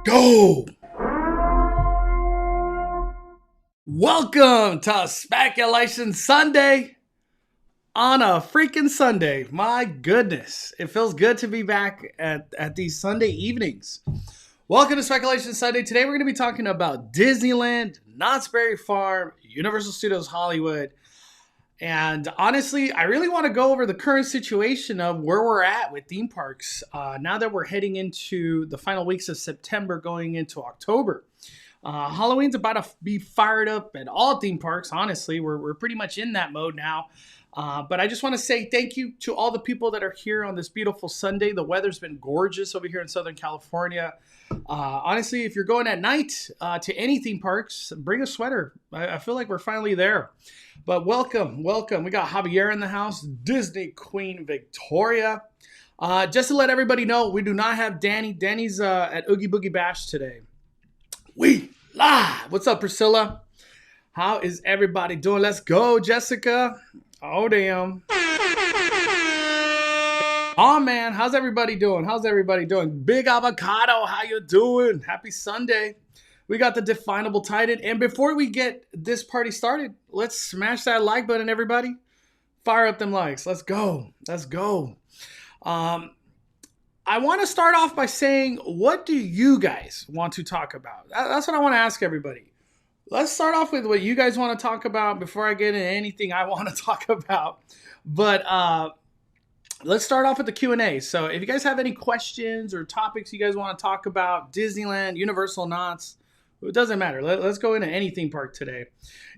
Go! Welcome to Speculation Sunday on a freaking Sunday. My goodness, it feels good to be back at these Sunday evenings. Welcome to Speculation Sunday. Today we're going to be talking about Disneyland, Knott's Berry Farm, Universal Studios Hollywood. And honestly, I really want to go over the current situation of where we're at with theme parks now that we're heading into the final weeks of September going into October. Halloween's about to be fired up at all theme parks. Honestly, we're pretty much in that mode now. But I just want to say thank you to all the people that are here on this beautiful Sunday. The weather's been gorgeous over here in Southern California. Honestly, if you're going at night to any theme parks, bring a sweater. I feel like we're finally there. But welcome. We got Javier in the house, Disney Queen Victoria. Just to let everybody know, we do not have Danny. Danny's at Oogie Boogie Bash today. We live. What's up, Priscilla? How is everybody doing? Let's go, Jessica. Oh, damn. Oh, man. How's everybody doing? Big Avocado, how you doing? Happy Sunday. We got the Definable Titan. And before we get this party started, let's smash that like button, everybody. Fire up them likes. Let's go. I want to start off by saying, what do you guys want to talk about? That's what I want to ask everybody. Let's start off with what you guys want to talk about before I get into anything I want to talk about. But let's start off with the Q&A. So if you guys have any questions or topics you guys want to talk about, Disneyland, Universal, Knott's, it doesn't matter. Let's go into any theme park today.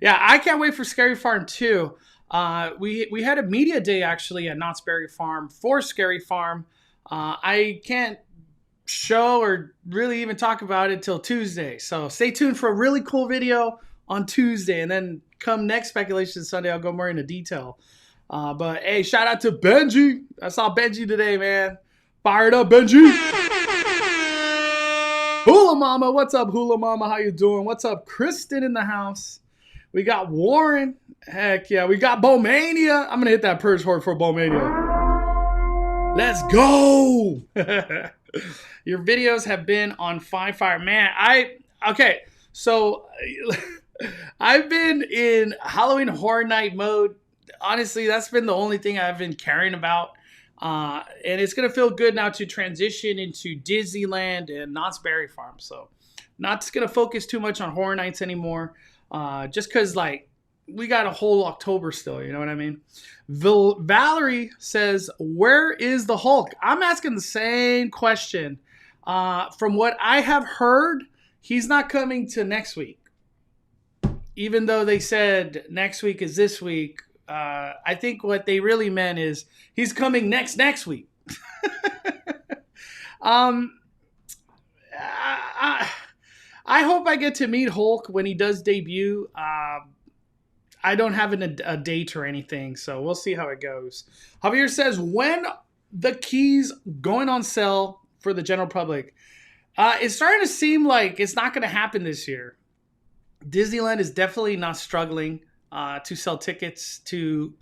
Yeah, I can't wait for Scary Farm 2. We had a media day actually at Knott's Berry Farm for Scary Farm. I can't show or really even talk about it till Tuesday. So stay tuned for a really cool video on Tuesday. And then come next Speculation Sunday, I'll go more into detail. But hey, shout out to Benji. I saw Benji today, man. Fired up, Benji. Hula Mama, what's up, Hula Mama? How you doing? What's up, Kristen in the house? We got Warren. Heck yeah, we got Bowmania. I'm gonna hit that purge horde for Bowmania. Let's go. Your videos have been on fire, man. So I've been in Halloween Horror Night mode. Honestly, that's been the only thing I've been caring about. And it's going to feel good now to transition into Disneyland and Knott's Berry Farm. So not going to focus too much on Horror Nights anymore. Just because, we got a whole October still. You know what I mean? Valerie says, where is the Hulk? I'm asking the same question. From what I have heard, he's not coming to next week. Even though they said next week is this week. I think what they really meant is he's coming next week. I hope I get to meet Hulk when he does debut. I don't have a date or anything, so we'll see how it goes. Javier says, when the keys going on sale for the general public? It's starting to seem like it's not going to happen this year. Disneyland is definitely not struggling to sell tickets to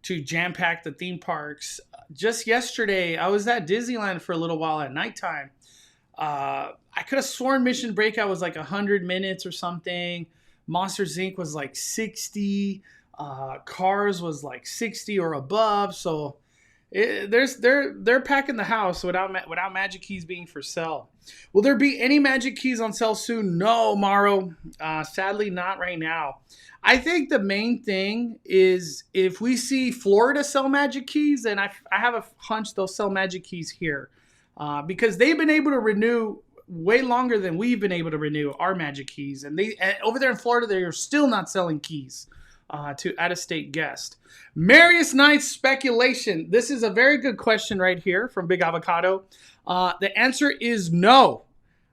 jam-pack the theme parks. Just yesterday, I was at Disneyland for a little while at nighttime. I could have sworn Mission Breakout was like 100 minutes or something. Monsters Inc. was like 60. Cars was like 60 or above. So they're packing the house without Magic Keys being for sale. Will there be any Magic Keys on sale soon? No, Morrow. Sadly, not right now. I think the main thing is if we see Florida sell Magic Keys, then I have a hunch they'll sell Magic Keys here. Because they've been able to renew way longer than we've been able to renew our Magic Keys. And over there in Florida, they are still not selling keys to out-of-state guests. Marius Knight's speculation. This is a very good question right here from Big Avocado. The answer is no.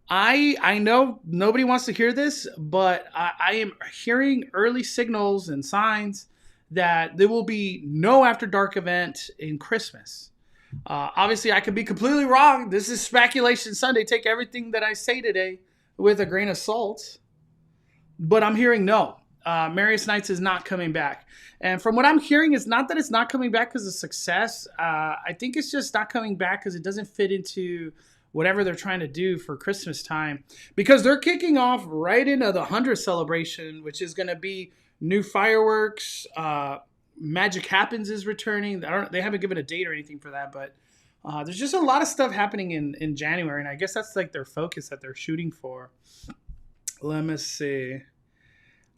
I know nobody wants to hear this, but I am hearing early signals and signs that there will be no After Dark event in Christmas. Obviously, I could be completely wrong. This is Speculation Sunday. Take everything that I say today with a grain of salt. But I'm hearing no. Marius Knights is not coming back. And from what I'm hearing, it's not that it's not coming back because of success. I think it's just not coming back because it doesn't fit into whatever they're trying to do for Christmas time, because they're kicking off right into the 100th celebration, which is going to be new fireworks. Magic Happens is returning. They haven't given a date or anything for that, but there's just a lot of stuff happening in January, and I guess that's like their focus that they're shooting for. Let me see.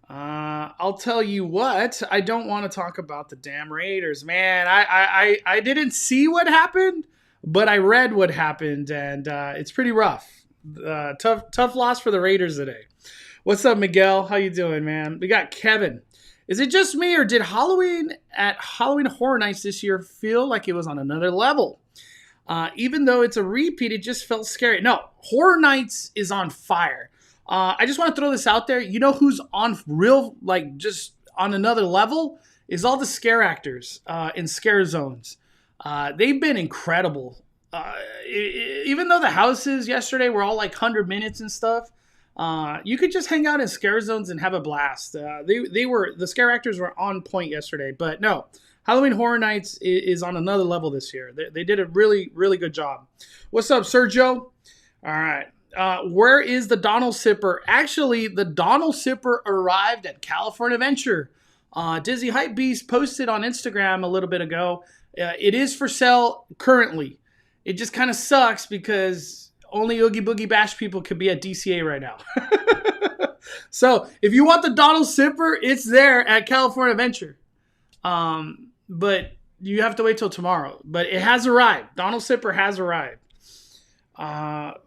I'll tell you what, I don't want to talk about the damn Raiders, man. I didn't see what happened, but I read what happened, and it's pretty rough. Tough loss for the Raiders today. What's up, Miguel? How you doing, man? We got Kevin. Is it just me, or did Halloween Horror Nights this year feel like it was on another level? Even though it's a repeat, it just felt scary. No, Horror Nights is on fire. I just want to throw this out there. You know who's on real, like, just on another level? Is all the scare actors in scare zones. They've been incredible. Even though the houses yesterday were all like 100 minutes and stuff, you could just hang out in scare zones and have a blast. The scare actors were on point yesterday. But no, Halloween Horror Nights is on another level this year. They did a really, really good job. What's up, Sergio? All right. Where is the Donald Sipper? Actually, the Donald Sipper arrived at California Adventure. Disney Hypebeast posted on Instagram a little bit ago. It is for sale currently. It just kind of sucks because only Oogie Boogie Bash people could be at DCA right now. So if you want the Donald Sipper, it's there at California Adventure. But you have to wait till tomorrow. But it has arrived. Donald Sipper has arrived.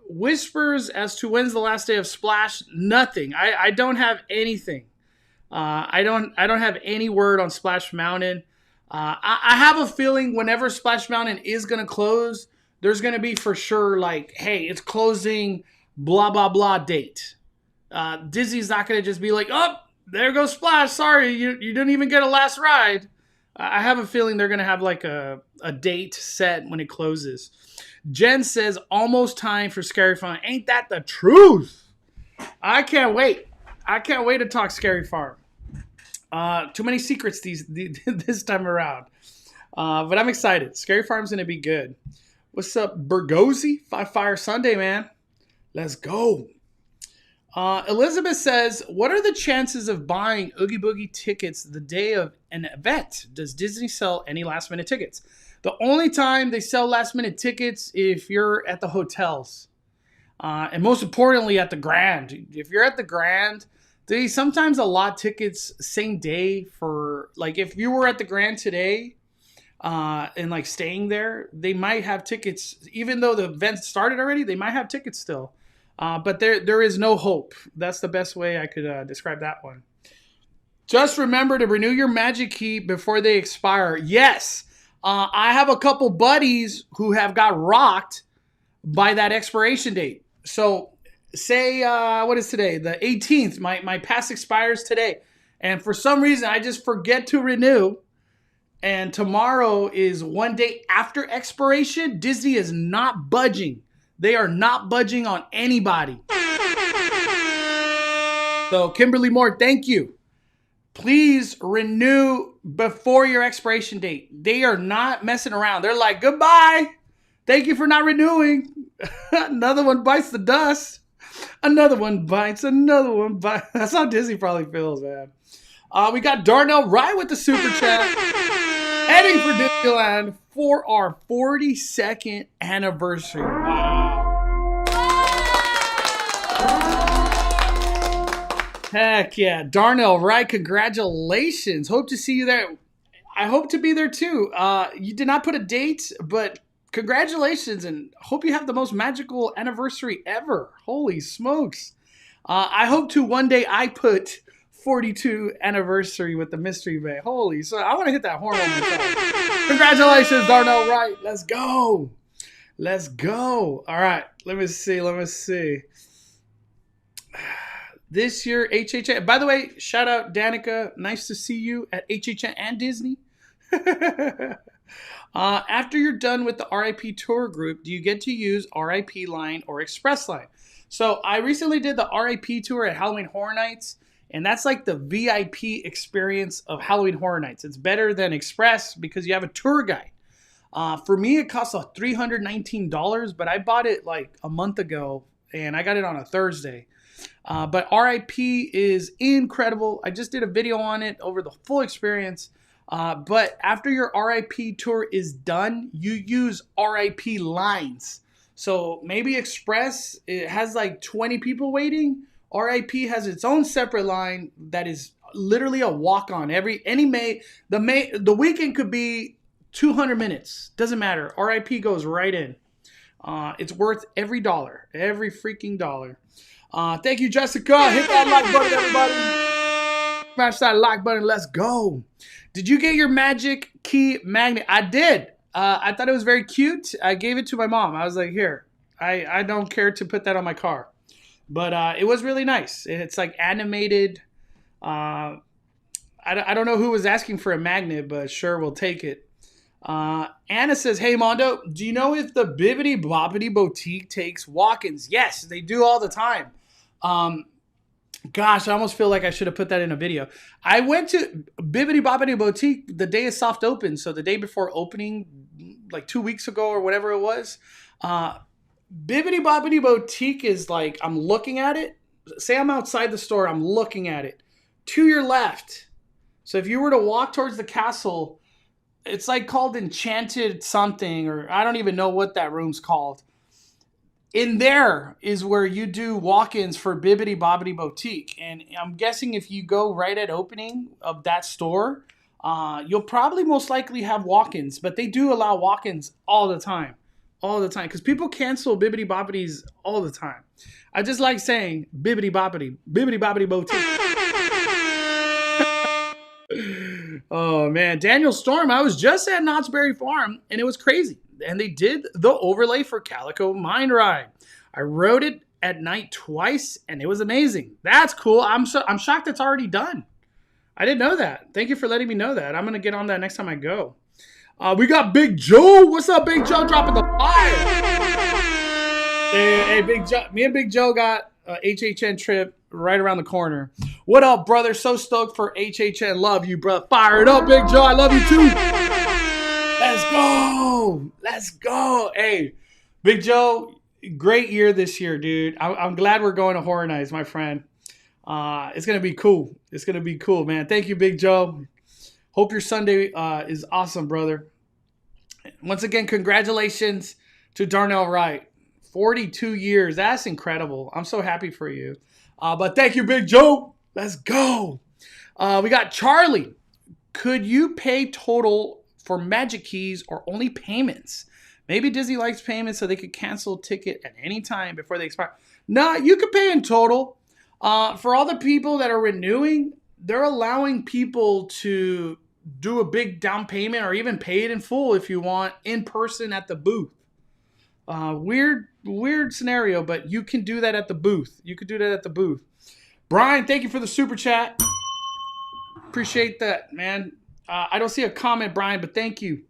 Whispers as to when's the last day of Splash? Nothing. I don't have anything. I don't have any word on Splash Mountain. I have a feeling whenever Splash Mountain is going to close, there's going to be for sure like, hey, it's closing, blah, blah, blah date. Disney's not going to just be like, oh, there goes Splash. Sorry, you didn't even get a last ride. I have a feeling they're going to have like a date set when it closes. Jen says, almost time for Scary Farm. Ain't that the truth? I can't wait. I can't wait to talk Scary Farm. Too many secrets this time around. But I'm excited. Scary Farm's going to be good. What's up, Bergozzi? Fire Sunday, man. Let's go. Elizabeth says, what are the chances of buying Oogie Boogie tickets the day of an event? Does Disney sell any last-minute tickets? The only time they sell last-minute tickets if you're at the hotels. And most importantly, at the Grand. If you're at the Grand, they sometimes allot tickets same day for, like, if you were at the Grand today and, like, staying there, they might have tickets. Even though the event started already, they might have tickets still. But there is no hope. That's the best way I could describe that one. Just remember to renew your Magic Key before they expire. Yes. I have a couple buddies who have got rocked by that expiration date. So say, what is today? The 18th. My pass expires today. And for some reason, I just forget to renew. And tomorrow is one day after expiration. Disney is not budging. They are not budging on anybody. So Kimberly Moore, thank you. Please renew before your expiration date. They are not messing around. They're like, goodbye. Thank you for not renewing. Another one bites the dust. Another one bites. Another one bites. That's how Disney probably feels, man. We got Darnell Wright with the super chat. Heading for Disneyland for our 42nd anniversary. Wow. Heck yeah. Darnell Wright, congratulations. Hope to see you there. I hope to be there too. You did not put a date, but congratulations and hope you have the most magical anniversary ever. Holy smokes. I hope to one day I put 42 anniversary with the Mystery Bay. Holy, so I want to hit that horn on myself. Congratulations, Darnell Wright. Let's go. Let's go. All right. Let me see. This year, HHN. By the way, shout out Danica. Nice to see you at HHN and Disney. After you're done with the RIP tour group, do you get to use RIP line or Express line? So I recently did the RIP tour at Halloween Horror Nights, and that's like the VIP experience of Halloween Horror Nights. It's better than Express because you have a tour guide. For me, it costs $319, but I bought it like a month ago, and I got it on a Thursday. But RIP is incredible. I just did a video on it over the full experience. But after your RIP tour is done, you use RIP lines. So maybe Express, it has like 20 people waiting. RIP has its own separate line that is literally a walk-on. The weekend could be 200 minutes. Doesn't matter. RIP goes right in. It's worth every dollar. Every freaking dollar. Thank you, Jessica. Hit that like button, everybody. Smash that like button. Let's go. Did you get your magic key magnet? I did. I thought it was very cute. I gave it to my mom. I was like, here. I don't care to put that on my car. But it was really nice. It's like animated. I don't know who was asking for a magnet, but sure, we'll take it. Anna says, hey, Mondo, do you know if the Blvd Boutique takes walk-ins? Yes, they do all the time. Gosh, I almost feel like I should have put that in a video. I went to Blvd Boutique the day of soft open, so the day before opening, like 2 weeks ago or whatever it was. Blvd Boutique is like, I'm looking at it. Say I'm outside the store, I'm looking at it. To your left. So if you were to walk towards the castle, it's like called Enchanted something, or I don't even know what that room's called. In there is where you do walk-ins for Blvd Boutique. And I'm guessing if you go right at opening of that store, you'll probably most likely have walk-ins. But they do allow walk-ins all the time. All the time. Because people cancel Blvd Bouties all the time. I just like saying Blvd Boutique. Oh, man. Daniel Storm, I was just at Knott's Berry Farm, and it was crazy. And they did the overlay for Calico Mine Ride. I rode it at night twice, and it was amazing. That's cool. I'm shocked it's already done. I didn't know that. Thank you for letting me know that. I'm going to get on that next time I go. We got Big Joe. What's up, Big Joe? Dropping the fire. Hey, Big Joe. Me and Big Joe got a HHN trip right around the corner. What up, brother? So stoked for HHN. Love you, bro. Fire it up, Big Joe. I love you too. Let's go. Let's go. Hey, Big Joe, great year this year, dude. I'm glad we're going to Horror Nights, my friend. It's going to be cool. It's going to be cool, man. Thank you, Big Joe. Hope your Sunday is awesome, brother. Once again, congratulations to Darnell Wright. 42 years. That's incredible. I'm so happy for you. But thank you, Big Joe. Let's go. We got Charlie. Could you pay total for magic keys or only payments? Maybe Disney likes payments so they could cancel a ticket at any time before they expire. Nah, you could pay in total. For all the people that are renewing, they're allowing people to do a big down payment or even pay it in full if you want in person at the booth. Weird scenario, but you can do that at the booth. You could do that at the booth. Brian, thank you for the super chat. Appreciate that, man. I don't see a comment, Brian, but thank you.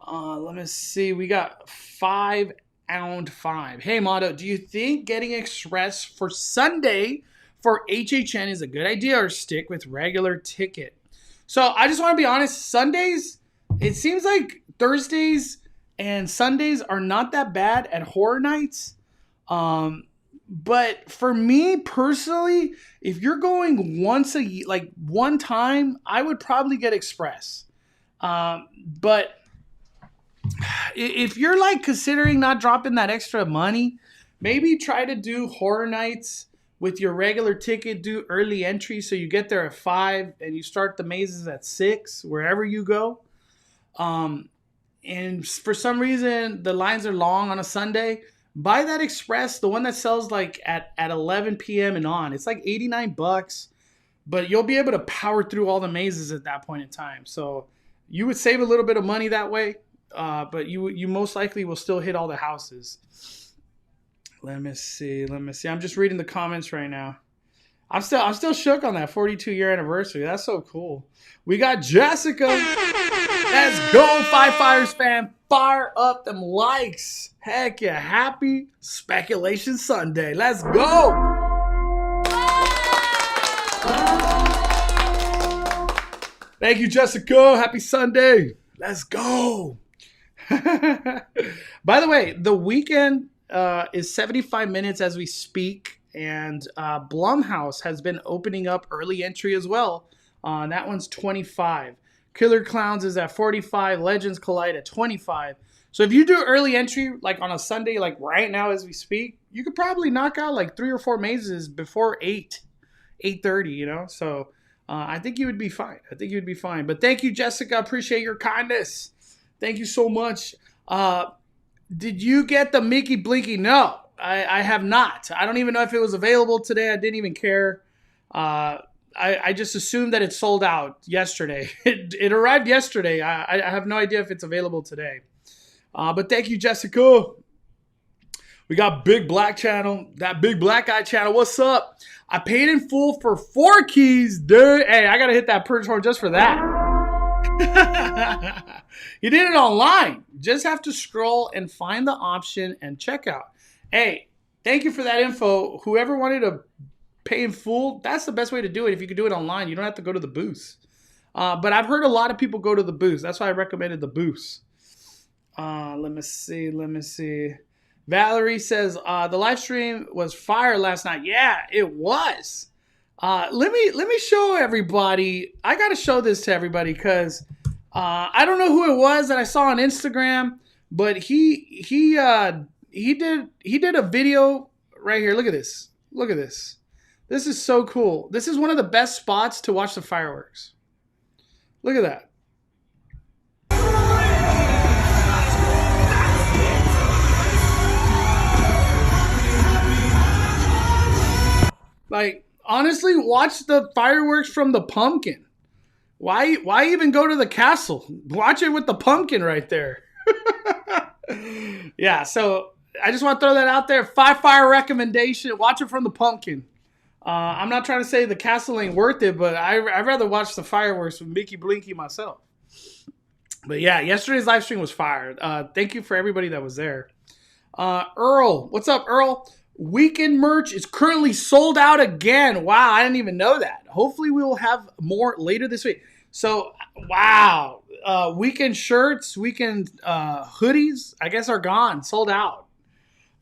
Let me see. We got 5-5. Hey, Mondo, do you think getting Express for Sunday for HHN is a good idea or stick with regular ticket? So I just want to be honest. Sundays, it seems like Thursdays and Sundays are not that bad at Horror Nights. But for me personally, if you're going once a year, like one time, I would probably get Express. But if you're like considering not dropping that extra money, maybe try to do Horror Nights with your regular ticket. Do early entry so you get there at 5 and you start the mazes at 6 wherever you go. And for some reason the lines are long on a Sunday, buy that Express, the one that sells like at 11 p.m. and on. It's like $89, but you'll be able to power through all the mazes at that point in time. So you would save a little bit of money that way, but you most likely will still hit all the houses. Let me see. I'm just reading the comments right now. I'm still shook on that 42-year anniversary. That's so cool. We got Jessica. Let's go, Five Fires fan. Fire up them likes. Heck yeah. Happy Speculation Sunday. Let's go. Thank you, Jessica. Happy Sunday. Let's go. By the way, the weekend is 75 minutes as we speak, and Blumhouse has been opening up early entry as well. That one's 25. Killer Clowns is at 45. Legends Collide at 25. So if you do early entry, like on a Sunday, like right now as we speak, you could probably knock out like 3 or 4 mazes before 8:30, you know? So I think you would be fine. I think you'd be fine. But thank you, Jessica. Appreciate your kindness. Thank you so much. Did you get the Mickey Blinky? No, I have not. I don't even know if it was available today. I didn't even care. I just assumed that it sold out yesterday. It arrived yesterday. I have no idea if it's available today. But thank you, Jessica. We got Big Black Channel. That Big Black Guy Channel. What's up? I paid in full for 4 keys, dude. Hey, I got to hit that purge horn just for that. You did it online. Just have to scroll and find the option and check out. Hey, thank you for that info. Whoever wanted to pay in full, that's the best way to do it. If you could do it online, you don't have to go to the booth. But I've heard a lot of people go to the booth. That's why I recommended the booth. Let me see. Valerie says the live stream was fire last night. Yeah, it was. Let me show everybody. I gotta show this to everybody because I don't know who it was that I saw on Instagram, but he did a video right here. Look at this. Look at this. This is so cool. This is one of the best spots to watch the fireworks. Look at that. Like, honestly, watch the fireworks from the pumpkin. Why even go to the castle? Watch it with the pumpkin right there. Yeah, so I just want to throw that out there. 5-fire recommendation. Watch it from the pumpkin. I'm not trying to say the castle ain't worth it, but I'd rather watch the fireworks with Mickey Blinky myself. But yeah, yesterday's live stream was fire. Thank you for everybody that was there. Earl, what's up, Earl? Weekend merch is currently sold out again. Wow, I didn't even know that. Hopefully we will have more later this week. So, wow. Weekend shirts, weekend hoodies, I guess are gone. Sold out.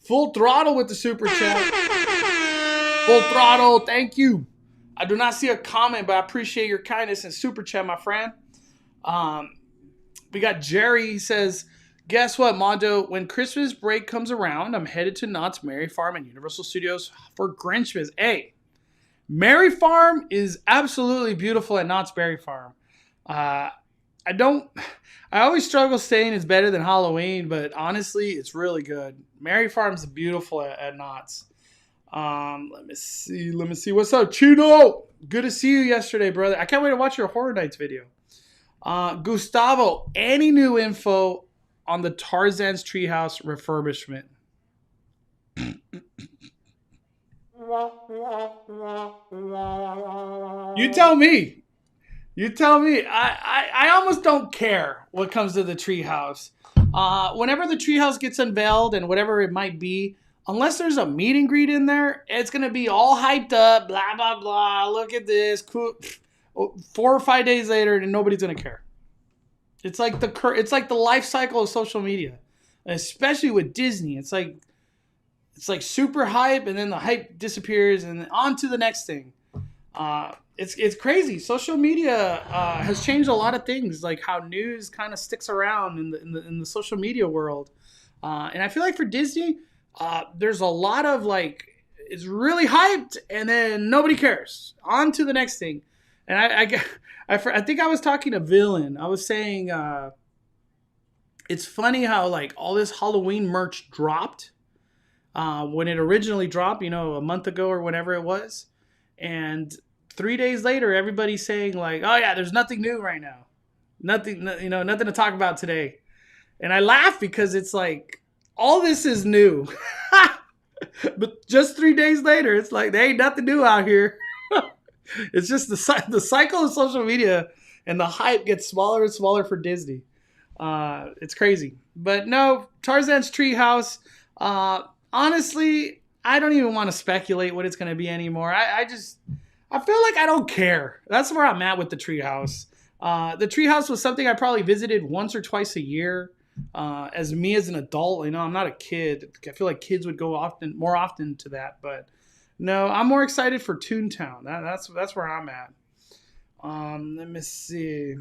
Full Throttle with the super chat. Full Throttle, thank you. I do not see a comment, but I appreciate your kindness and super chat, my friend. We got Jerry. He says, guess what, Mondo? When Christmas break comes around, I'm headed to Knott's Merry Farm and Universal Studios for Grinchmas. Hey, Merry Farm is absolutely beautiful at Knott's Berry Farm. I always struggle saying it's better than Halloween, but honestly, it's really good. Merry Farm's beautiful at Knott's. Let me see. What's up, Chino? Good to see you yesterday, brother. I can't wait to watch your Horror Nights video. Gustavo, any new info on the Tarzan's Treehouse refurbishment? You tell me. I almost don't care what comes to the treehouse. Whenever the treehouse gets unveiled and whatever it might be, unless there's a meet and greet in there, it's going to be all hyped up, blah, blah, blah. Look at this. Cool. 4 or 5 days later, and nobody's going to care. It's like the life cycle of social media, especially with Disney. It's like super hype, and then the hype disappears, and then on to the next thing. It's crazy. Social media has changed a lot of things, like how news kind of sticks around in the social media world. And I feel like for Disney, there's a lot of like, it's really hyped, and then nobody cares. On to the next thing. And I think I was talking to Villain. I was saying it's funny how like all this Halloween merch dropped when it originally dropped, a month ago or whenever it was. And 3 days later, everybody's saying like, oh yeah, there's nothing new right now. Nothing to talk about today. And I laugh because it's like, all this is new. But just 3 days later, it's like, there ain't nothing new out here. It's just the cycle of social media, and the hype gets smaller and smaller for Disney. It's crazy. But no, Tarzan's Treehouse. Honestly, I don't even want to speculate what it's going to be anymore. I feel like I don't care. That's where I'm at with the Treehouse. The Treehouse was something I probably visited once or twice a year. As me as an adult, I'm not a kid. I feel like kids would go more often to that, but no, I'm more excited for Toontown. That's where I'm at. Let me see.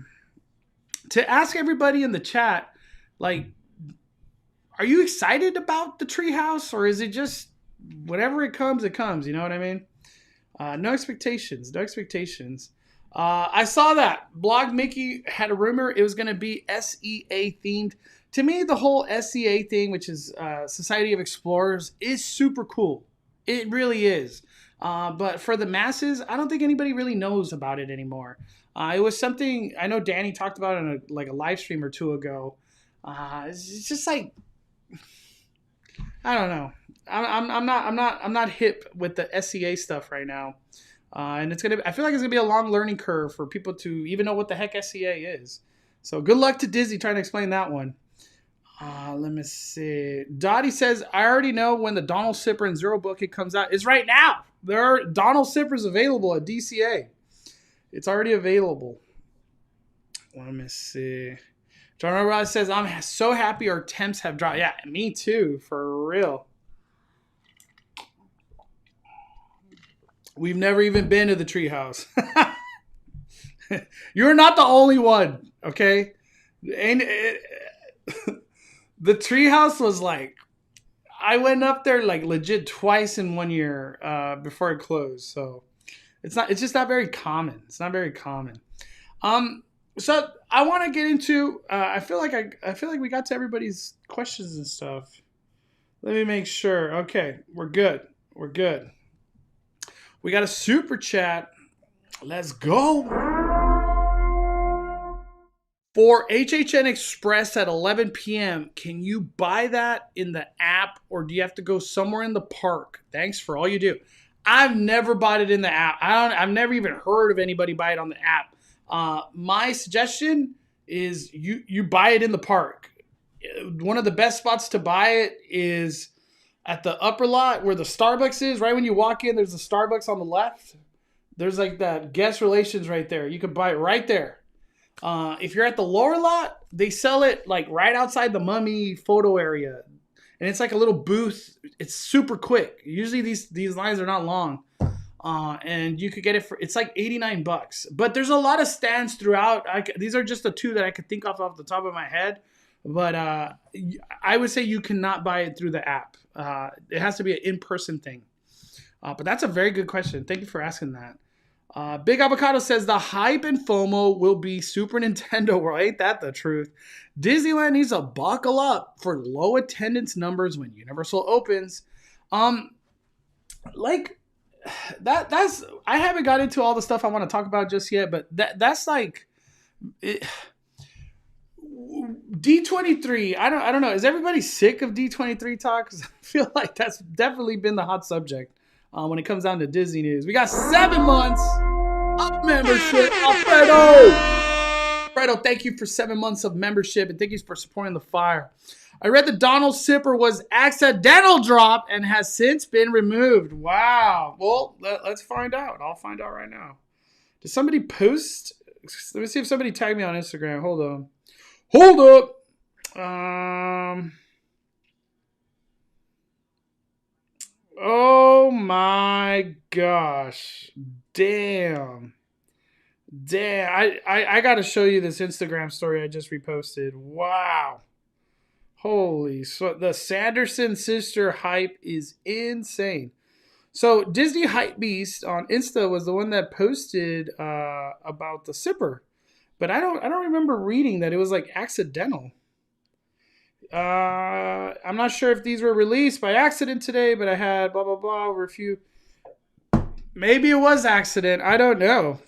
To ask everybody in the chat, like, are you excited about the treehouse, or is it just whatever it comes, it comes? You know what I mean? No expectations. No expectations. I saw that Blog Mickey had a rumor it was going to be SEA themed. To me, the whole SEA thing, which is Society of Explorers, is super cool. It really is. But for the masses, I don't think anybody really knows about it anymore. It was something I know Danny talked about in a live stream or two ago. It's just like, I don't know. I'm not hip with the SEA stuff right now. And I feel like it's gonna be a long learning curve for people to even know what the heck SEA is. So good luck to Disney trying to explain that one. Let me see. Dottie says, I already know when the Donald Sipper and Zero Bucket comes out. It's right now. There are Donald Sippers available at DCA. It's already available. Let me see. John Roberts says, I'm so happy our temps have dropped. Yeah, me too, for real. We've never even been to the treehouse. You're not the only one, okay? And the treehouse was like, I went up there like legit twice in 1 year before it closed. So it's just not very common. It's not very common. So I want to get into. I feel like we got to everybody's questions and stuff. Let me make sure. Okay, we're good. We're good. We got a super chat. Let's go. For HHN Express at 11 p.m., can you buy that in the app, or do you have to go somewhere in the park? Thanks for all you do. I've never bought it in the app. I've never even heard of anybody buy it on the app. My suggestion is you buy it in the park. One of the best spots to buy it is at the upper lot where the Starbucks is. Right when you walk in, there's a Starbucks on the left. There's like that guest relations right there. You can buy it right there. If you're at the lower lot, they sell it like right outside the Mummy photo area. And it's like a little booth. It's super quick. Usually these lines are not long. And you could get it it's like $89. But there's a lot of stands throughout. These are just the two that I could think of off the top of my head. But I would say you cannot buy it through the app. It has to be an in-person thing. But that's a very good question. Thank you for asking that. Big Avocado says the hype and FOMO will be Super Nintendo World. Ain't that the truth? Disneyland needs to buckle up for low attendance numbers when Universal opens. Like that's I haven't got into all the stuff I want to talk about just yet, but that's like D23. I don't know. Is everybody sick of D23 talk? 'Cause I feel like that's definitely been the hot subject. When it comes down to Disney news. We got 7 months of membership. Alfredo, thank you for 7 months of membership, and thank you for supporting the fire. I read the Donald Sipper was accidental drop and has since been removed. Wow. Well, let's find out. I'll find out right now. Did somebody post? Let me see if somebody tagged me on Instagram. Hold on. Hold up. Oh my gosh. Damn. I got to show you this Instagram story I just reposted. Wow. Holy. So the Sanderson sister hype is insane. So Disney Hype Beast on Insta was the one that posted about the Sipper. But I don't remember reading that it was like accidental. I'm not sure if these were released by accident today, but I had blah blah blah over a few. Maybe it was accident. I don't know.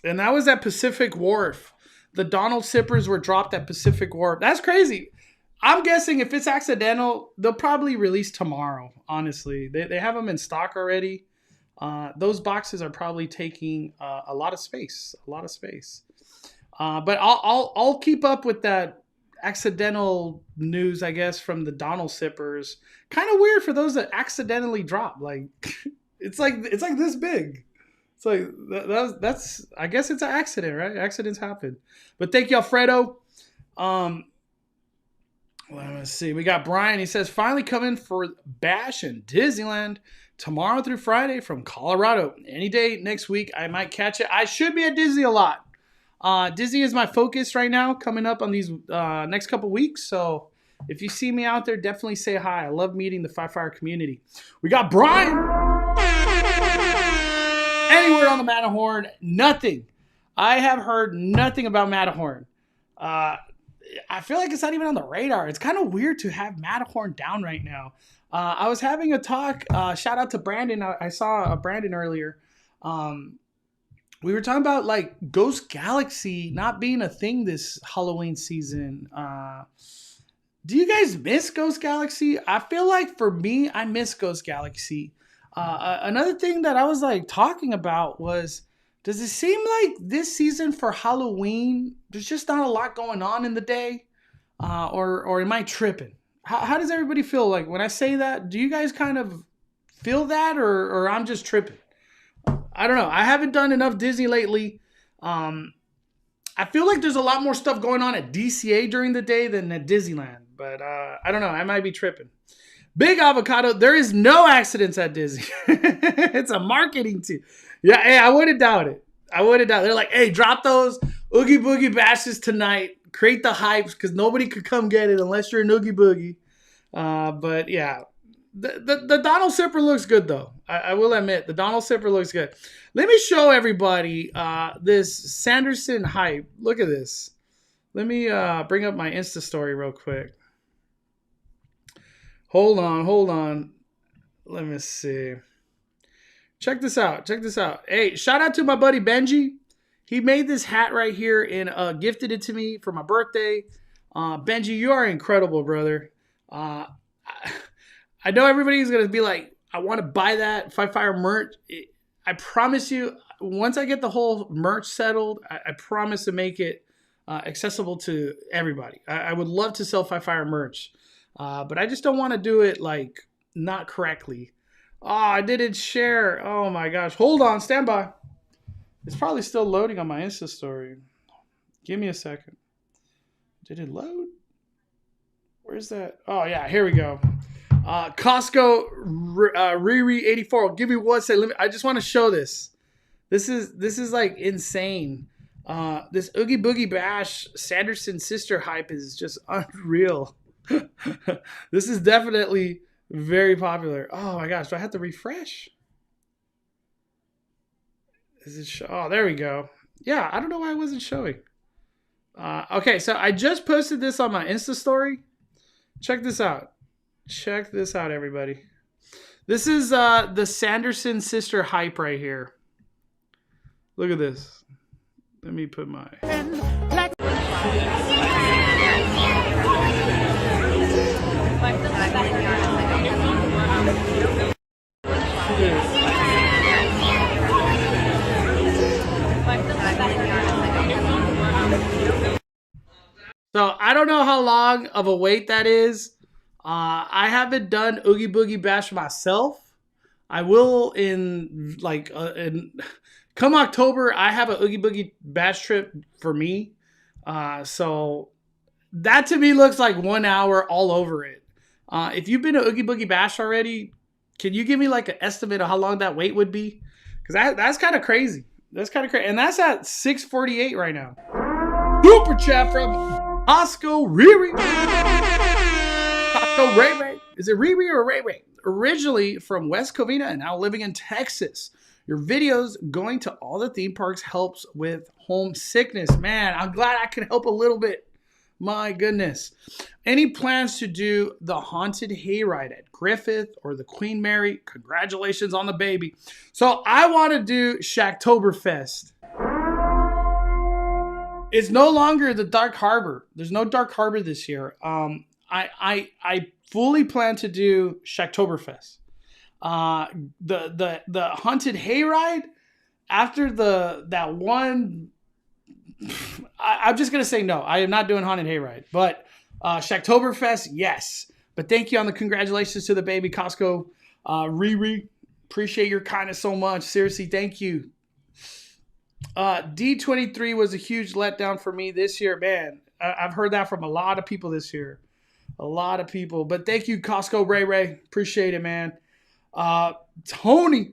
And that was at Pacific Wharf. The Donald Sippers were dropped at Pacific Wharf. That's crazy. I'm guessing if it's accidental, they'll probably release tomorrow. Honestly, they have them in stock already. Those boxes are probably taking a lot of space. But I'll keep up with that accidental news, I guess, from the Donald Sippers. Kind of weird for those that accidentally drop. Like it's like this big. It's like that's I guess it's an accident, right? Accidents happen. But thank you, Alfredo. Let me see. We got Brian. He says, finally coming for Bash and Disneyland tomorrow through Friday from Colorado. Any day next week, I might catch it. I should be at Disney a lot. Disney is my focus right now, coming up on these next couple weeks. So if you see me out there, definitely say hi. I love meeting the Five Fire community. We got Brian. Any word on the Matterhorn? Nothing. I have heard nothing about Matterhorn. I feel like it's not even on the radar. It's kind of weird to have Matterhorn down right now. I was having a talk. Shout out to Brandon. I saw Brandon earlier. We were talking about like Ghost Galaxy not being a thing this Halloween season. Do you guys miss Ghost Galaxy? I feel like for me, I miss Ghost Galaxy. Another thing that I was like talking about was, does it seem like this season for Halloween, there's just not a lot going on in the day? Or am I tripping? How does everybody feel like when I say that? Do you guys kind of feel that or I'm just tripping? I don't know. I haven't done enough Disney lately. I feel like there's a lot more stuff going on at DCA during the day than at Disneyland. But I don't know. I might be tripping. Big Avocado, there is no accidents at Disney. It's a marketing team. Yeah, hey, I wouldn't doubt it. They're like, hey, drop those Oogie Boogie bashes tonight. Create the hypes because nobody could come get it unless you're an Oogie Boogie. But yeah, the Donald Sipper looks good though. I will admit the Donald Sipper looks good. Let me show everybody this Sanderson hype. Look at this. Let me bring up my Insta story real quick. Hold on. Let me see. Check this out. Hey, shout out to my buddy Benji. He made this hat right here and gifted it to me for my birthday. Benji, you are incredible, brother. I know everybody's going to be like, I want to buy that Five Fire merch. I promise you, once I get the whole merch settled, I promise to make it accessible to everybody. I would love to sell Five Fire merch. But I just don't want to do it like not correctly. Oh, I didn't share. Oh my gosh. Hold on. Stand by. It's probably still loading on my Insta story. Give me a second. Did it load? Where's that? Oh yeah, here we go. Costco Riri 84. Give me one second. I just want to show this. This is like insane. This Oogie Boogie Bash Sanderson sister hype is just unreal. This is definitely very popular. Oh my gosh, do I have to refresh? Is it oh, there we go. Yeah, I don't know why it wasn't showing. Okay, so I just posted this on my Insta story. Check this out. Check this out, everybody. This is the Sanderson sister hype right here. Look at this. Let me put my... So I don't know how long of a wait that is. I haven't done Oogie Boogie Bash myself. I will in come October. I have an Oogie Boogie Bash trip for me. So that to me looks like 1 hour all over it. If you've been to Oogie Boogie Bash already, can you give me like an estimate of how long that wait would be? Because that's kind of crazy. That's kind of crazy. And that's at 6:48 right now. Super chat from Osco Riri. Osco Ray Ray. Is it Riri or Ray Ray? Originally from West Covina and now living in Texas. Your videos going to all the theme parks helps with homesickness. Man, I'm glad I can help a little bit. My goodness. Any plans to do the haunted hayride at Griffith or the Queen Mary? Congratulations on the baby. So I want to do Shacktoberfest. It's no longer the Dark Harbor. There's no Dark Harbor this year. I fully plan to do Shacktoberfest. The haunted hayride after that one. I'm just gonna say no. I am not doing haunted hayride, but Shacktoberfest, yes. But thank you on the congratulations to the baby Costco, Riri. Appreciate your kindness so much. Seriously, thank you. D23 was a huge letdown for me this year, man. I've heard that from a lot of people this year. A lot of people. But thank you, Costco Ray Ray. Appreciate it, man. Tony,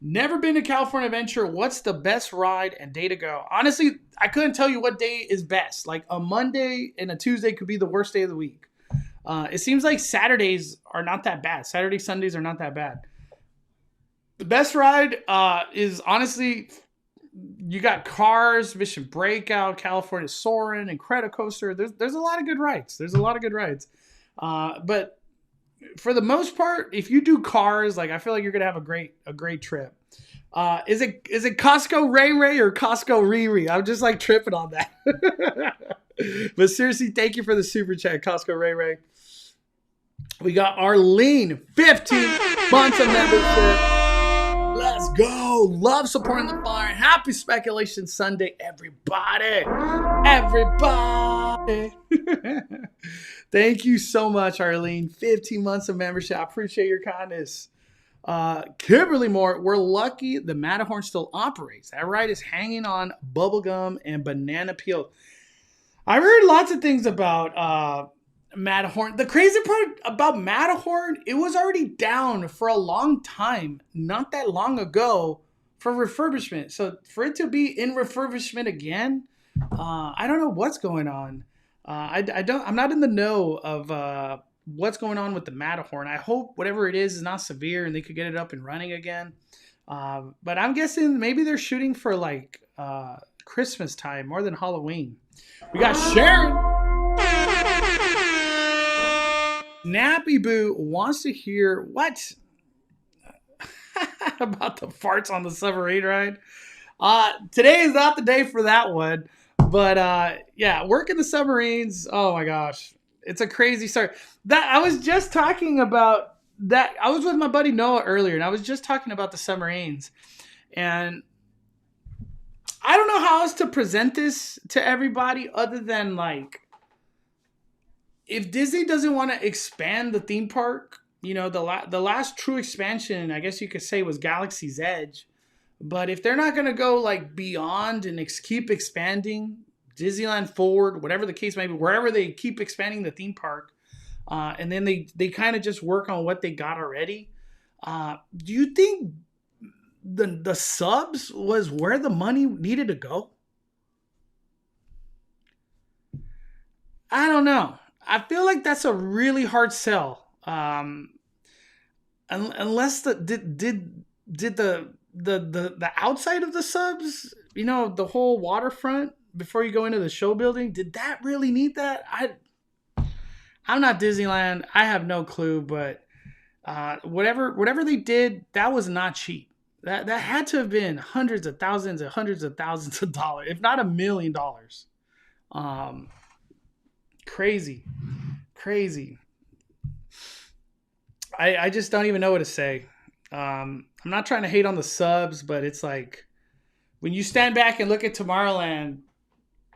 never been to California Adventure. What's the best ride and day to go? Honestly, I couldn't tell you what day is best. Like a Monday and a Tuesday could be the worst day of the week. It seems like Saturdays are not that bad. Saturday, Sundays are not that bad. The best ride is honestly, you got Cars, Mission Breakout, California Soarin', Incredicoaster. There's a lot of good rides. But for the most part, if you do Cars, like I feel like you're gonna have a great trip. Is it Costco Ray Ray or Costco Riri? I'm just like tripping on that. But seriously, thank you for the super chat, Costco Ray Ray. We got Arlene, 15 months of membership. Let's go. Love supporting the fire. Happy Speculation Sunday, everybody. Thank you so much, Arlene. 15 months of membership. I appreciate your kindness. Kimberly Moore, we're lucky the Matterhorn still operates. That ride is hanging on bubblegum and banana peel. I've heard lots of things about Matterhorn. The crazy part about Matterhorn, it was already down for a long time, not that long ago, for refurbishment. So for it to be in refurbishment again, I don't know what's going on. I'm not in the know of what's going on with the Matterhorn. I hope whatever it is not severe and they could get it up and running again. But I'm guessing maybe they're shooting for like Christmas time more than Halloween. We got Sharon. Nappy Boo wants to hear what about the farts on the submarine ride. Today is not the day for that one. But yeah, working the submarines. Oh my gosh. It's a crazy story. That I was just talking about that. I was with my buddy Noah earlier and I was just talking about the submarines. And I don't know how else to present this to everybody other than like, if Disney doesn't want to expand the theme park, you know, the last true expansion, I guess you could say, was Galaxy's Edge. But if they're not going to go like beyond and keep expanding Disneyland Forward, whatever the case may be, wherever they keep expanding the theme park, and then they kind of just work on what they got already, do you think the subs was where the money needed to go? I don't know. I feel like that's a really hard sell. Unless did the outside of the subs, you know, the whole waterfront before you go into the show building, did that really need that? I'm not Disneyland. I have no clue, but whatever they did, that was not cheap. That had to have been hundreds of thousands of dollars, if not $1 million. Crazy. I just don't even know what to say. I'm not trying to hate on the subs, but it's like when you stand back and look at Tomorrowland,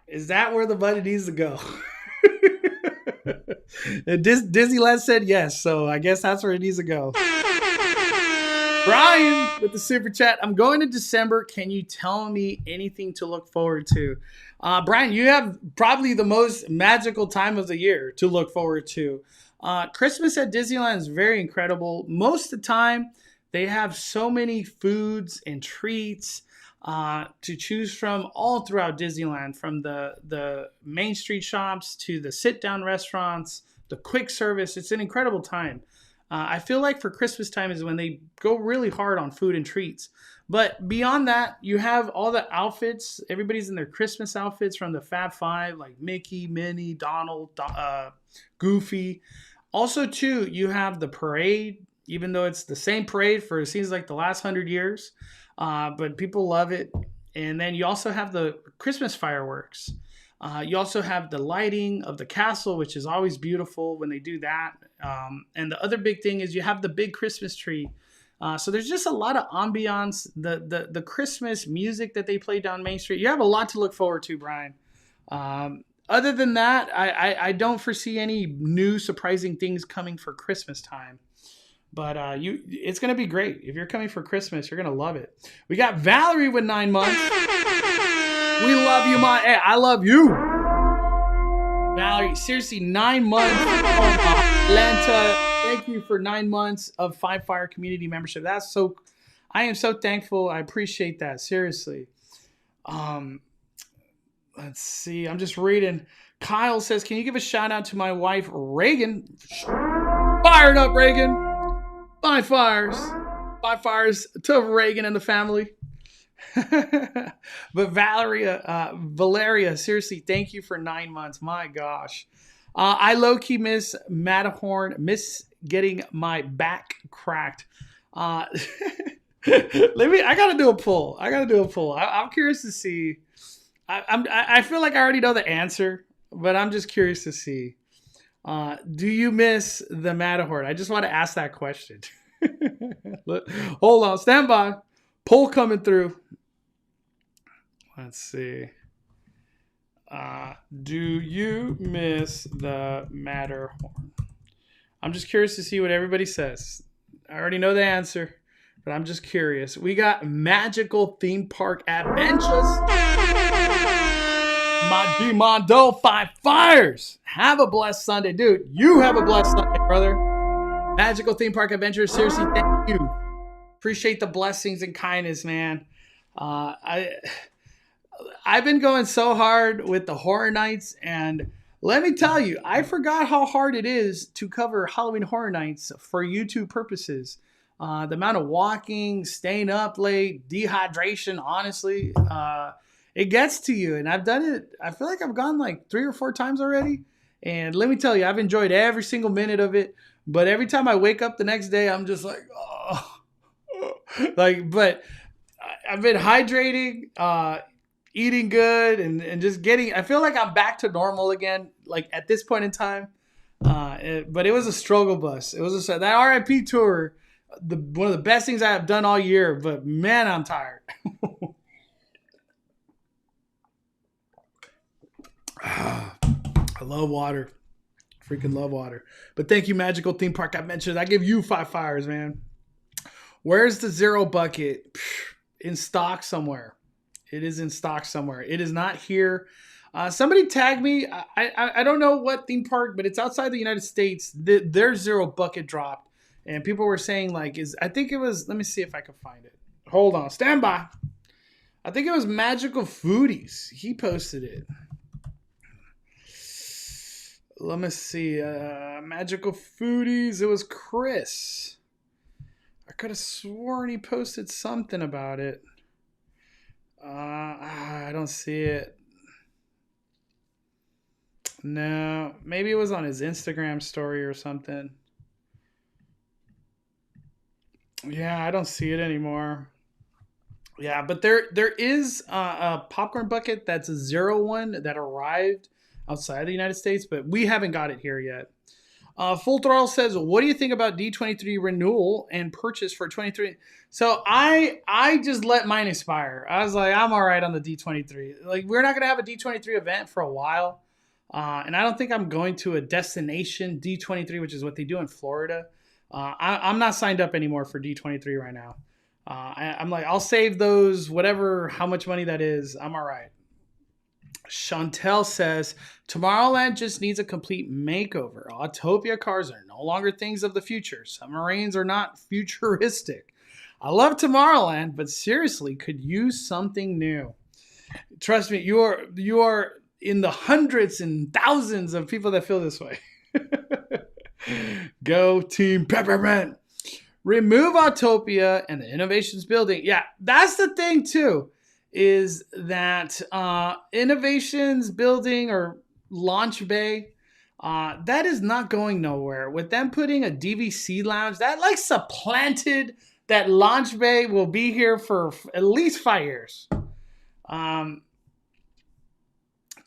is that where the money needs to go? Disneyland said yes, so I guess that's where it needs to go. Brian with the super chat. I'm going to December. Can you tell me anything to look forward to? Brian, you have probably the most magical time of the year to look forward to. Christmas at Disneyland is very incredible. Most of the time, they have so many foods and treats to choose from all throughout Disneyland, from the Main Street shops to the sit-down restaurants, the quick service. It's an incredible time. I feel like for Christmas time is when they go really hard on food and treats. But beyond that, you have all the outfits. Everybody's in their Christmas outfits from the Fab Five, like Mickey, Minnie, Donald, Goofy. Also, too, you have the parade, even though it's the same parade for it seems like the last 100 years. But people love it. And then you also have the Christmas fireworks. You also have the lighting of the castle, which is always beautiful when they do that. And the other big thing is you have the big Christmas tree. So there's just a lot of ambiance, the Christmas music that they play down Main Street. You have a lot to look forward to, Brian. Other than that, I don't foresee any new surprising things coming for Christmas time. But it's going to be great. If you're coming for Christmas, you're going to love it. We got Valerie with 9 months. We love you, hey, I love you. Valerie, seriously, 9 months from Atlanta. Thank you for 9 months of Five Fire community membership. I am so thankful. I appreciate that. Seriously. Let's see. I'm just reading. Kyle says, can you give a shout out to my wife, Reagan? Fired up, Reagan. Five fires. 5 fires to Reagan and the family. But Valeria, seriously, thank you for 9 months. My gosh. I low-key miss Matterhorn, miss getting my back cracked. I gotta do a poll. I'm curious to see. I feel like I already know the answer, but I'm just curious to see. Do you miss the Matterhorn? I just want to ask that question. Hold on, stand by. Poll coming through. Let's see. Do you miss the Matterhorn? I'm just curious to see what everybody says. I already know the answer, but I'm just curious. We got Magical Theme Park Adventures. My G Mondo, 5 fires. Have a blessed Sunday. Dude, you have a blessed Sunday, brother. Magical Theme Park Adventures. Seriously, thank you. Appreciate the blessings and kindness, man. I've been going so hard with the Horror Nights, and let me tell you, I forgot how hard it is to cover Halloween Horror Nights for YouTube purposes. The amount of walking, staying up late, dehydration, honestly, it gets to you. And I've done it. I feel like I've gone like 3 or 4 times already. And let me tell you, I've enjoyed every single minute of it. But every time I wake up the next day, I'm just like, oh. But I've been hydrating, eating good, and just I feel like I'm back to normal again, like at this point in time. But it was a struggle bus. That RIP tour, one of the best things I have done all year, but man, I'm tired. I love water. Freaking love water. But thank you, Magical Theme Park Adventures. I give you 5 fires, man. Where's the Zero bucket? In stock somewhere. It is in stock somewhere. It is not here. Somebody tagged me. I don't know what theme park, but it's outside the United States. Their Zero bucket dropped. And people were saying, like, let me see if I can find it. Hold on. Stand by. I think it was Magical Foodies. He posted it. Let me see. Magical Foodies. It was Chris. I could have sworn he posted something about it. I don't see it. No, maybe it was on his Instagram story or something. Yeah, I don't see it anymore. Yeah, but there is a popcorn bucket that's a 01 that arrived outside the United States, but we haven't got it here yet. Full Throttle says, what do you think about D23 renewal and purchase for 23? So I just let mine expire. I was like, I'm all right on the D23. Like, we're not going to have a D23 event for a while. And I don't think I'm going to a destination D23, which is what they do in Florida. I'm not signed up anymore for D23 right now. I'm like, I'll save those, how much money that is. I'm all right. Chantel says, Tomorrowland just needs a complete makeover. Autopia cars are no longer things of the future. Submarines are not futuristic. I love Tomorrowland, but seriously, could use something new. Trust me, you are in the hundreds and thousands of people that feel this way. Go Team Peppermint. Remove Autopia and the Innovations building. Yeah, that's the thing too. Is that Innovations building or Launch Bay, that is not going nowhere. With them putting a DVC lounge, that like supplanted that Launch Bay will be here for at least 5 years.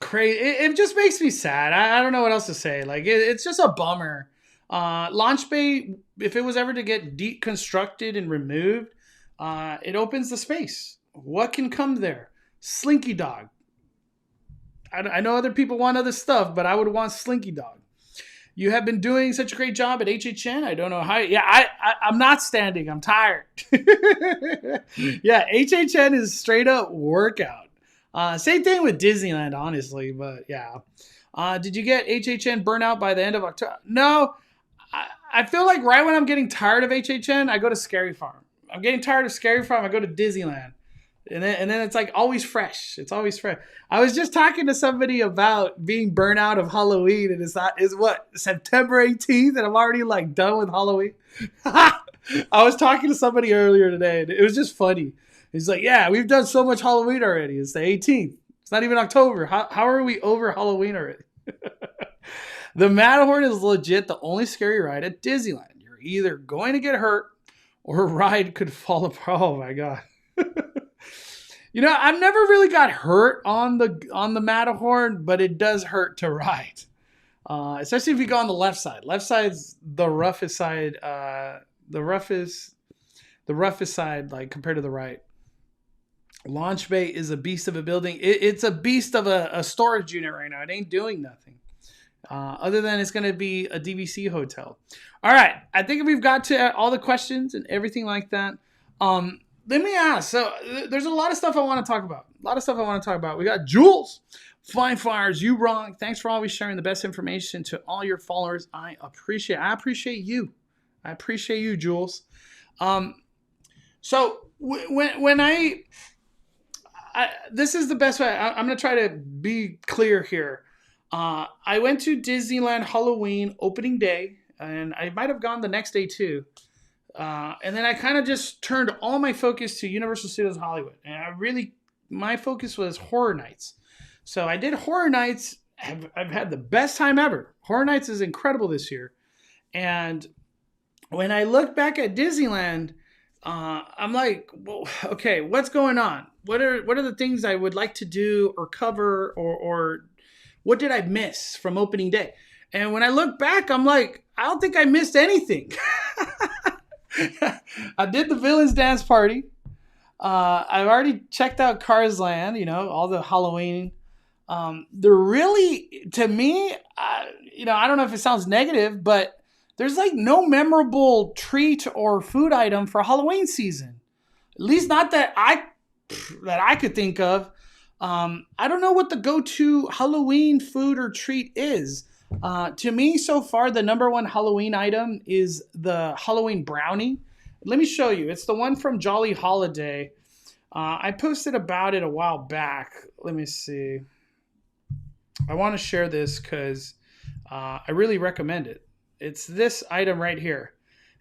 Crazy. It just makes me sad. I don't know what else to say. Like it's just a bummer. Launch Bay, if it was ever to get deconstructed and removed, it opens the space. What can come there? Slinky Dog. I know other people want other stuff, but I would want Slinky Dog. You have been doing such a great job at HHN. I don't know how. Yeah, I'm not standing. I'm tired. Yeah, HHN is straight up workout. Same thing with Disneyland, honestly. But yeah. Did you get HHN burnout by the end of October? No. I feel like right when I'm getting tired of HHN, I go to Scary Farm. I'm getting tired of Scary Farm, I go to Disneyland. And then it's like always fresh. It's always fresh. I was just talking to somebody about being burnt out of Halloween, and it's what, September 18th, and I'm already like done with Halloween. I was talking to somebody earlier today, and it was just funny. He's like, yeah, we've done so much Halloween already. It's the 18th. It's not even October. How are we over Halloween already? The Matterhorn is legit the only scary ride at Disneyland. You're either going to get hurt or a ride could fall apart. Oh my God. You know, I've never really got hurt on the Matterhorn, but it does hurt to ride. Especially if you go on the left side. Left side's the roughest side, the roughest side, like compared to the right. Launch Bay is a beast of a building. It's a beast of a storage unit right now. It ain't doing nothing. Other than it's going to be a DVC hotel. All right. I think we've got to all the questions and everything like that. Let me ask. So there's a lot of stuff I want to talk about. We got Jules. Flying Fires, you rock. Thanks for always sharing the best information to all your followers. I appreciate you. I appreciate you, Jules. So when I this is the best way. I'm going to try to be clear here. I went to Disneyland Halloween opening day, and I might have gone the next day too. And then I kind of just turned all my focus to Universal Studios Hollywood. And my focus was Horror Nights. So I did Horror Nights. I've had the best time ever. Horror Nights is incredible this year. And when I look back at Disneyland, I'm like, well, okay, what's going on? What are the things I would like to do or cover, or what did I miss from opening day? And when I look back, I'm like, I don't think I missed anything. I did the Villains Dance Party. I've already checked out Cars Land, all the Halloween. To me, I don't know if it sounds negative, but there's like no memorable treat or food item for Halloween season. At least not that I could think of. I don't know what the go-to Halloween food or treat is. To me, so far, the number one Halloween item is the Halloween brownie. Let me show you. It's the one from Jolly Holiday. I posted about it a while back. Let me see. I want to share this because I really recommend it. It's this item right here.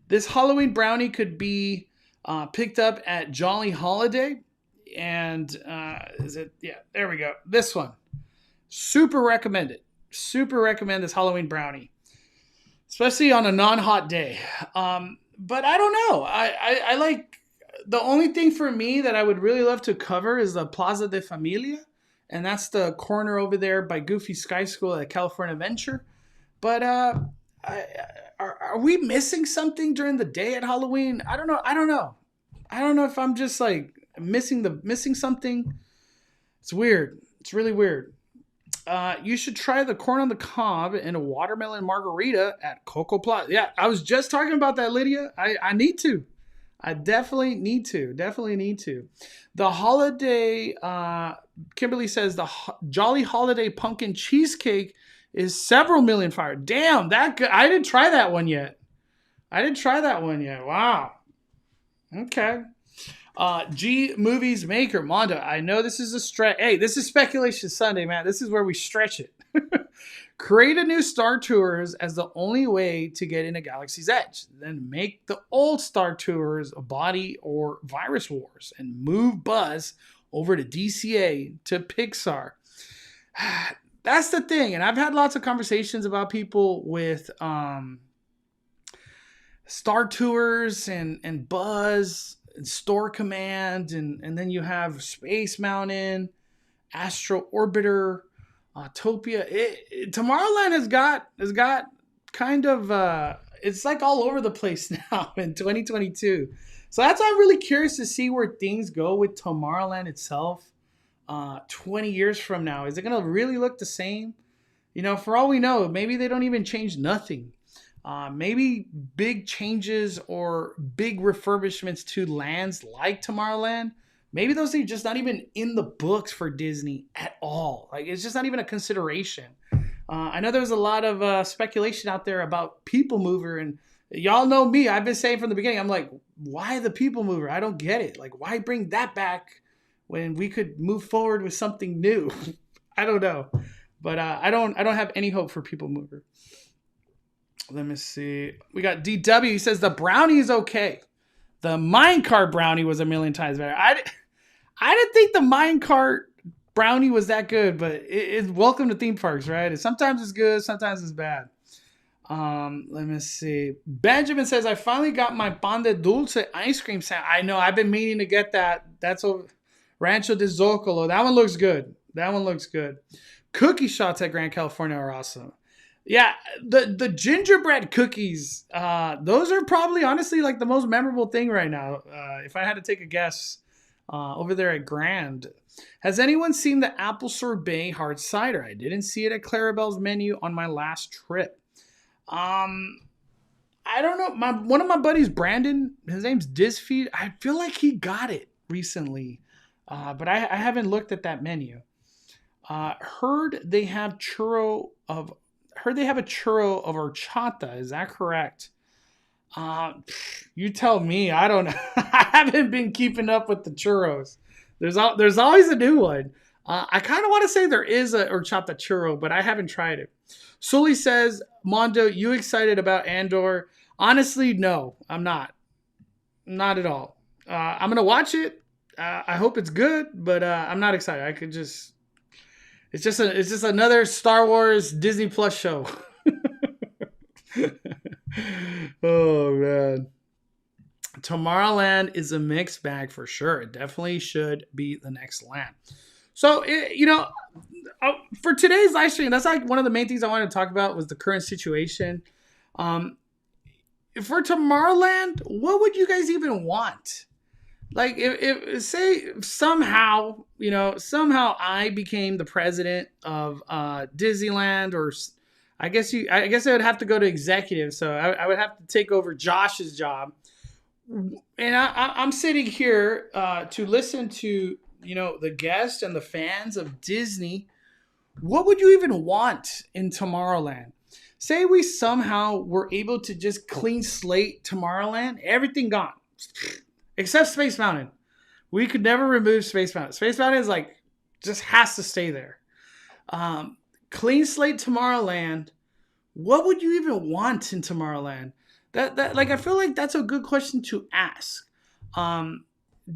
This Halloween brownie could be picked up at Jolly Holiday. And is it? Yeah, there we go. This one. Super recommend it. Super recommend this Halloween brownie. Especially on a non-hot day. But I don't know. I like, the only thing for me that I would really love to cover is the Plaza de Familia. And that's the corner over there by Goofy Sky School at California Adventure. But are we missing something during the day at Halloween? I don't know. I don't know if I'm just like missing something. It's weird. It's really weird. You should try the corn on the cob and a watermelon margarita at Coco Plaza. Yeah, I was just talking about that, Lydia. I need to. I definitely need to. The holiday, Kimberly says the Jolly Holiday Pumpkin Cheesecake is several million fire. Damn, that good. I didn't try that one yet. Wow. Okay. G Movies Maker, Mondo. I know this is a stretch. Hey, this is Speculation Sunday, man. This is where we stretch it. Create a new Star Tours as the only way to get into Galaxy's Edge. Then make the old Star Tours a body or Virus Wars and move Buzz over to DCA to Pixar. That's the thing. And I've had lots of conversations about people with Star Tours and Buzz and Store Command, and then you have Space Mountain, Astro Orbiter, Autopia. Tomorrowland has got kind of it's like all over the place now in 2022. So that's why I'm really curious to see where things go with Tomorrowland itself 20 years from now. Is it going to really look the same? For all we know, maybe they don't even change nothing. Maybe big changes or big refurbishments to lands like Tomorrowland. Maybe those are just not even in the books for Disney at all. Like, it's just not even a consideration. I know there's a lot of speculation out there about People Mover, and y'all know me. I've been saying from the beginning, I'm like, why the People Mover? I don't get it. Like, why bring that back when we could move forward with something new? I don't know, but I don't have any hope for People Mover. Let me see. We got DW. He says the brownie is okay. The minecart brownie was a million times better. I didn't think the minecart brownie was that good, but it's welcome to theme parks, right? Sometimes it's good, sometimes it's bad. Let me see. Benjamin says, I finally got my pan de dulce ice cream sandwich. I know, I've been meaning to get that. That's over Rancho de Zocalo. That one looks good. Cookie shots at Grand California are awesome. Yeah, the gingerbread cookies, those are probably honestly like the most memorable thing right now. If I had to take a guess, over there at Grand. Has anyone seen the apple sorbet hard cider? I didn't see it at Clarabelle's menu on my last trip. I don't know. One of my buddies, Brandon, his name's Disfeed. I feel like he got it recently, but I haven't looked at that menu. Heard they have a churro of horchata. Is that correct? You tell me. I don't know. I haven't been keeping up with the churros. There's always a new one. I kind of want to say there is a horchata churro, but I haven't tried it. Sully says, Mondo, you excited about Andor? Honestly, no, I'm not. Not at all. I'm going to watch it. I hope it's good, but I'm not excited. It's just another Star Wars Disney Plus show. Oh, man. Tomorrowland is a mixed bag for sure. It definitely should be the next land. So, for today's live stream, that's like one of the main things I wanted to talk about was the current situation. For Tomorrowland, what would you guys even want? Like, if say somehow I became the president of Disneyland, or I guess I would have to go to executive, so I would have to take over Josh's job. And I'm sitting here to listen to the guests and the fans of Disney. What would you even want in Tomorrowland? Say we somehow were able to just clean slate Tomorrowland, everything gone, except Space Mountain. We could never remove Space Mountain. Space Mountain is like just has to stay there. Clean slate Tomorrowland. What would you even want in Tomorrowland? That like I feel like that's a good question to ask.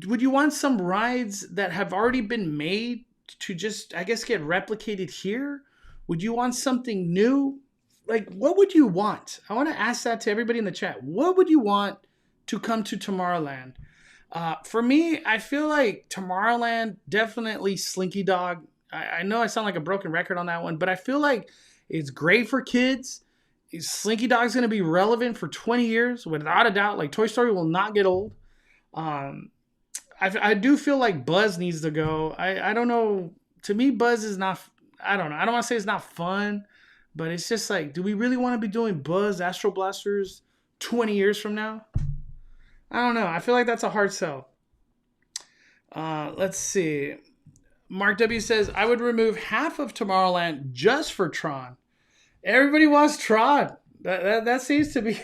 Would you want some rides that have already been made to just, I guess, get replicated here? Would you want something new? Like, what would you want? I want to ask that to everybody in the chat. What would you want to come to Tomorrowland? For me, I feel like Tomorrowland, definitely Slinky Dog. I know I sound like a broken record on that one, but I feel like it's great for kids. Slinky Dog's going to be relevant for 20 years, without a doubt. Like, Toy Story will not get old. I do feel like Buzz needs to go. I don't know. To me, Buzz is not, I don't know. I don't want to say it's not fun, but it's just like, do we really want to be doing Buzz Astro Blasters 20 years from now? I don't know. I feel like that's a hard sell. Let's see. Mark W says, I would remove half of Tomorrowland just for Tron. Everybody wants Tron. That seems to be...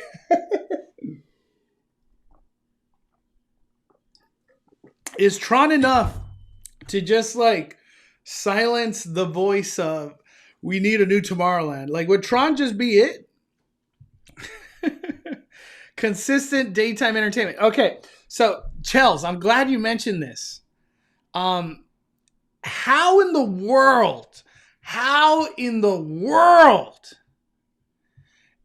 Is Tron enough to just like silence the voice of we need a new Tomorrowland? Like, would Tron just be it? Consistent daytime entertainment. Okay, so Chels, I'm glad you mentioned this. How in the world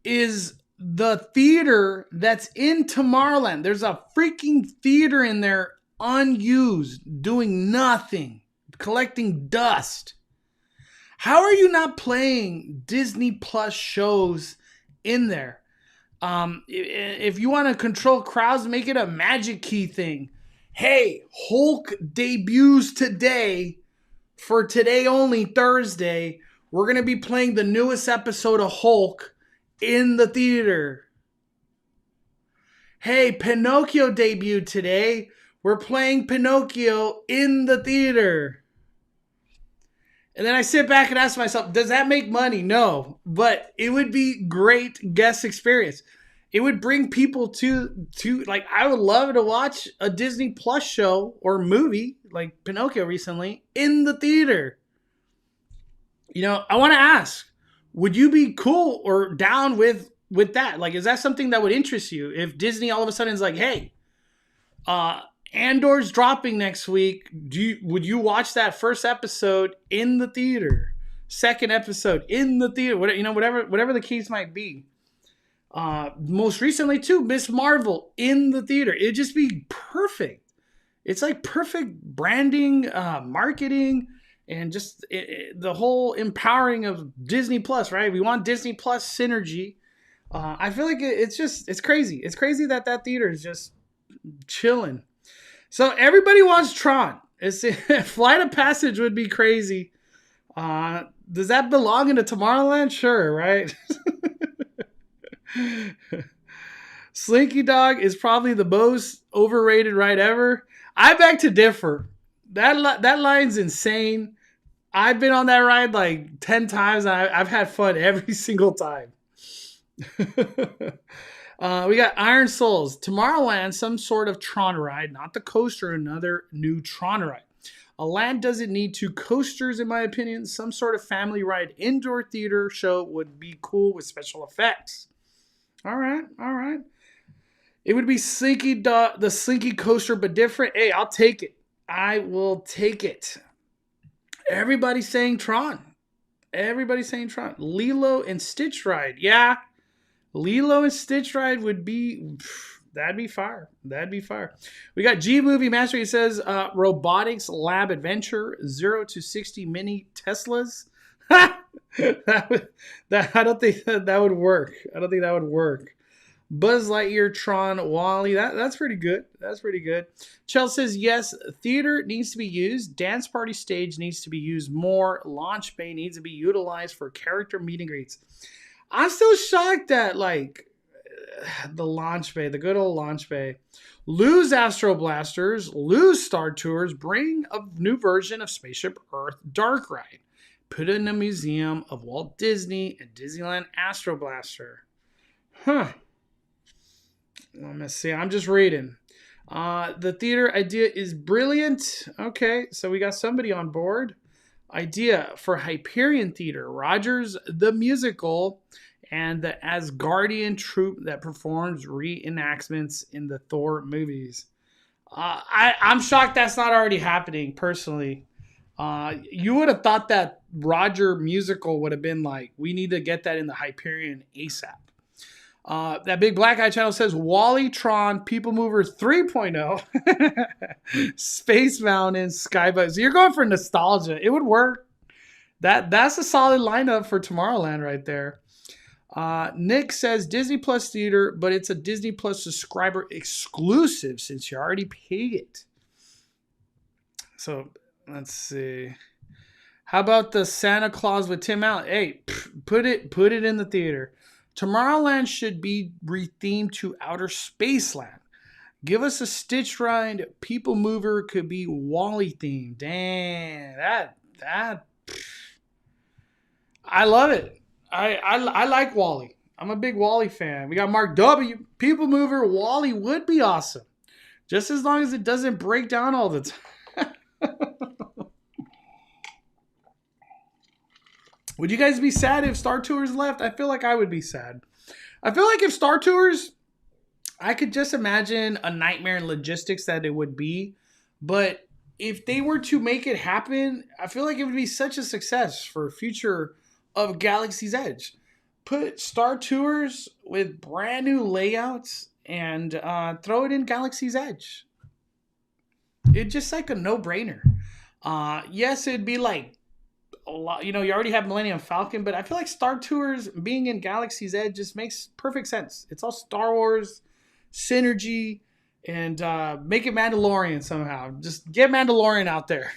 is the theater that's in Tomorrowland? There's a freaking theater in there unused, doing nothing, collecting dust. How are you not playing Disney Plus shows in there? If you want to control crowds, make it a Magic Key thing. Hey, Hulk debuts today. For today only, Thursday, we're going to be playing the newest episode of Hulk in the theater. Hey, Pinocchio debuted today. We're playing Pinocchio in the theater. And then I sit back and ask myself, does that make money? No, but it would be great guest experience. It would bring people to like, I would love to watch a Disney Plus show or movie like Pinocchio recently in the theater. You know, I want to ask, would you be cool or down with that? Like, is that something that would interest you if Disney all of a sudden is like, hey, Andor's dropping next week. Would you watch that first episode in the theater? Second episode in the theater? Whatever the case might be. Most recently too, Miss Marvel in the theater. It'd just be perfect. It's like perfect branding, marketing, and just the whole empowering of Disney Plus, right? We want Disney Plus synergy. I feel like it's crazy. It's crazy that theater is just chilling. So everybody wants Tron. Flight of Passage would be crazy. Does that belong in a Tomorrowland? Sure, right? Slinky Dog is probably the most overrated ride ever. I beg to differ. That line's insane. I've been on that ride like 10 times. And I've had fun every single time. We got Iron Souls. Tomorrowland, some sort of Tron ride, not the coaster, another new Tron ride. A land doesn't need two coasters, in my opinion. Some sort of family ride indoor theater show would be cool with special effects. All right. It would be the Slinky coaster, but different. Hey, I'll take it. I will take it. Everybody's saying Tron. Lilo and Stitch ride. Yeah. Lilo and Stitch ride would be, that'd be fire. We got G Movie Master. He says, robotics lab adventure, 0 to 60 mini Teslas. I don't think that would work. Buzz Lightyear, Tron, Wally. That's pretty good. Chell says, yes, theater needs to be used. Dance party stage needs to be used more. Launch bay needs to be utilized for character meet and greets. I'm still shocked that, like, the launch bay, the good old launch bay. Lose Astro Blasters, lose Star Tours, bring a new version of Spaceship Earth Dark Ride. Put it in a museum of Walt Disney and Disneyland Astro Blaster. Let me see. I'm just reading. The theater idea is brilliant. Okay, so we got somebody on board. Idea for Hyperion Theater, Rogers the Musical, and the Asgardian troupe that performs reenactments in the Thor movies. I'm shocked that's not already happening, personally. You would have thought that Roger Musical would have been like, we need to get that in the Hyperion ASAP. That Big Black Eye channel says Wally, Tron, People Mover 3.0, Space Mountain, Skybug. So you're going for nostalgia. It would work. That's a solid lineup for Tomorrowland right there. Nick says Disney Plus Theater, but it's a Disney Plus subscriber exclusive since you already paid it. So let's see. How about the Santa Claus with Tim Allen? Hey, put it in the theater. Tomorrowland should be rethemed to Outer Spaceland. Give us a Stitch ride. People Mover could be Wally themed. Dang, that I love it. I like Wally. I'm a big Wally fan. We got Mark W. People Mover, Wally would be awesome. Just as long as it doesn't break down all the time. Would you guys be sad if Star Tours left? I feel like I would be sad. I feel like if Star Tours, I could just imagine a nightmare in logistics that it would be. But if they were to make it happen, I feel like it would be such a success for future of Galaxy's Edge. Put Star Tours with brand new layouts and throw it in Galaxy's Edge. It's just like a no-brainer. Yes, it'd be like a lot, you already have Millennium Falcon, but I feel like Star Tours being in Galaxy's Edge just makes perfect sense. It's all Star Wars synergy, and make it Mandalorian somehow. Just get Mandalorian out there.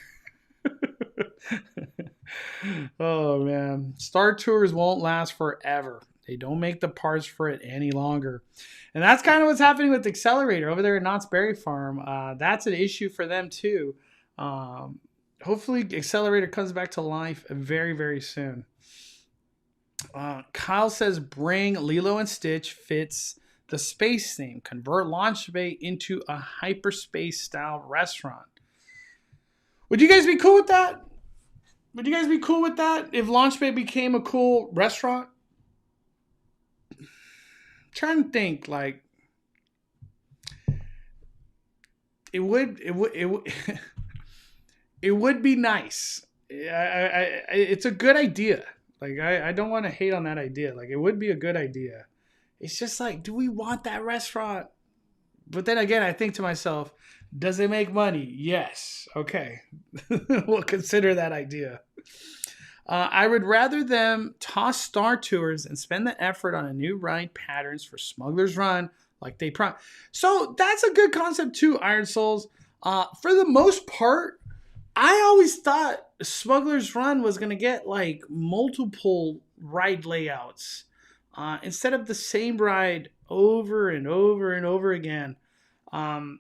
Oh man, Star Tours won't last forever. They don't make the parts for it any longer, and that's kind of what's happening with Accelerator over there at Knott's Berry Farm. That's an issue for them too. Hopefully, Accelerator comes back to life very, very soon. Kyle says, bring Lilo and Stitch fits the space theme. Convert Launch Bay into a hyperspace style restaurant. Would you guys be cool with that? Would you guys be cool with that if Launch Bay became a cool restaurant? I'm trying to think, like, it would it would be nice. It's a good idea. Like, I don't want to hate on that idea. Like, it would be a good idea. It's just like, do we want that restaurant? But then again, I think to myself, does it make money? Yes. Okay. We'll consider that idea. I would rather them toss Star Tours and spend the effort on a new ride patterns for Smuggler's Run, like they So that's a good concept too, Iron Souls. For the most part, I always thought Smuggler's Run was going to get like multiple ride layouts instead of the same ride over and over and over again. I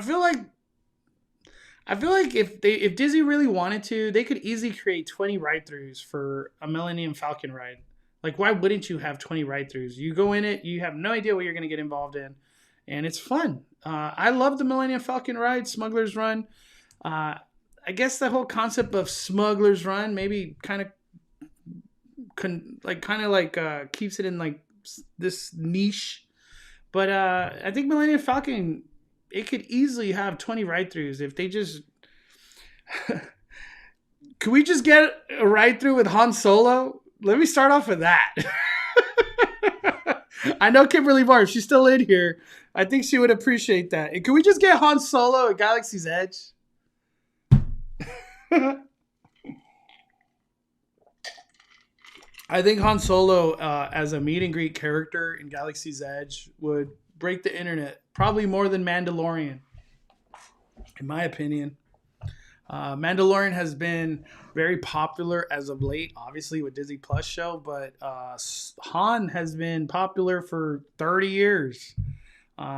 feel like if Disney really wanted to, they could easily create 20 ride-throughs for a Millennium Falcon ride. Like, why wouldn't you have 20 ride-throughs? You go in it, you have no idea what you're going to get involved in, and it's fun. I love the Millennium Falcon ride, Smuggler's Run. I guess the whole concept of Smuggler's Run maybe kind of keeps it in like this niche. But I think Millennium Falcon, it could easily have 20 ride-throughs if they just... Could we just get a ride-through with Han Solo? Let me start off with that. I know Kimberly Barb, she's still in here. I think she would appreciate that. And can we just get Han Solo at Galaxy's Edge? I think Han Solo as a meet and greet character in Galaxy's Edge would break the internet, probably more than Mandalorian, in my opinion. Mandalorian has been very popular as of late, obviously with Disney Plus show, but Han has been popular for 30 years.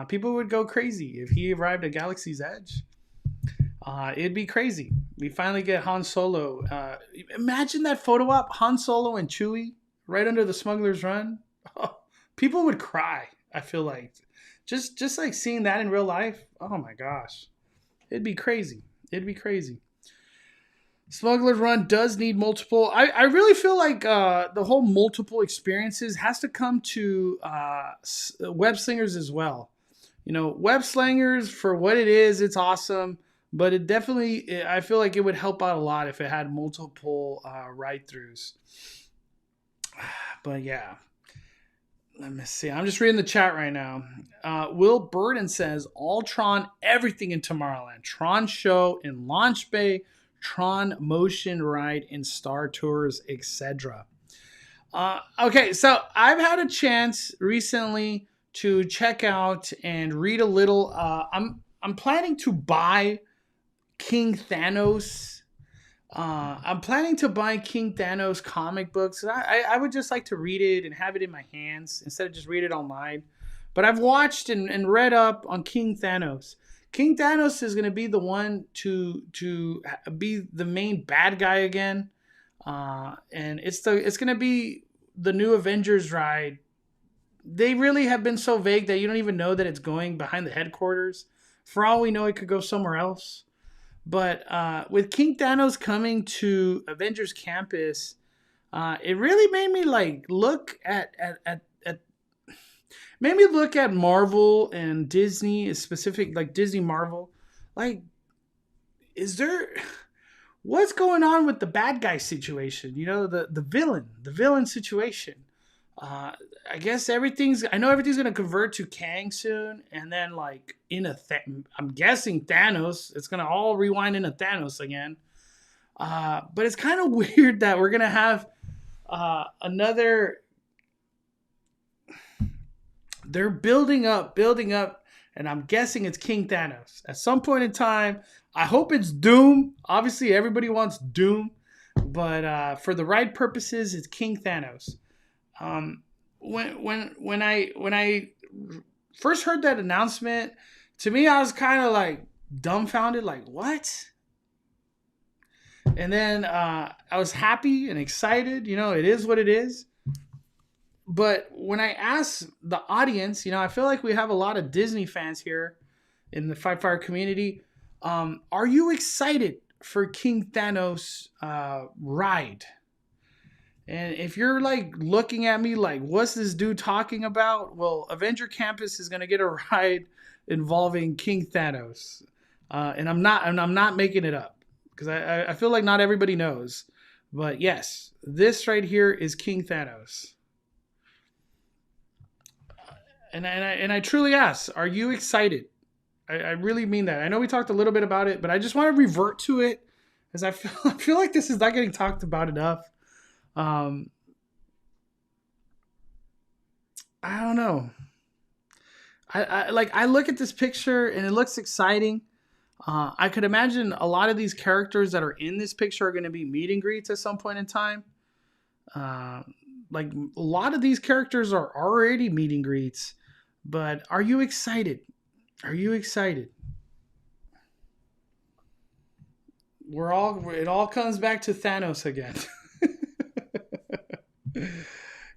People would go crazy if he arrived at Galaxy's Edge. It'd be crazy. We finally get Han Solo. Imagine that photo op, Han Solo and Chewie right under the Smuggler's Run. Oh, people would cry, I feel like. Just like seeing that in real life. Oh my gosh. It'd be crazy. It'd be crazy. Smuggler's Run does need multiple. I really feel like the whole multiple experiences has to come to Web Slingers as well. You know, Web Slingers, for what it is, it's awesome. But it definitely, I feel like it would help out a lot if it had multiple ride-throughs. But yeah. Let me see. I'm just reading the chat right now. Will Burden says, all Tron, everything in Tomorrowland. Tron Show in Launch Bay, Tron Motion Ride in Star Tours, etc. Okay, so I've had a chance recently to check out and read a little. I'm planning to buy King Thanos. I'm planning to buy King Thanos comic books. I would just like to read it and have it in my hands instead of just read it online. But I've watched and read up on King Thanos. King Thanos is going to be the one to be the main bad guy again. And it's going to be the new Avengers ride. They really have been so vague that you don't even know that it's going behind the headquarters. For all we know, it could go somewhere else. But with King Thanos coming to Avengers Campus, it really made me like look at Marvel and Disney, specific like Disney Marvel. Like, what's going on with the bad guy situation? You know, the villain situation. I guess I know everything's gonna convert to Kang soon, and then like I'm guessing Thanos. It's gonna all rewind into Thanos again. But it's kind of weird that we're gonna have another. They're building up, and I'm guessing it's King Thanos at some point in time. I hope it's Doom. Obviously, everybody wants Doom, but for the right purposes, it's King Thanos. When I first heard that announcement, to me I was kind of like, dumbfounded, like, what? And then I was happy and excited. It is what it is. But when I asked the audience, I feel like we have a lot of Disney fans here in the Five Fire community. Are you excited for King Thanos' ride? And if you're like looking at me like, what's this dude talking about? Well, Avenger Campus is gonna get a ride involving King Thanos, and I'm not making it up because I feel like not everybody knows. But yes, this right here is King Thanos. And I truly ask, are you excited? I really mean that. I know we talked a little bit about it, but I just want to revert to it because I feel like this is not getting talked about enough. I don't know. I look at this picture and it looks exciting. I could imagine a lot of these characters that are in this picture are going to be meet and greets at some point in time. Like a lot of these characters are already meet and greets, but are you excited? Are you excited? It all comes back to Thanos again.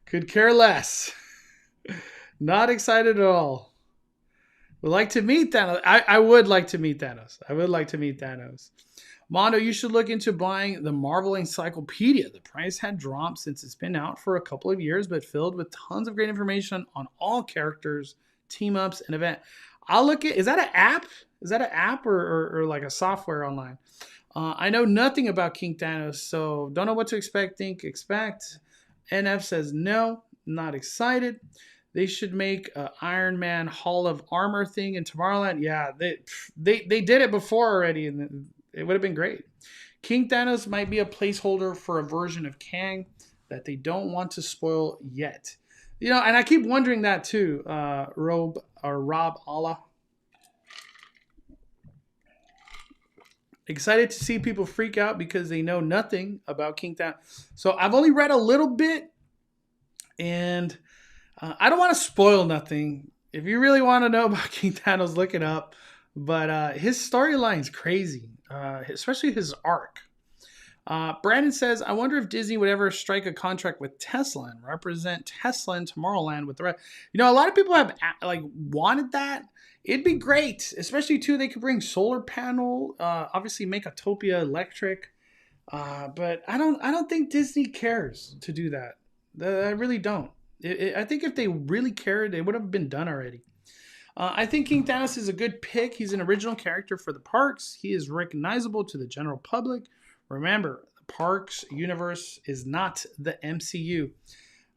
Could care less. Not excited at all. Would like to meet Thanos. I would like to meet Thanos. I would like to meet Thanos. Mondo, you should look into buying the Marvel Encyclopedia. The price had dropped since it's been out for a couple of years, but filled with tons of great information on all characters, team-ups, and event. I'll look at... Is that an app? Is that an app or like a software online? I know nothing about King Thanos, so don't know what to expect. Think expect. NF says no, not excited. They should make an Iron Man Hall of Armor thing in Tomorrowland. Yeah, they did it before already, and it would have been great. King Thanos might be a placeholder for a version of Kang that they don't want to spoil yet. And I keep wondering that too. Rob Allah. Excited to see people freak out because they know nothing about King Thanos. So I've only read a little bit, and I don't want to spoil nothing. If you really want to know about King Thanos, look it up. But his storyline's crazy, especially his arc. Brandon says, I wonder if Disney would ever strike a contract with Tesla and represent Tesla in Tomorrowland with the rest. A lot of people have wanted that. It'd be great, especially too. They could bring solar panel, obviously make Autopia electric, but I don't think Disney cares to do that. I really don't. I think if they really cared, it would have been done already. I think King Thanos is a good pick. He's an original character for the parks. He is recognizable to the general public. Remember, the parks universe is not the MCU.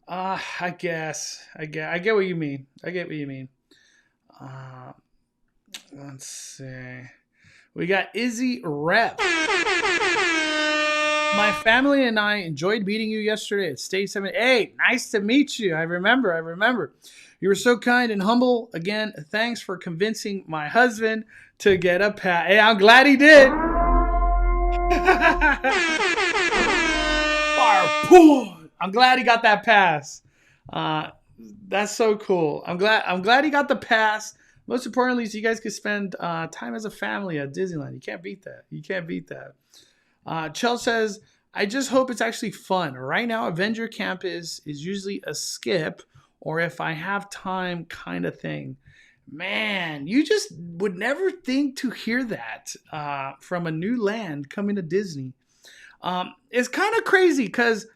I guess. I get what you mean. Let's see. We got Izzy Rep. My family and I enjoyed meeting you yesterday at Stage 7. Hey, nice to meet you. I remember. You were so kind and humble. Again, thanks for convincing my husband to get a pass. Hey, I'm glad he did. I'm glad he got that pass. That's so cool. I'm glad he got the pass. Most importantly, so you guys could spend time as a family at Disneyland. You can't beat that. Chell says, I just hope it's actually fun. Right now, Avenger Campus is usually a skip or if I have time kind of thing. Man, you just would never think to hear that from a new land coming to Disney. It's kind of crazy because,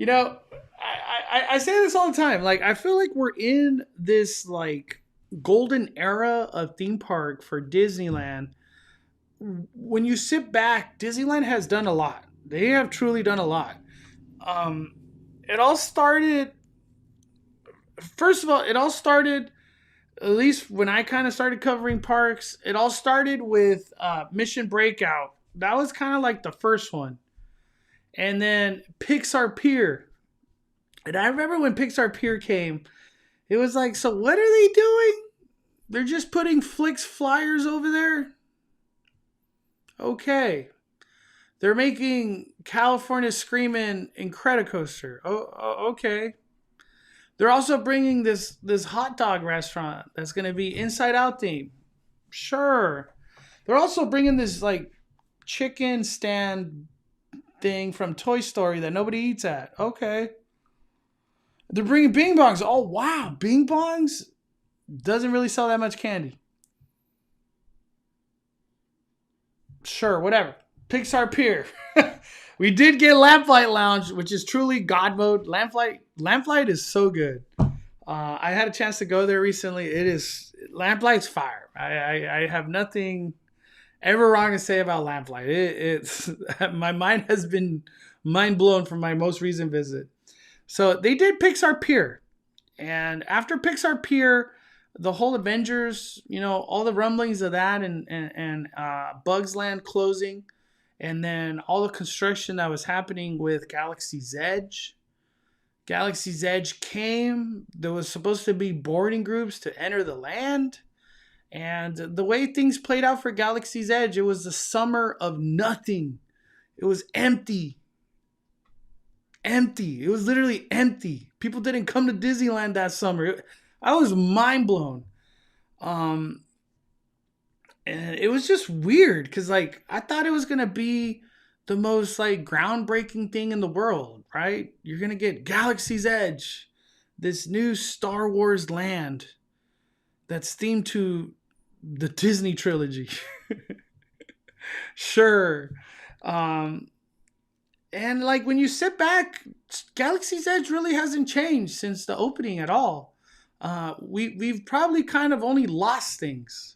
I say this all the time. Like, I feel like we're in this like golden era of theme park for Disneyland. When you sit back, Disneyland has done a lot. They have truly done a lot. It all started, at least when I kind of started covering parks, it all started with Mission Breakout. That was kind of like the first one. And then Pixar Pier. And I remember when Pixar Pier came, it was like, so what are they doing? They're just putting Flix flyers over there? Okay. They're making California Screamin' Incredicoaster. Oh, okay. They're also bringing this hot dog restaurant that's going to be Inside Out theme. Sure. They're also bringing this like chicken stand thing from Toy Story that nobody eats at. Okay. They're bringing Bing Bongs. Oh, wow. Bing Bongs doesn't really sell that much candy. Sure, whatever. Pixar Pier. We did get Lamplight Lounge, which is truly God mode. Lamplight is so good. I had a chance to go there recently. It is Lamplight's fire. I have nothing ever wrong to say about Lamplight. It's my mind has been mind blown from my most recent visit. So they did Pixar Pier, and after Pixar Pier, the whole Avengers, all the rumblings of that, and Bugs Land closing, and then all the construction that was happening with Galaxy's Edge. Galaxy's Edge came. There was supposed to be boarding groups to enter the land. And the way things played out for Galaxy's Edge, it was the summer of nothing. It was empty. Empty. It was literally empty. People didn't come to Disneyland that summer. I was mind blown. And it was just weird because, like, I thought it was going to be the most, like, groundbreaking thing in the world, right? You're going to get Galaxy's Edge, this new Star Wars land that's themed to the Disney trilogy. Sure. And like when you sit back, Galaxy's Edge really hasn't changed since the opening at all. We've probably kind of only lost things.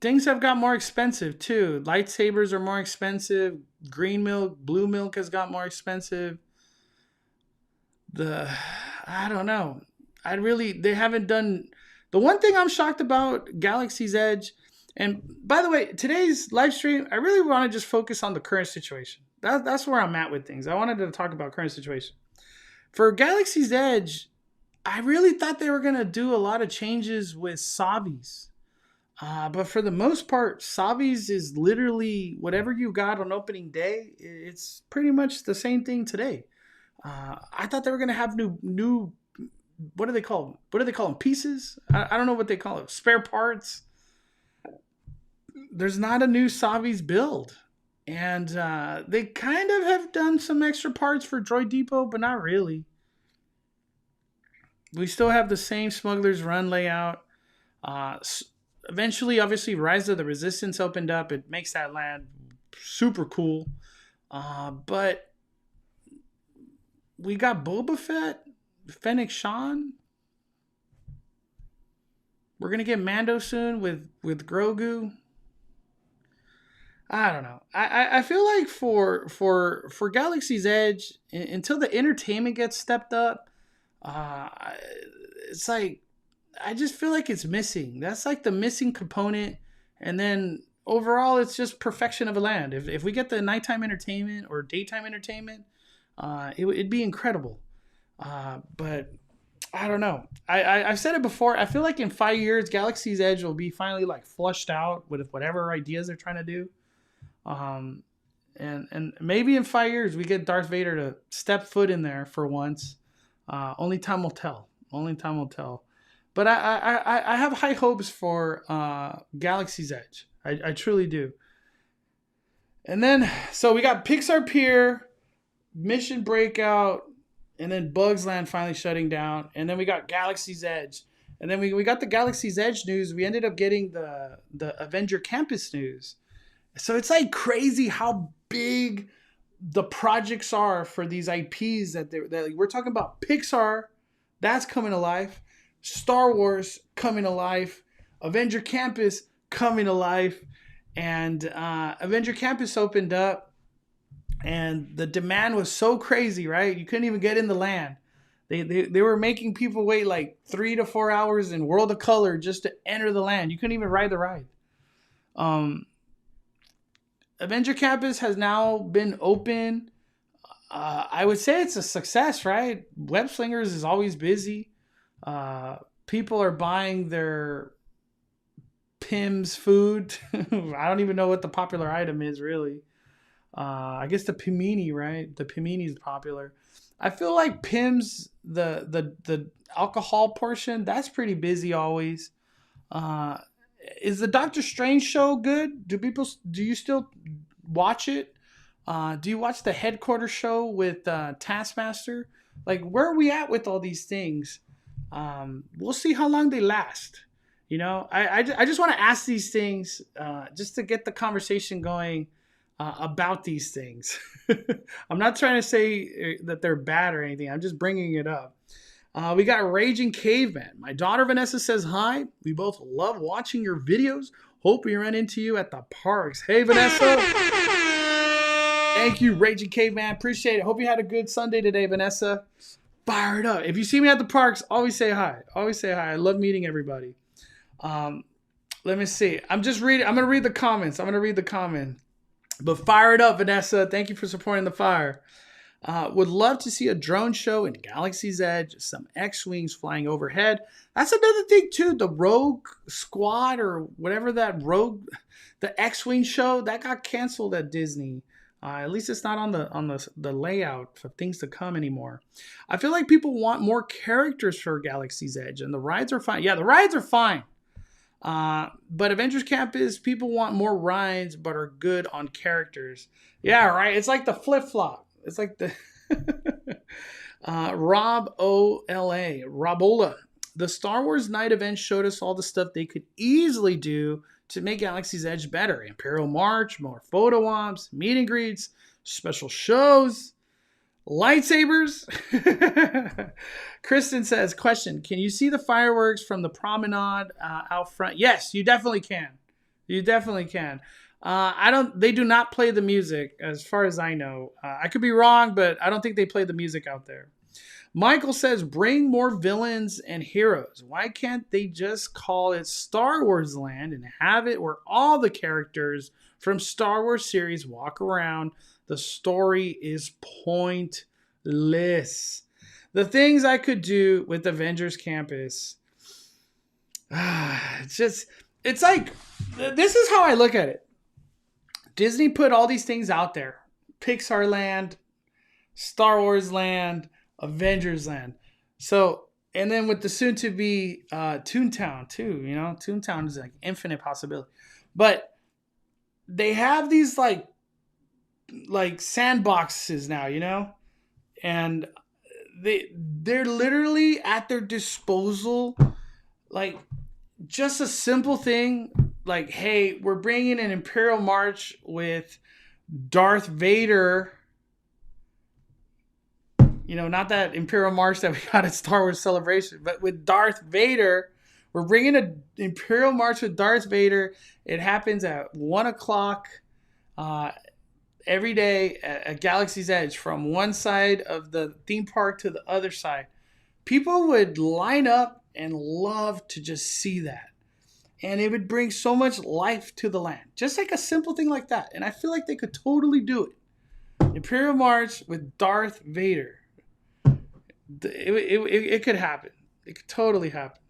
Things have got more expensive too. Lightsabers are more expensive. Green milk, blue milk has got more expensive. I don't know. They haven't done. The one thing I'm shocked about Galaxy's Edge, and by the way, today's live stream, I really want to just focus on the current situation. That's where I'm at with things. I wanted to talk about current situation. For Galaxy's Edge, I really thought they were going to do a lot of changes with Savi's. But for the most part, Savi's is literally whatever you got on opening day. It's pretty much the same thing today. I thought they were going to have new. What do they call them? What do they call them? Pieces? I don't know what they call it. Spare parts. There's not a new Savi's build. And they kind of have done some extra parts for Droid Depot, but not really. We still have the same Smuggler's Run layout. Eventually, obviously, Rise of the Resistance opened up. It makes that land super cool. But we got Boba Fett, Fennec Shan. We're going to get Mando soon with Grogu. I don't know. I feel like for Galaxy's Edge, until the entertainment gets stepped up, it's like I just feel like it's missing. That's like the missing component. And then overall, it's just perfection of a land. If we get the nighttime entertainment or daytime entertainment, it'd be incredible. But I don't know. I've said it before. I feel like in 5 years, Galaxy's Edge will be finally like flushed out with whatever ideas they're trying to do. And maybe in 5 years we get Darth Vader to step foot in there for once. Only time will tell. Only time will tell. But I have high hopes for Galaxy's Edge. I truly do. And then so we got Pixar Pier, Mission Breakout, and then Bugs Land finally shutting down. And then we got Galaxy's Edge. And then we got the Galaxy's Edge news. We ended up getting the Avenger Campus news. So it's like crazy how big the projects are for these IPs that we're talking about. Pixar, that's coming to life. Star Wars coming to life. Avenger Campus coming to life. And Avenger Campus opened up. And the demand was so crazy, right? You couldn't even get in the land. They were making people wait like 3 to 4 hours in World of Color just to enter the land. You couldn't even ride the ride. Avenger Campus has now been open. I would say it's a success, right? Web Slingers is always busy. People are buying their Pim's food. I don't even know what the popular item is, really. I guess the Pimini, right? The Pimini is popular. I feel like Pim's the alcohol portion that's pretty busy always. Uh, is the Doctor Strange show good? Do you still watch it? Do you watch the headquarters show with Taskmaster? Like, where are we at with all these things? We'll see how long they last. You know, I just want to ask these things just to get the conversation going about these things. I'm not trying to say that they're bad or anything. I'm just bringing it up. We got Raging Caveman. My daughter Vanessa says hi. We both love watching your videos. Hope we run into you at the parks. Hey, Vanessa. Thank you, Raging Caveman. Appreciate it. Hope you had a good Sunday today, Vanessa. Fired up. If you see me at the parks, always say hi. Always say hi. I love meeting everybody. Let me see. I'm going to read the comments. But fired up, Vanessa. Thank you for supporting the fire. Would love to see a drone show in Galaxy's Edge. Some X-Wings flying overhead. That's another thing, too. The Rogue Squad or whatever the X-Wing show, that got canceled at Disney. At least it's not on the layout for things to come anymore. I feel like people want more characters for Galaxy's Edge, and the rides are fine. Yeah, the rides are fine. But Avengers Campus, people want more rides, but are good on characters. Yeah, right. It's like the flip-flop. It's like the Robola. The Star Wars Night event showed us all the stuff they could easily do to make Galaxy's Edge better. Imperial March, more photo ops, meet and greets, special shows, lightsabers. Kristen says, question, can you see the fireworks from the promenade out front? Yes, you definitely can. You definitely can. They do not play the music as far as I know. I could be wrong, but I don't think they play the music out there. Michael says, bring more villains and heroes. Why can't they just call it Star Wars Land and have it where all the characters from Star Wars series walk around? The story is pointless. The things I could do with Avengers Campus. It's like, this is how I look at it. Disney put all these things out there. Pixar Land, Star Wars Land, Avengers Land. So, and then with the soon to be Toontown too, you know, Toontown is like infinite possibility. But they have these like sandboxes now, you know? And they're literally at their disposal. Like just a simple thing like, hey, we're bringing an Imperial March with Darth Vader. You know, not that Imperial March that we got at Star Wars Celebration, but with Darth Vader. We're bringing an Imperial March with Darth Vader. It happens at 1 o'clock every day at Galaxy's Edge from one side of the theme park to the other side. People would line up and love to just see that. And it would bring so much life to the land. Just like a simple thing like that. And I feel like they could totally do it. Imperial March with Darth Vader. It could happen. It could totally happen.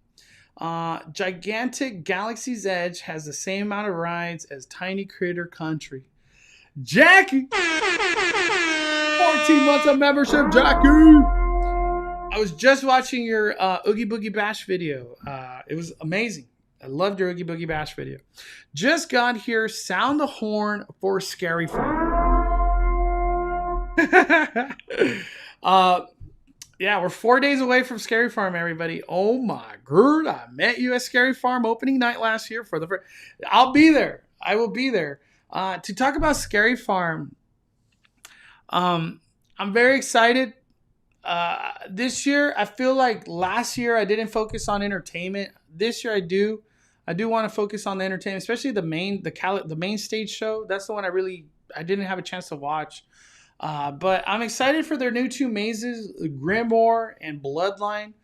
Gigantic Galaxy's Edge has the same amount of rides as Tiny Critter Country. Jackie! 14 months of membership, Jackie! I was just watching your Oogie Boogie Bash video. It was amazing. I loved your Oogie Boogie Bash video. Just got here. Sound the horn for Scary Farm. Yeah, we're 4 days away from Scary Farm, everybody. Oh my god, I met you at Scary Farm opening night last year for the first. I'll be there. I will be there. To talk about Scary Farm, I'm very excited. This year, I feel like last year I didn't focus on entertainment. This year I do. I do want to focus on the entertainment, especially the main stage show. That's the one I didn't have a chance to watch. But I'm excited for their new two mazes, Grimoire and Bloodline.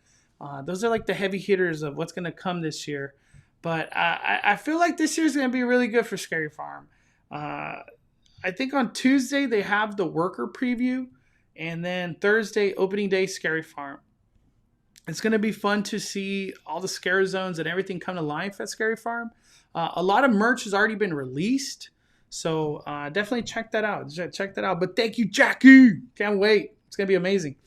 Those are like the heavy hitters of what's going to come this year. But I feel like this year's going to be really good for Scary Farm. I think on Tuesday they have the worker preview. And then Thursday, opening day, Scary Farm. It's going to be fun to see all the scare zones and everything come to life at Scary Farm. A lot of merch has already been released. So definitely check that out. Check that out. But thank you, Jackie. Can't wait. It's going to be amazing.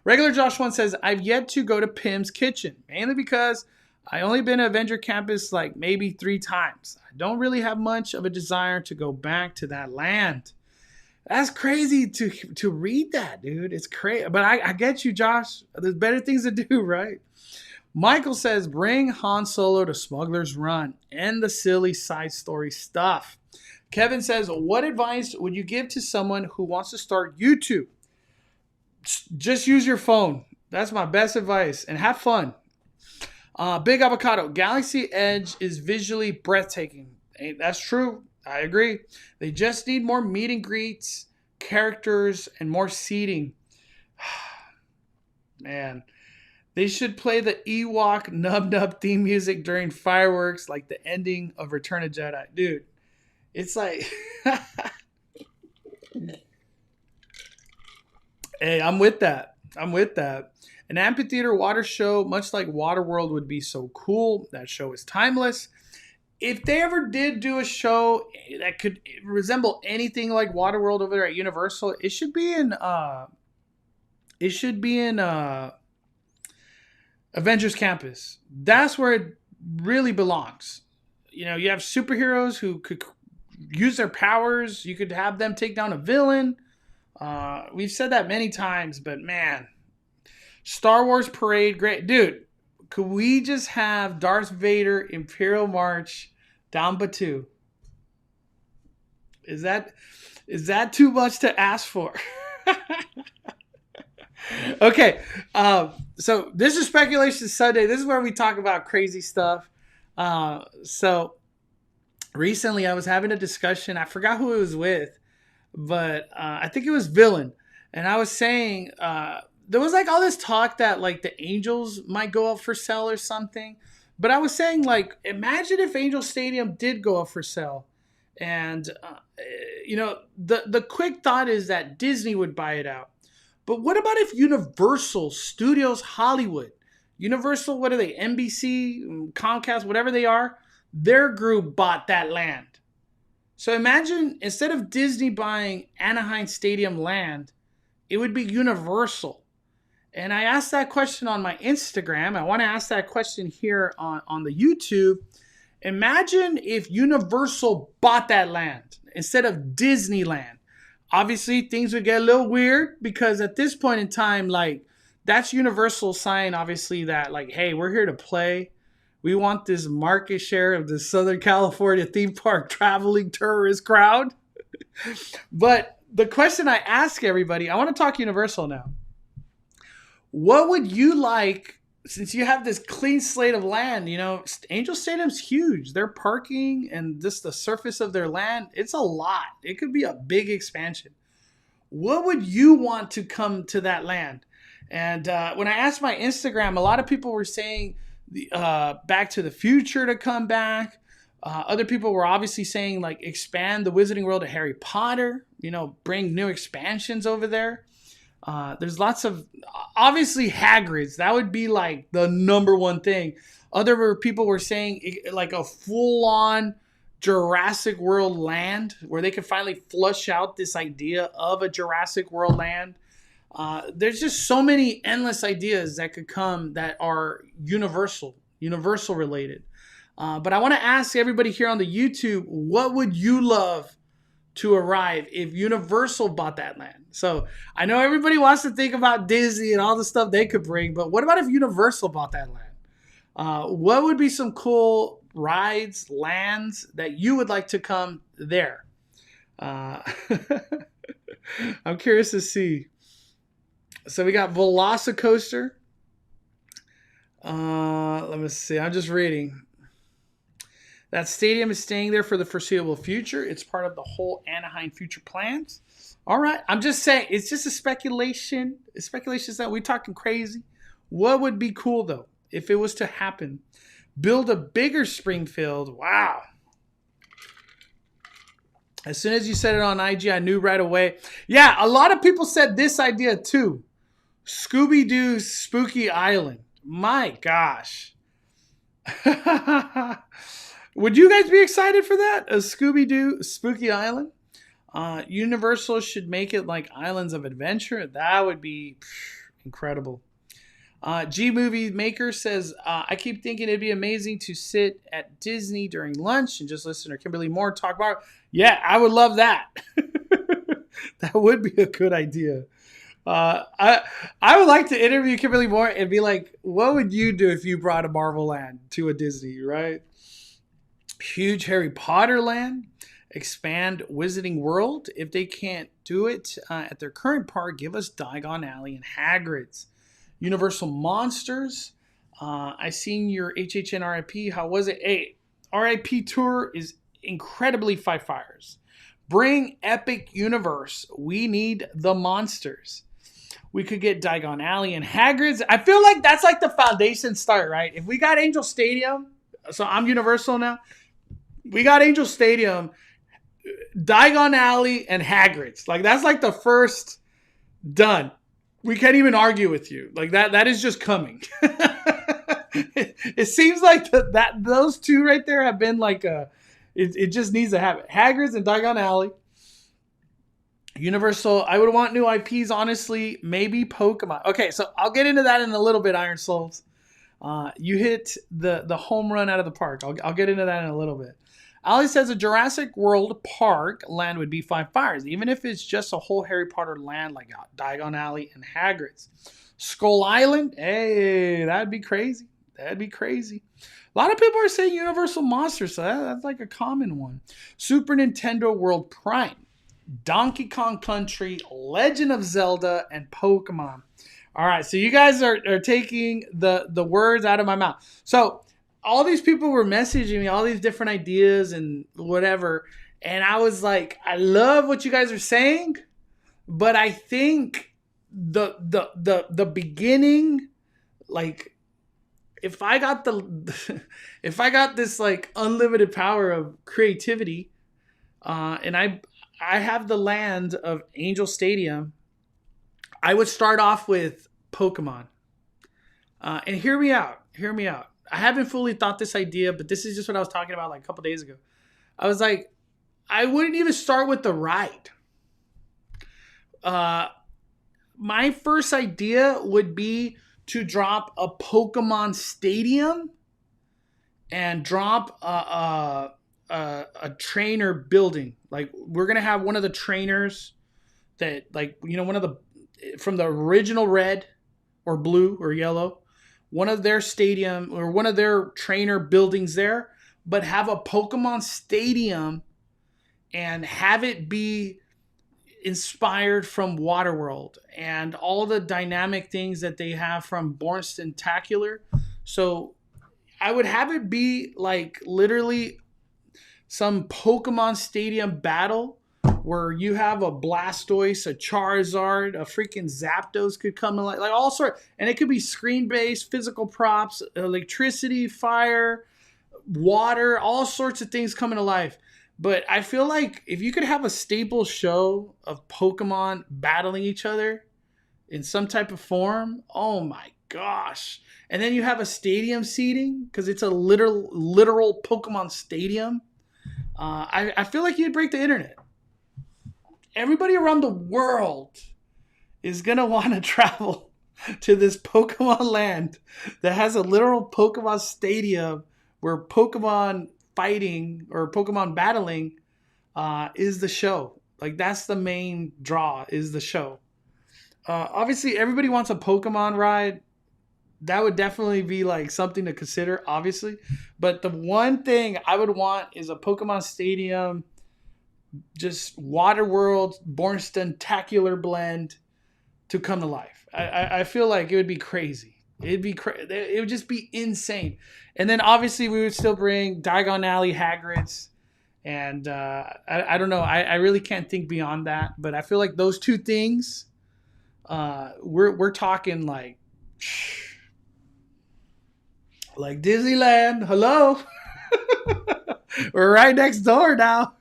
Regular Josh 1 says, I've yet to go to Pim's Kitchen, mainly because I only been to Avenger Campus like maybe 3 times. I don't really have much of a desire to go back to that land. That's crazy to read that, dude. It's crazy. But I get you, Josh. There's better things to do, right? Michael says, bring Han Solo to Smuggler's Run. End the silly side story stuff. Kevin says, what advice would you give to someone who wants to start YouTube? Just use your phone. That's my best advice. And have fun. Big Avocado. Galaxy Edge is visually breathtaking. That's true. I agree. They just need more meet and greets, characters, and more seating. Man. They should play the Ewok Nub Nub theme music during fireworks like the ending of Return of Jedi. Dude, it's like... Hey, I'm with that. An amphitheater water show, much like Waterworld, would be so cool. That show is timeless. If they ever did do a show that could resemble anything like Waterworld over there at Universal, it should be in Avengers Campus. That's where it really belongs. You know, you have superheroes who could use their powers. You could have them take down a villain. We've said that many times, but man, Star Wars Parade, great. Dude, could we just have Darth Vader Imperial March down Batuu? Is that too much to ask for? Okay, so this is Speculation Sunday. This is where we talk about crazy stuff. So recently I was having a discussion. I forgot who it was with, but I think it was Villain. And I was saying there was like all this talk that like the Angels might go up for sale or something. But I was saying, like, imagine if Angel Stadium did go up for sale. And, you know, the quick thought is that Disney would buy it out. But what about if Universal Studios Hollywood, Universal, what are they, NBC, Comcast, whatever they are, their group bought that land. So imagine, instead of Disney buying Anaheim Stadium land, it would be Universal. And I asked that question on my Instagram. I want to ask that question here on the YouTube. Imagine if Universal bought that land instead of Disneyland. Obviously, things would get a little weird because at this point in time, like, that's Universal sign, obviously, that, like, hey, we're here to play. We want this market share of the Southern California theme park traveling tourist crowd. But the question I ask everybody, I want to talk Universal now. What would you like, since you have this clean slate of land, you know, Angel Stadium's huge. Their parking and just the surface of their land, it's a lot. It could be a big expansion. What would you want to come to that land? And when I asked my Instagram, a lot of people were saying Back to the Future to come back. Other people were obviously saying, like, expand the Wizarding World to Harry Potter, you know, bring new expansions over there. There's lots of, obviously, Hagrid's. That would be like the number one thing. Other people were saying like a full-on Jurassic World land where they could finally flush out this idea of a Jurassic World land. There's just so many endless ideas that could come that are universal related. But I want to ask everybody here on the YouTube, what would you love to arrive if Universal bought that land? So I know everybody wants to think about Disney and all the stuff they could bring, but what about if Universal bought that land? What would be some cool rides, lands that you would like to come there? I'm curious to see. So we got Velocicoaster. Let me see. I'm just reading. That stadium is staying there for the foreseeable future. It's part of the whole Anaheim future plans. All right. I'm just saying, it's just a speculation. Speculation is that we're talking crazy. What would be cool, though, if it was to happen? Build a bigger Springfield. Wow. As soon as you said it on IG, I knew right away. Yeah, a lot of people said this idea, too. Scooby-Doo Spooky Island. My gosh. Would you guys be excited for that? A Scooby-Doo Spooky Island? Universal should make it like Islands of Adventure. That would be incredible. G Movie Maker says, I keep thinking it'd be amazing to sit at Disney during lunch and just listen to Kimberly Moore talk about it. Yeah, I would love that. That would be a good idea. I would like to interview Kimberly Moore and be like, what would you do if you brought a Marvel land to a Disney, right? Huge Harry Potter land. Expand Wizarding World. If they can't do it at their current park, give us Diagon Alley and Hagrid's. Universal Monsters. I seen your HHN RIP. How was it? Hey, RIP tour is incredibly Five Fires. Bring Epic Universe. We need the monsters. We could get Diagon Alley and Hagrid's. I feel like that's like the foundation start, right? If we got Angel Stadium, so I'm Universal now. We got Angel Stadium, Diagon Alley, and Hagrid's. Like that's like the first done. We can't even argue with you. Like that is just coming. It seems like that those two right there have been like it just needs to happen. Hagrid's and Diagon Alley. Universal, I would want new IPs, honestly. Maybe Pokemon. Okay, so I'll get into that in a little bit, Iron Souls. You hit the home run out of the park. I'll get into that in a little bit. Ali says a Jurassic World Park land would be Five Fires, even if it's just a whole Harry Potter land like Diagon Alley and Hagrid's. Skull Island, hey, that'd be crazy. That'd be crazy. A lot of people are saying Universal Monsters, so that's like a common one. Super Nintendo World Prime, Donkey Kong Country, Legend of Zelda, and Pokemon. All right, so you guys are taking the words out of my mouth. So all these people were messaging me all these different ideas and whatever. And I was like, I love what you guys are saying, but I think the beginning, like if I got this like unlimited power of creativity, and I have the land of Angel Stadium, I would start off with Pokemon. And hear me out. I haven't fully thought this idea, but this is just what I was talking about like a couple days ago. I was like, I wouldn't even start with the ride. My first idea would be to drop a Pokemon Stadium and drop a trainer building. Like we're gonna have one of the trainers that, like, you know, one of the from the original Red or Blue or Yellow, one of their stadium or one of their trainer buildings there, but have a Pokemon Stadium and have it be inspired from Waterworld and all the dynamic things that they have from Bornstentacular. So I would have it be like literally some Pokemon Stadium battle where you have a Blastoise, a Charizard, a freaking Zapdos could come in, like all sorts. And it could be screen-based, physical props, electricity, fire, water, all sorts of things coming to life. But I feel like if you could have a staple show of Pokemon battling each other in some type of form, oh my gosh. And then you have a stadium seating because it's a literal Pokemon Stadium. I feel like you'd break the internet. Everybody around the world is going to want to travel to this Pokemon land that has a literal Pokemon Stadium where Pokemon fighting or Pokemon battling is the show. Like that's the main draw, is the show. Obviously, everybody wants a Pokemon ride. That would definitely be like something to consider, obviously. But the one thing I would want is a Pokemon Stadium, just Waterworld, Bornstentacular blend to come to life. I feel like it would be crazy. It would just be insane. And then obviously we would still bring Diagon Alley, Hagrid's, and I don't know. I really can't think beyond that. But I feel like those two things, we're talking like Disneyland. Hello, we're right next door now.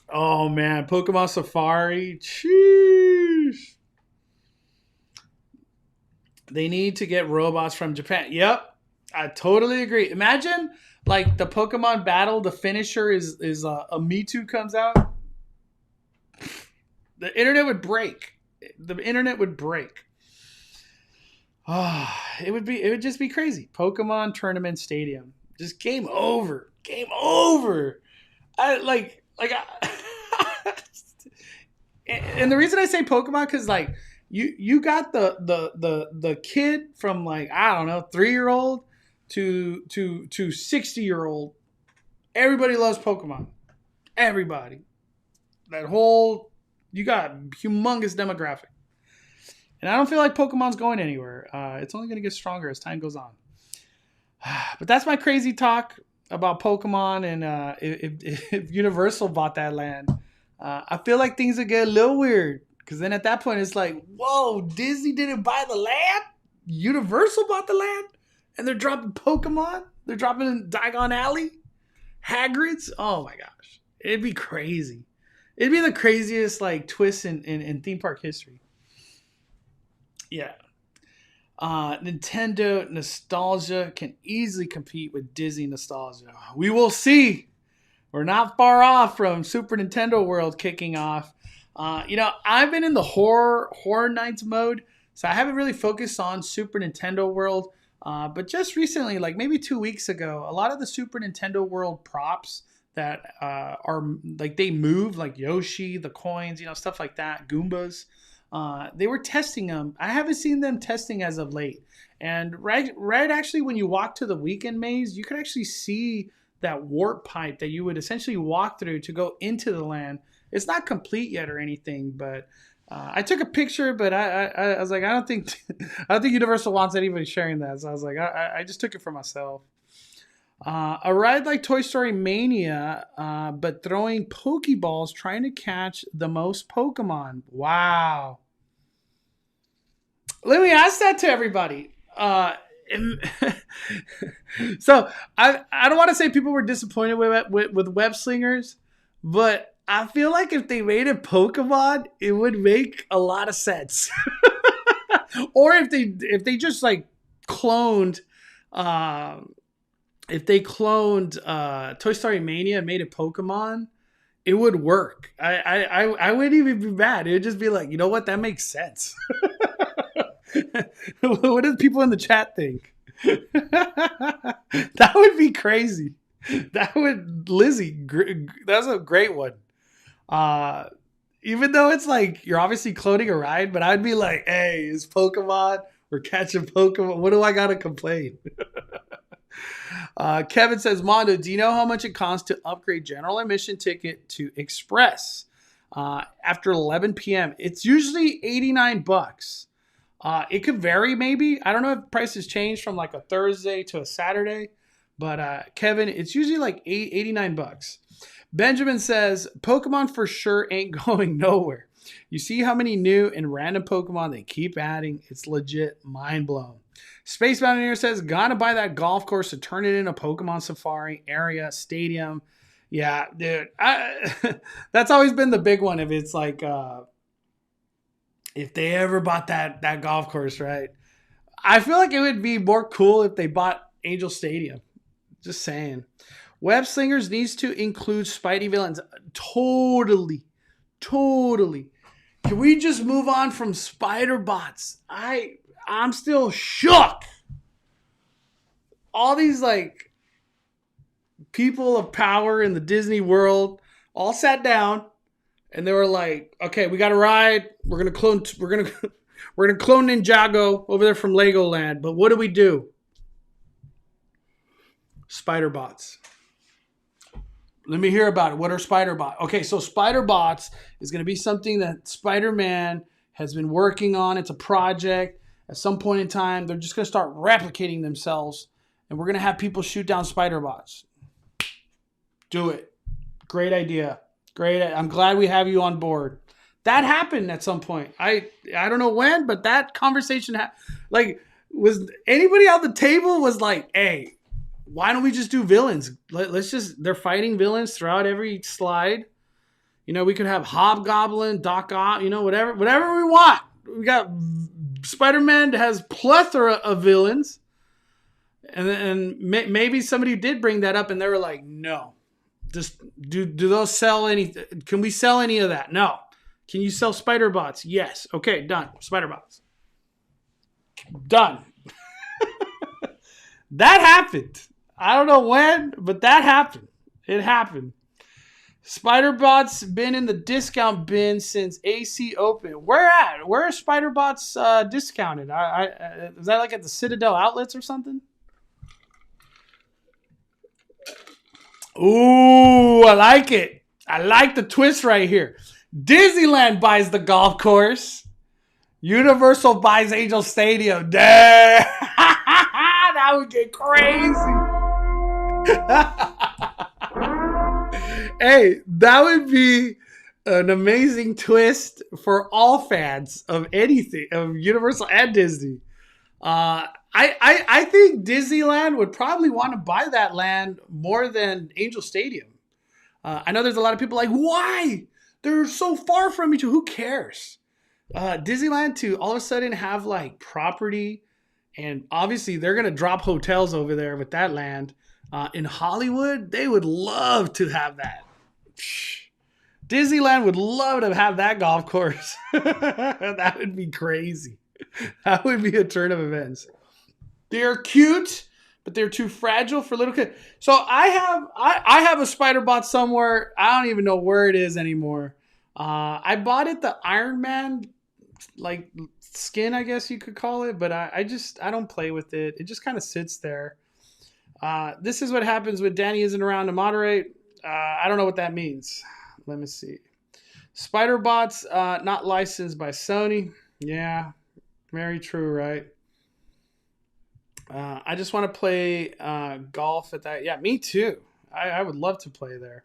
Oh man, Pokemon Safari. Jeez. They need to get robots from Japan. Yep. I totally agree. Imagine like the Pokemon battle, the finisher is a Mewtwo comes out. The internet would break. The internet would break. It would just be crazy. Pokemon Tournament Stadium. Just game over. Game over. And the reason I say Pokemon because like you got the kid from like I don't know 3-year-old to 60-year-old. Everybody loves Pokemon. Everybody. That whole you got humongous demographic. And I don't feel like Pokemon's going anywhere. It's only going to get stronger as time goes on. But that's my crazy talk about Pokemon and if Universal bought that land. I feel like things would get a little weird. Because then at that point, it's like, whoa, Disney didn't buy the land? Universal bought the land? And they're dropping Pokemon? They're dropping in Diagon Alley? Hagrid's? Oh my gosh. It'd be crazy. It'd be the craziest like twist in theme park history. Yeah. Nintendo nostalgia can easily compete with Disney nostalgia. We will see. We're not far off from Super Nintendo World kicking off. I've been in the horror nights mode, so I haven't really focused on Super Nintendo World. But just recently, like maybe 2 weeks ago, a lot of the Super Nintendo World props that are like they move, like Yoshi, the coins, stuff like that, Goombas. They were testing them. I haven't seen them testing as of late. And right actually, when you walk to the weekend maze, you could actually see that warp pipe that you would essentially walk through to go into the land. It's not complete yet or anything, but I took a picture, but I was like, I don't think Universal wants anybody sharing that. So I was like, I just took it for myself. A ride like Toy Story Mania, but throwing Pokeballs, trying to catch the most Pokemon. Wow. Let me ask that to everybody. So I don't want to say people were disappointed with Web Slingers, but I feel like if they made a Pokemon, it would make a lot of sense. Or if they just like cloned, Toy Story Mania and made a Pokemon, it would work. I wouldn't even be mad. It would just be like, you know what? That makes sense. What do people in the chat think? That would be crazy. Lizzie, that's a great one. Even though it's like you're obviously cloning a ride, but I'd be like, hey, is Pokemon? We're catching Pokemon. What do I gotta complain? Kevin says, Mondo, do you know how much it costs to upgrade general admission ticket to Express after 11 p.m.? It's usually $89. It could vary, maybe. I don't know if prices change from like a Thursday to a Saturday, but Kevin, it's usually like $89. Benjamin says, Pokemon for sure ain't going nowhere. You see how many new and random Pokemon they keep adding? It's legit mind blown. Space Mountaineer says, gotta buy that golf course to turn it into Pokemon Safari area stadium. Yeah, dude. That's always been the big one. If it's like, if they ever bought that golf course, right? I feel like it would be more cool if they bought Angel Stadium. Just saying. Web Slingers needs to include Spidey villains. Totally. Can we just move on from Spider Bots? I'm still shook. All these like people of power in the Disney world all sat down and they were like, okay, we got a ride. We're gonna clone Ninjago over there from Legoland. But what do we do? Spider Bots. Let me hear about it. What are Spider Bots? Okay, so Spider Bots is going to be something that Spider-Man has been working on. It's a project. At some point in time, they're just going to start replicating themselves, and we're going to have people shoot down Spider Bots. Do it. Great idea. Great. I'm glad we have you on board. That happened at some point. I don't know when, but that conversation was anybody at the table was like, hey, why don't we just do villains? They're fighting villains throughout every slide. We could have Hobgoblin, Doc Ock, whatever we want. We got Spider-Man has plethora of villains. And maybe somebody did bring that up and they were like, no. Just do those sell any? Can we sell any of that? No. Can you sell spider bots? Yes. Okay, done. Spider bots. Done. That happened. I don't know when, but that happened. It happened. Spider bots been in the discount bin since AC opened. Where at? Where are spider bots discounted? Is that like at the Citadel outlets or something? Ooh, I like it. I like the twist right here. Disneyland buys the golf course. Universal buys Angel Stadium. Damn. That would get crazy. Hey, that would be an amazing twist for all fans of anything, of Universal and Disney. I think Disneyland would probably want to buy that land more than Angel Stadium. I know there's a lot of people like, why? They're so far from each other. Who cares? Disneyland to all of a sudden have like property, and obviously they're going to drop hotels over there with that land. In Hollywood, they would love to have that. Disneyland would love to have that golf course. That would be crazy. That would be a turn of events. They're cute, but they're too fragile for little kids. So I have a spider bot somewhere. I don't even know where it is anymore. I bought it the Iron Man like skin, I guess you could call it, but I don't play with it. It just kind of sits there. This is what happens when Danny isn't around to moderate. I don't know what that means. Let me see. Spider bots not licensed by Sony. Yeah, very true, right? I just want to play golf at that. Yeah, me too. I would love to play there.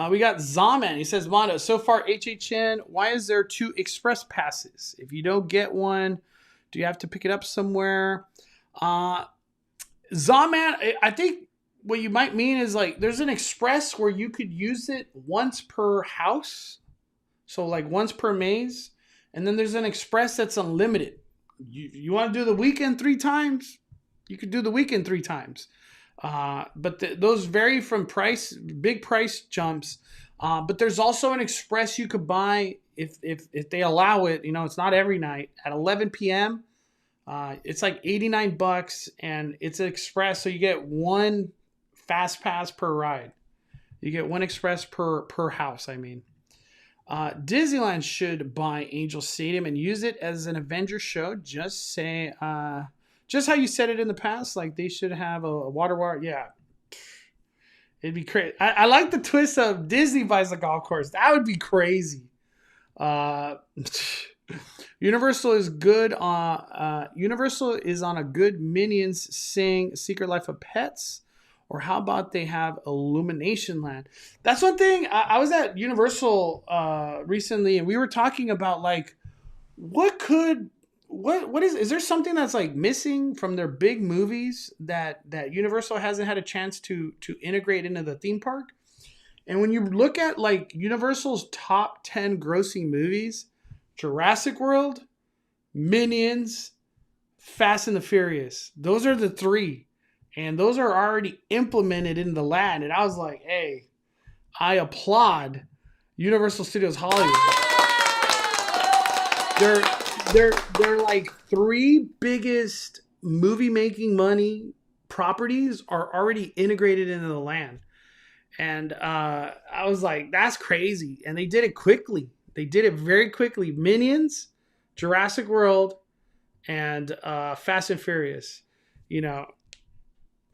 We got Zaman. He says, Mondo, so far HHN, why is there 2 express passes? If you don't get one, do you have to pick it up somewhere? Zaman, I think what you might mean is like there's an express where you could use it once per house. So like once per maze. And then there's an express that's unlimited. You want to do the weekend 3 times? You could do the weekend 3 times. But those vary from price, big price jumps. But there's also an express you could buy if they allow it. You know, it's not every night at 11 p.m. It's like $89, and it's an express, so you get 1 fast pass per ride. You get 1 express per house. I mean, Disneyland should buy Angel Stadium and use it as an Avengers show. Just say. Just how you said it in the past, like they should have a water. Yeah. It'd be crazy. I like the twist of Disney buys the golf course. That would be crazy. Universal is good on Universal is on a good Minions Sing Secret Life of Pets. Or how about they have Illumination Land? That's one thing. I was at Universal recently, and we were talking about like what is there something that's like missing from their big movies that Universal hasn't had a chance to integrate into the theme park? And when you look at like Universal's top 10 grossing movies, Jurassic World, Minions, Fast and the Furious, those are the 3. And those are already implemented in the land. And I was like, hey, I applaud Universal Studios Hollywood. They're like 3 biggest movie making money properties are already integrated into the land. And I was like, that's crazy. And they did it quickly. They did it very quickly. Minions, Jurassic World, and Fast and Furious. You know,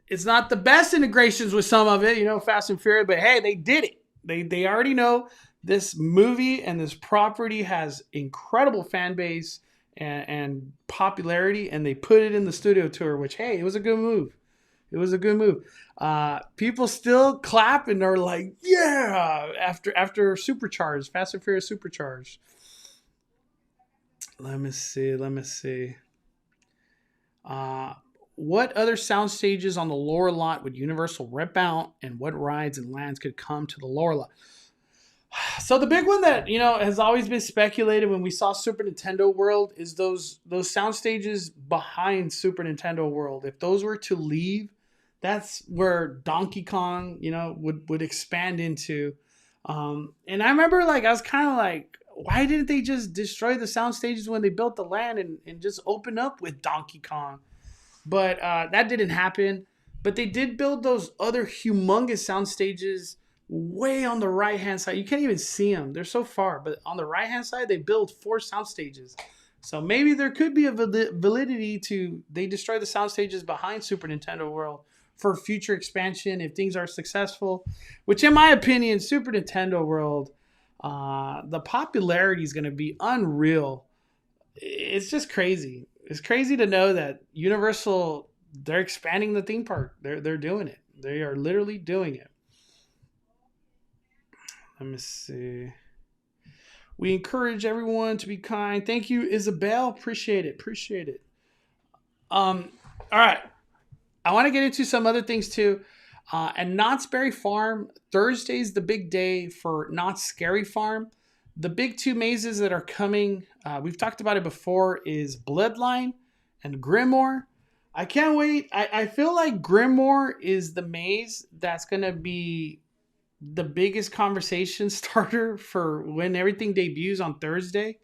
it's not the best integrations with some of it, you know, Fast and Furious, but hey, they did it. They already know this movie and this property has incredible fan base and popularity, and they put it in the studio tour, which, hey, it was a good move. It was a good move. People still clap and are like, yeah, after Supercharged, Fast and Furious Supercharged. Let me see. What other sound stages on the lower lot would Universal rip out, and what rides and lands could come to the lower lot? So the big one that has always been speculated when we saw Super Nintendo World is those sound stages behind Super Nintendo World. If those were to leave, that's where Donkey Kong would expand into. And I remember I was kind of like, why didn't they just destroy the sound stages when they built the land and just open up with Donkey Kong? But that didn't happen. But they did build those other humongous sound stages way on the right hand side. You can't even see them, they're so far. But on the right hand side, they built 4 sound stages. So maybe there could be a validity to they destroy the sound stages behind Super Nintendo World for future expansion if things are successful. Which, in my opinion, Super Nintendo World, the popularity is going to be unreal. It's just crazy. It's crazy to know that Universal, they're expanding the theme park. They're doing it. They are literally doing it. Let me see. We encourage everyone to be kind. Thank you, Isabel. Appreciate it. All right. I want to get into some other things too. At Knott's Berry Farm, Thursday's the big day for Knott's Scary Farm. The big 2 mazes that are coming, we've talked about it before, is Bloodline and Grimoire. I can't wait. I feel like Grimoire is the maze that's going to be the biggest conversation starter for when everything debuts on Thursday.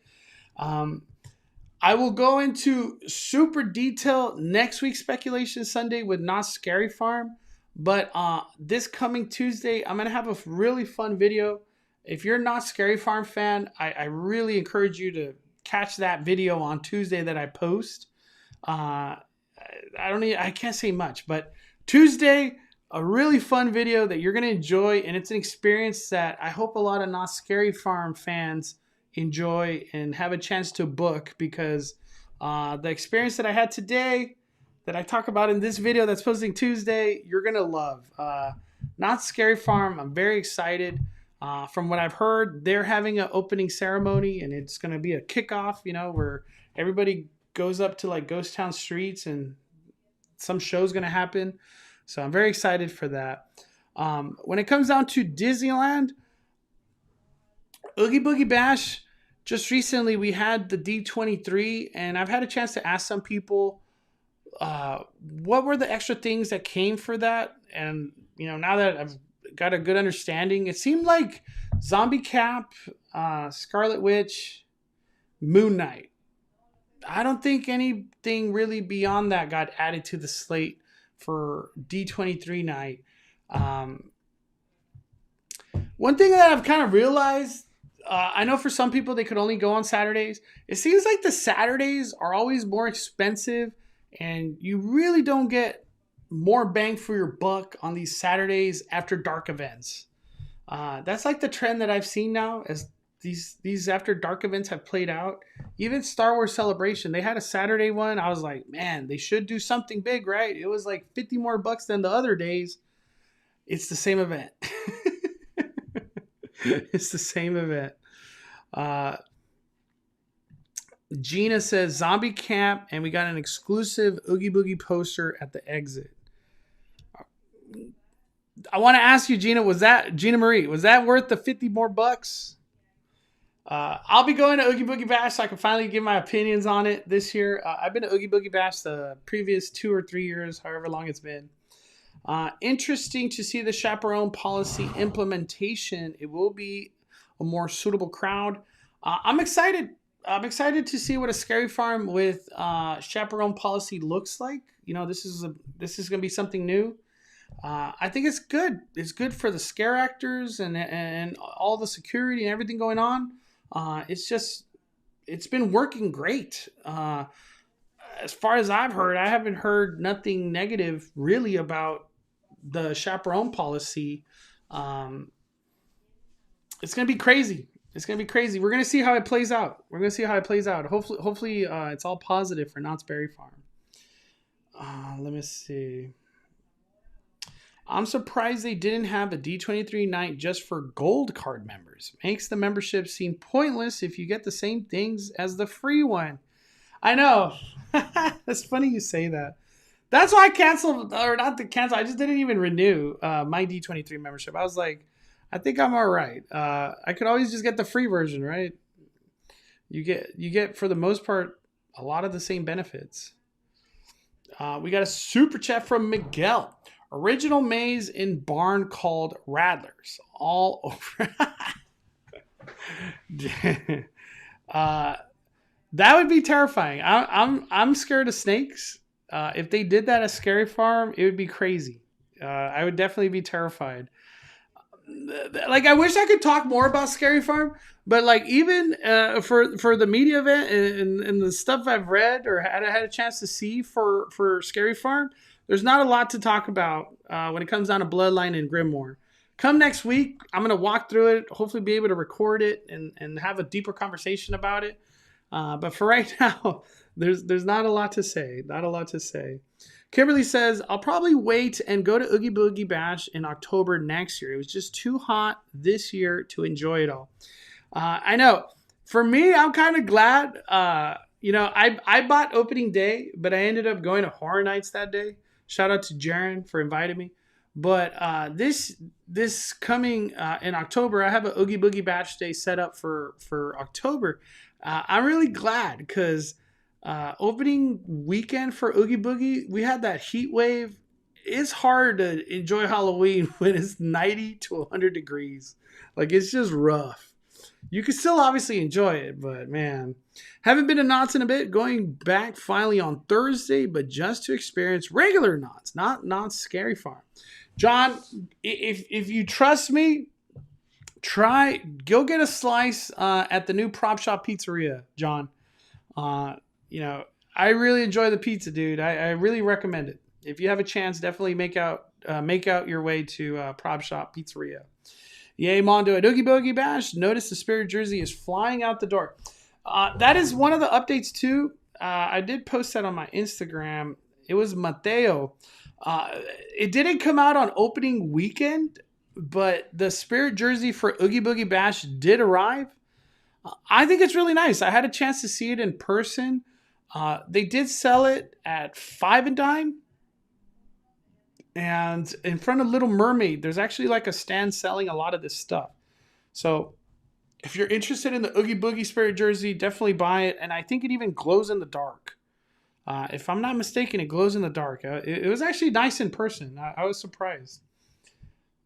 I will go into super detail next week's Speculation Sunday with Knott's Scary Farm. But this coming Tuesday, I'm going to have a really fun video. If you're not Scary Farm fan, I really encourage you to catch that video on Tuesday that I post. I can't say much, but Tuesday, a really fun video that you're going to enjoy, and it's an experience that I hope a lot of Not Scary Farm fans enjoy and have a chance to book, because the experience that I had today that I talk about in this video that's posting Tuesday, you're going to love. Not Scary Farm, I'm very excited. From what I've heard, they're having an opening ceremony, and it's going to be a kickoff, where everybody goes up to Ghost Town streets and some show's going to happen. So I'm very excited for that. When it comes down to Disneyland, Oogie Boogie Bash, just recently we had the D23, and I've had a chance to ask some people what were the extra things that came for that. And, now that I've got a good understanding, it seemed like Zombie Cap, Scarlet Witch, Moon Knight. I don't think anything really beyond that got added to the slate for D23 night. One thing that I've kind of realized, I know for some people they could only go on Saturdays. It seems like the Saturdays are always more expensive, and you really don't get more bang for your buck on these Saturdays after dark events. That's the trend that I've seen now as these after dark events have played out. Even Star Wars Celebration, they had a Saturday one. I was like, man, they should do something big, right? It was like $50 more than the other days. It's the same event. It's the same event. Gina says Zombie Camp, and we got an exclusive Oogie Boogie poster at the exit. I want to ask you, Gina Marie, was that worth the $50 more? I'll be going to Oogie Boogie Bash so I can finally give my opinions on it this year. I've been to Oogie Boogie Bash the previous 2 or 3 years, however long it's been. Interesting to see the chaperone policy implementation. It will be a more suitable crowd. I'm excited. I'm excited to see what a Scary Farm with chaperone policy looks like. This is going to be something new. I think it's good. It's good for the scare actors and all the security and everything going on. It's been working great. As far as I've heard, I haven't heard nothing negative really about the chaperone policy. It's going to be crazy. We're going to see how it plays out. Hopefully, it's all positive for Knott's Berry Farm. Let me see. I'm surprised they didn't have a D23 night just for gold card members. Makes the membership seem pointless if you get the same things as the free one. I know. That's funny you say that. That's why I canceled, or not to cancel, I just didn't even renew my D23 membership. I was like, I think I'm all right. I could always just get the free version, right? You get for the most part a lot of the same benefits. We got a super chat from Miguel. Original maze in barn called Radlers. All over. That would be terrifying. I'm scared of snakes. If they did that at Scary Farm, it would be crazy. I would definitely be terrified. Like, I wish I could talk more about Scary Farm, but like, even for the media event and the stuff I've read or had a chance to see for Scary Farm, there's not a lot to talk about when it comes down to Bloodline and Grimoire. Come next week, I'm gonna walk through it, hopefully be able to record it and have a deeper conversation about it. But for right now, there's not a lot to say. Not a lot to say. Kimberly says, I'll probably wait and go to Oogie Boogie Bash in October next year. It was just too hot this year to enjoy it all. I know. For me, I'm kind of glad. I bought opening day, but I ended up going to Horror Nights that day. Shout out to Jaron for inviting me. But this coming in October, I have an Oogie Boogie Bash day set up for October. I'm really glad because opening weekend for Oogie Boogie, we had that heat wave. It's hard to enjoy Halloween when it's 90 to 100 degrees. Like, it's just rough. You can still obviously enjoy it, but man, haven't been to Knott's in a bit. Going back finally on Thursday, but just to experience regular Knott's, not Scary Farm. John, if you trust me, go get a slice at the new Prop Shop Pizzeria, John. I really enjoy the pizza, dude. I really recommend it. If you have a chance, definitely make out your way to Prop Shop Pizzeria. Yay, Mondo at Oogie Boogie Bash. Notice the Spirit jersey is flying out the door. That is one of the updates too. I did post that on my Instagram. It was Mateo. It didn't come out on opening weekend, but the Spirit jersey for Oogie Boogie Bash did arrive. I think it's really nice. I had a chance to see it in person. They did sell it at 5 and dime. And in front of Little Mermaid, there's actually like a stand selling a lot of this stuff. So if you're interested in the Oogie Boogie Spirit jersey, definitely buy it. And I think it even glows in the dark. If I'm not mistaken, it glows in the dark. It was actually nice in person. I was surprised.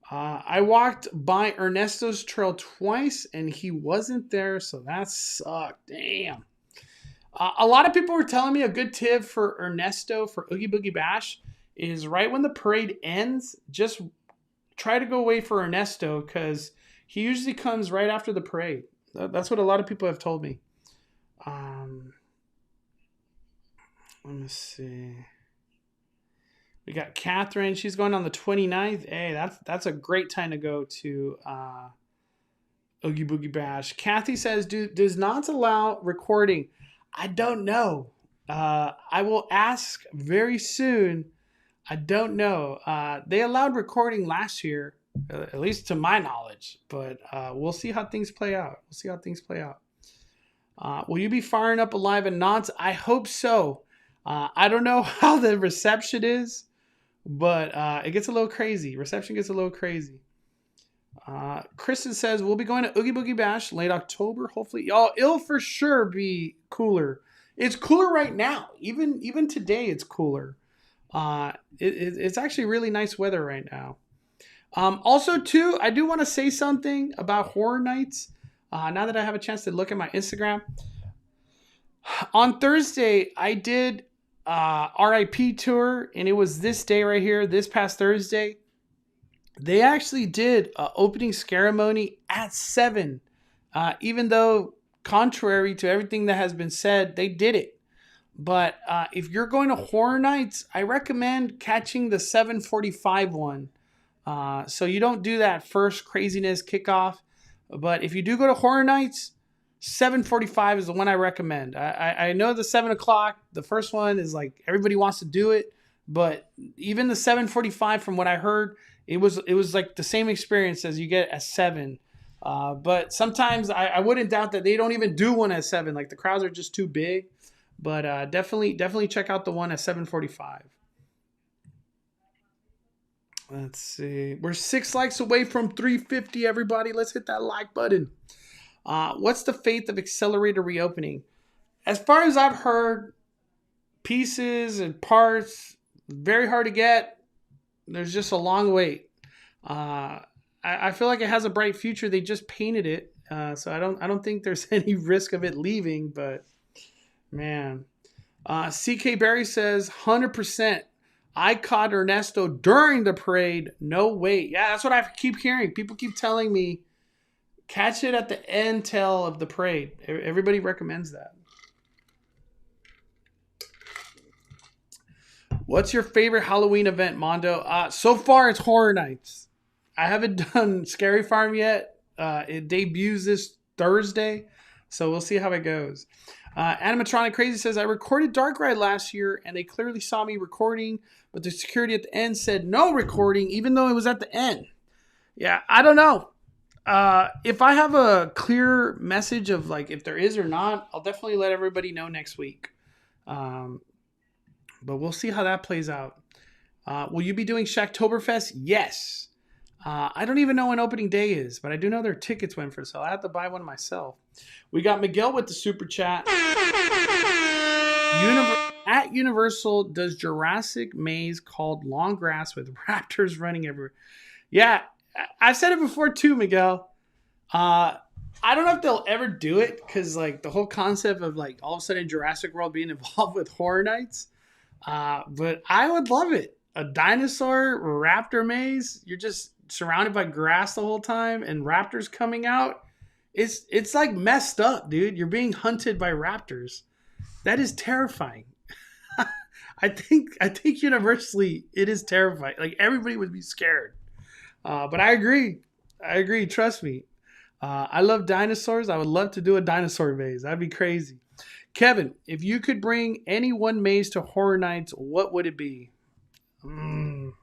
I walked by Ernesto's trail twice and he wasn't there, so that sucked. Damn. A lot of people were telling me a good tip for Ernesto for Oogie Boogie Bash is right when the parade ends, just try to go wait for Ernesto because he usually comes right after the parade. That's what a lot of people have told me. Let me see. We got Catherine. She's going on the 29th. Hey, that's a great time to go to Oogie Boogie Bash. Kathy says, does Knott's allow recording? I don't know. I will ask very soon. I don't know. They allowed recording last year, at least to my knowledge. But we'll see how things play out. Will you be firing up a live at Knott's? I hope so. I don't know how the reception is, but it gets a little crazy. Reception gets a little crazy. Kristen says, we'll be going to Oogie Boogie Bash late October. Hopefully, y'all, it'll for sure be cooler. It's cooler right now. Even today, it's cooler. It's actually really nice weather right now. Also, too, I do want to say something about Horror Nights. Now that I have a chance to look at my Instagram. On Thursday, I did RIP tour, and it was this day right here, this past Thursday. They actually did an opening ceremony at 7. Even though, contrary to everything that has been said, they did it. But if you're going to Horror Nights, I recommend catching the 7:45 one. So you don't do that first craziness kickoff. But if you do go to Horror Nights, 7:45 is the one I recommend. I know the 7 o'clock, the first one is like everybody wants to do it. But even the 7:45, from what I heard, it was like the same experience as you get at 7. But sometimes I wouldn't doubt that they don't even do one at 7. Like the crowds are just too big. But definitely check out the one at 7:45. Let's see. We're 6 likes away from 350, everybody. Let's hit that like button. What's the fate of accelerator reopening? As far as I've heard, pieces and parts, very hard to get. There's just a long wait. I feel like it has a bright future. They just painted it, so I don't think there's any risk of it leaving. But man, CK Barry says 100%. I caught Ernesto during the parade. No wait. Yeah, that's what I keep hearing. People keep telling me catch it at the end tail of the parade. Everybody recommends that. What's your favorite Halloween event, Mondo? So far, it's Horror Nights. I haven't done Scary Farm yet. It debuts this Thursday, so we'll see how it goes. Animatronic Crazy says, I recorded Dark Ride last year, and they clearly saw me recording, but the security at the end said no recording, even though it was at the end. Yeah, I don't know. If I have a clear message of like if there is or not, I'll definitely let everybody know next week. But we'll see how that plays out. Will you be doing Shacktoberfest? Yes. I don't even know when opening day is, but I do know their tickets went for sale. I have to buy one myself. We got Miguel with the super chat. At Universal, does Jurassic Maze called Long Grass with raptors running everywhere? Yeah, I've said it before too, Miguel. I don't know if they'll ever do it because like the whole concept of like all of a sudden Jurassic World being involved with Horror Nights. But I would love it. A dinosaur raptor maze. You're just surrounded by grass the whole time and raptors coming out. It's like messed up, dude. You're being hunted by raptors. That is terrifying. I think universally it is terrifying. Like everybody would be scared. But I agree. Trust me. I love dinosaurs. I would love to do a dinosaur maze. That'd be crazy. Kevin, if you could bring any one maze to Horror Nights, what would it be? Oh,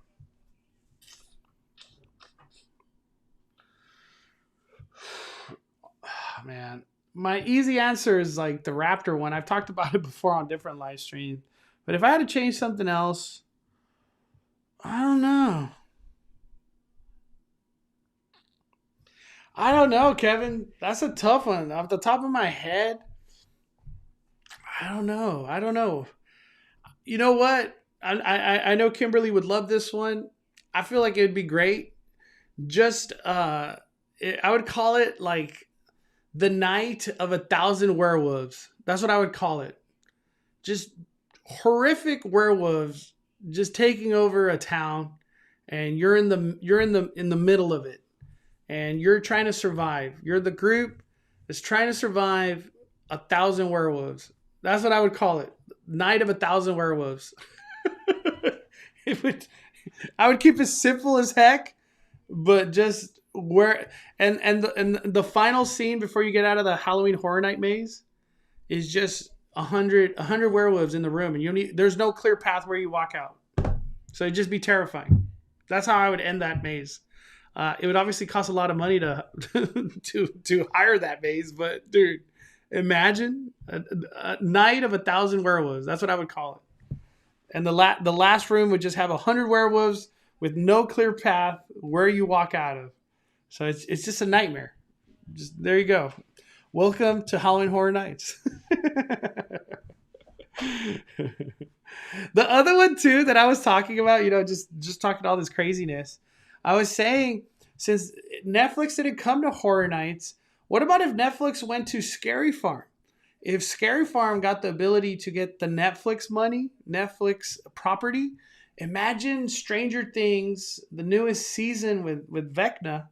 man. My easy answer is like the Raptor one. I've talked about it before on different live streams. But if I had to change something else, I don't know. Kevin. That's a tough one. Off the top of my head, I don't know. You know what? I know Kimberly would love this one. I feel like it would be great. Just I would call it like the night of 1,000 werewolves. That's what I would call it. Just horrific werewolves just taking over a town, and you're in the middle of it, and you're trying to survive. You're the group that's trying to survive 1,000 werewolves. That's what I would call it. Night of 1,000 werewolves. I would keep it simple as heck, but just where and the final scene before you get out of the Halloween Horror Night maze is just 100 werewolves in the room, and there's no clear path where you walk out. So it'd just be terrifying. That's how I would end that maze. It would obviously cost a lot of money to to hire that maze, but dude, imagine a night of 1,000 werewolves. That's what I would call it. And the last room would just have 100 werewolves with no clear path where you walk out of. So it's just a nightmare. Just there you go. Welcome to Halloween Horror Nights. The other one too that I was talking about, just talking all this craziness. I was saying, since Netflix didn't come to Horror Nights, what about if Netflix went to Scary Farm? If Scary Farm got the ability to get the Netflix money, Netflix property, imagine Stranger Things, the newest season with Vecna.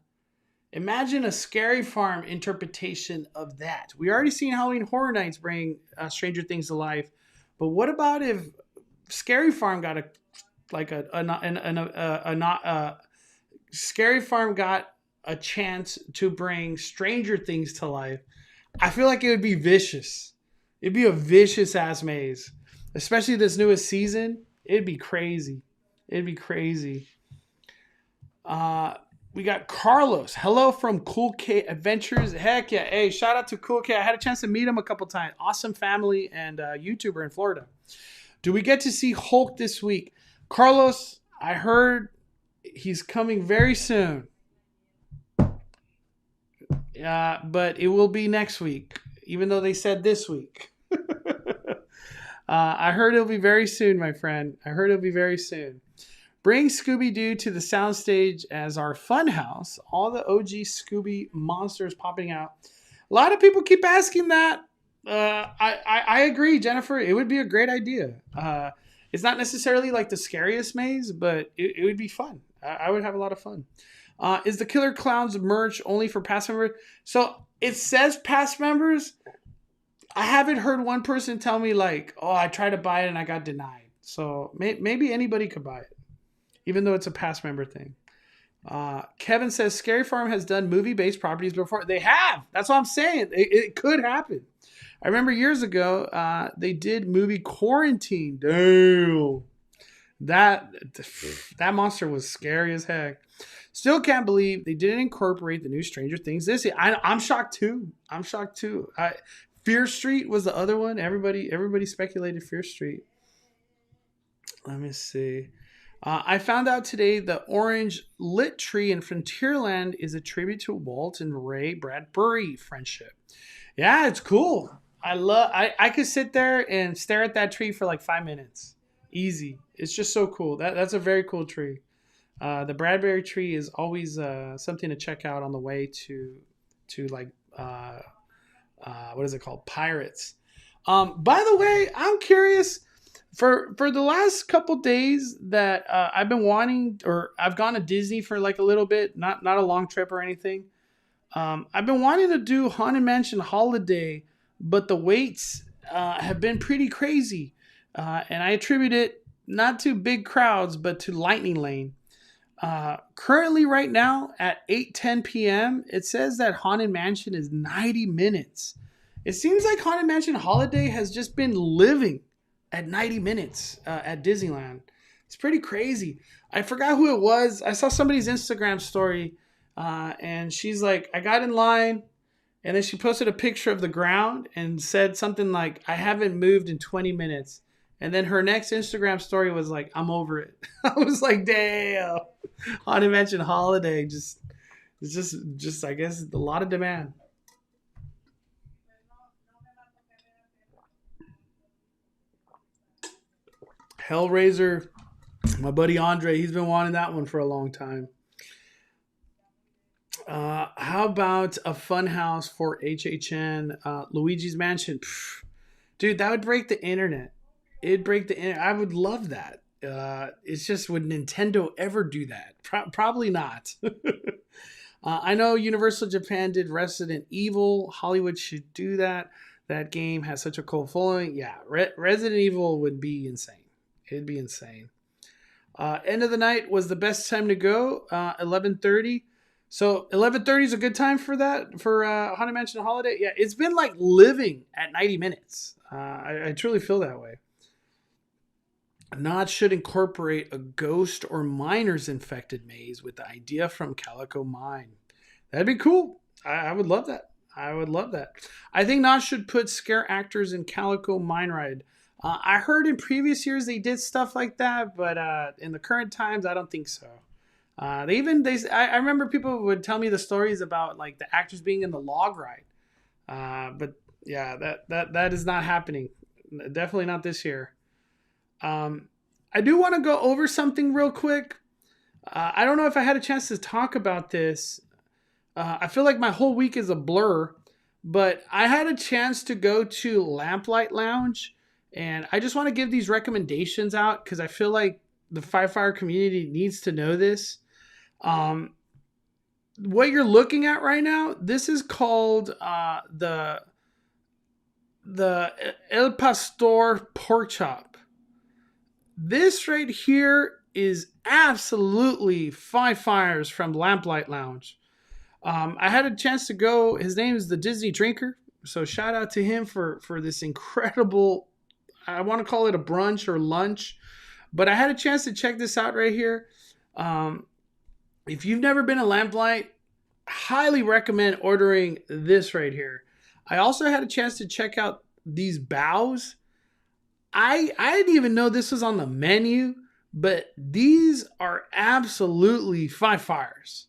Imagine a Scary Farm interpretation of that. We already seen Halloween Horror Nights bring Stranger Things to life, but what about if Scary Farm got Scary Farm got a chance to bring Stranger Things to life? I feel like it would be vicious. It'd be a vicious ass maze, especially this newest season. It'd be crazy. We got Carlos. Hello from Cool K Adventures. Heck yeah. Hey, shout out to Cool K. I had a chance to meet him a couple times. Awesome family and YouTuber in Florida. Do we get to see Hulk this week? Carlos, I heard He's coming very soon. But it will be next week, even though they said this week. I heard it'll be very soon, my friend. I heard it'll be very soon. Bring Scooby-Doo to the soundstage as our fun house. All the OG Scooby monsters popping out. A lot of people keep asking that. I agree, Jennifer. It would be a great idea. It's not necessarily like the scariest maze, but it would be fun. I would have a lot of fun. Is the Killer Clowns merch only for past members? So it says past members. I haven't heard one person tell me like, oh, I tried to buy it and I got denied. So maybe anybody could buy it, even though it's a past member thing. Kevin says Scary Farm has done movie-based properties before. They have. That's what I'm saying. It could happen. I remember years ago, they did movie Quarantine. Damn. That monster was scary as heck. Still can't believe they didn't incorporate the new Stranger Things this year. I'm shocked too. Fear Street was the other one. Everybody speculated Fear Street. Let me see. I found out today the orange lit tree in Frontierland is a tribute to Walt and Ray Bradbury friendship. Yeah, it's cool. I could sit there and stare at that tree for like 5 minutes. Easy. It's just so cool. That's a very cool tree. The Bradbury tree is always something to check out on the way to like what is it called? Pirates. By the way, I'm curious for the last couple days that I've been wanting, or I've gone to Disney for like a little bit, not a long trip or anything. I've been wanting to do Haunted Mansion Holiday, but the waits have been pretty crazy. And I attribute it not to big crowds, but to Lightning Lane. Currently right now at 8:10 p.m., it says that Haunted Mansion is 90 minutes. It seems like Haunted Mansion Holiday has just been living at 90 minutes at Disneyland. It's pretty crazy. I forgot who it was. I saw somebody's Instagram story and she's like, I got in line, and then she posted a picture of the ground and said something like, I haven't moved in 20 minutes. And then her next Instagram story was like, I'm over it. I was like, damn. Haunted Mansion Holiday it's just I guess a lot of demand. Hellraiser, my buddy Andre, he's been wanting that one for a long time. How about a fun house for HHN? Luigi's Mansion. Pff, dude, that would break the internet. It'd break the internet. I would love that. It's just, would Nintendo ever do that? Probably not. I know Universal Japan did Resident Evil. Hollywood should do that. That game has such a cult following. Yeah, Resident Evil would be insane. It'd be insane. End of the night was the best time to go. 11:30. So 11:30 is a good time for that, for Haunted Mansion Holiday. Yeah, it's been like living at 90 minutes. I truly feel that way. Knott should incorporate a ghost or miners infected maze with the idea from Calico Mine. That'd be cool. I would love that. I would love that. I think Knott should put scare actors in Calico Mine Ride. I heard in previous years they did stuff like that, but in the current times, I don't think so. I remember people would tell me the stories about like the actors being in the log ride, but yeah, that is not happening. Definitely not this year. I do want to go over something real quick. I don't know if I had a chance to talk about this. I feel like my whole week is a blur, but I had a chance to go to Lamplight Lounge, and I just want to give these recommendations out because I feel like the Five Fire community needs to know this. What you're looking at right now, this is called the El Pastor Pork Chop. This right here is absolutely Five Fires from Lamplight Lounge. I had a chance to go. His name is the Disney Drinker. So shout out to him for this incredible, I want to call it a brunch or lunch. But I had a chance to check this out right here. If you've never been to Lamplight, highly recommend ordering this right here. I also had a chance to check out these baos. I didn't even know this was on the menu, But these are absolutely 5 fires.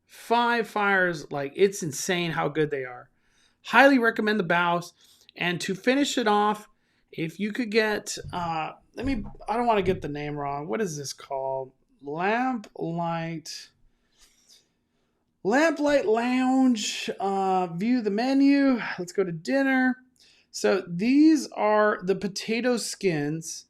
5 fires. Like, it's insane how good they are. Highly recommend the Baos. And to finish it off, if you could get, I don't want to get the name wrong. What is this called? Lamplight Lounge. View the menu. Let's go to dinner. So these are the potato skins.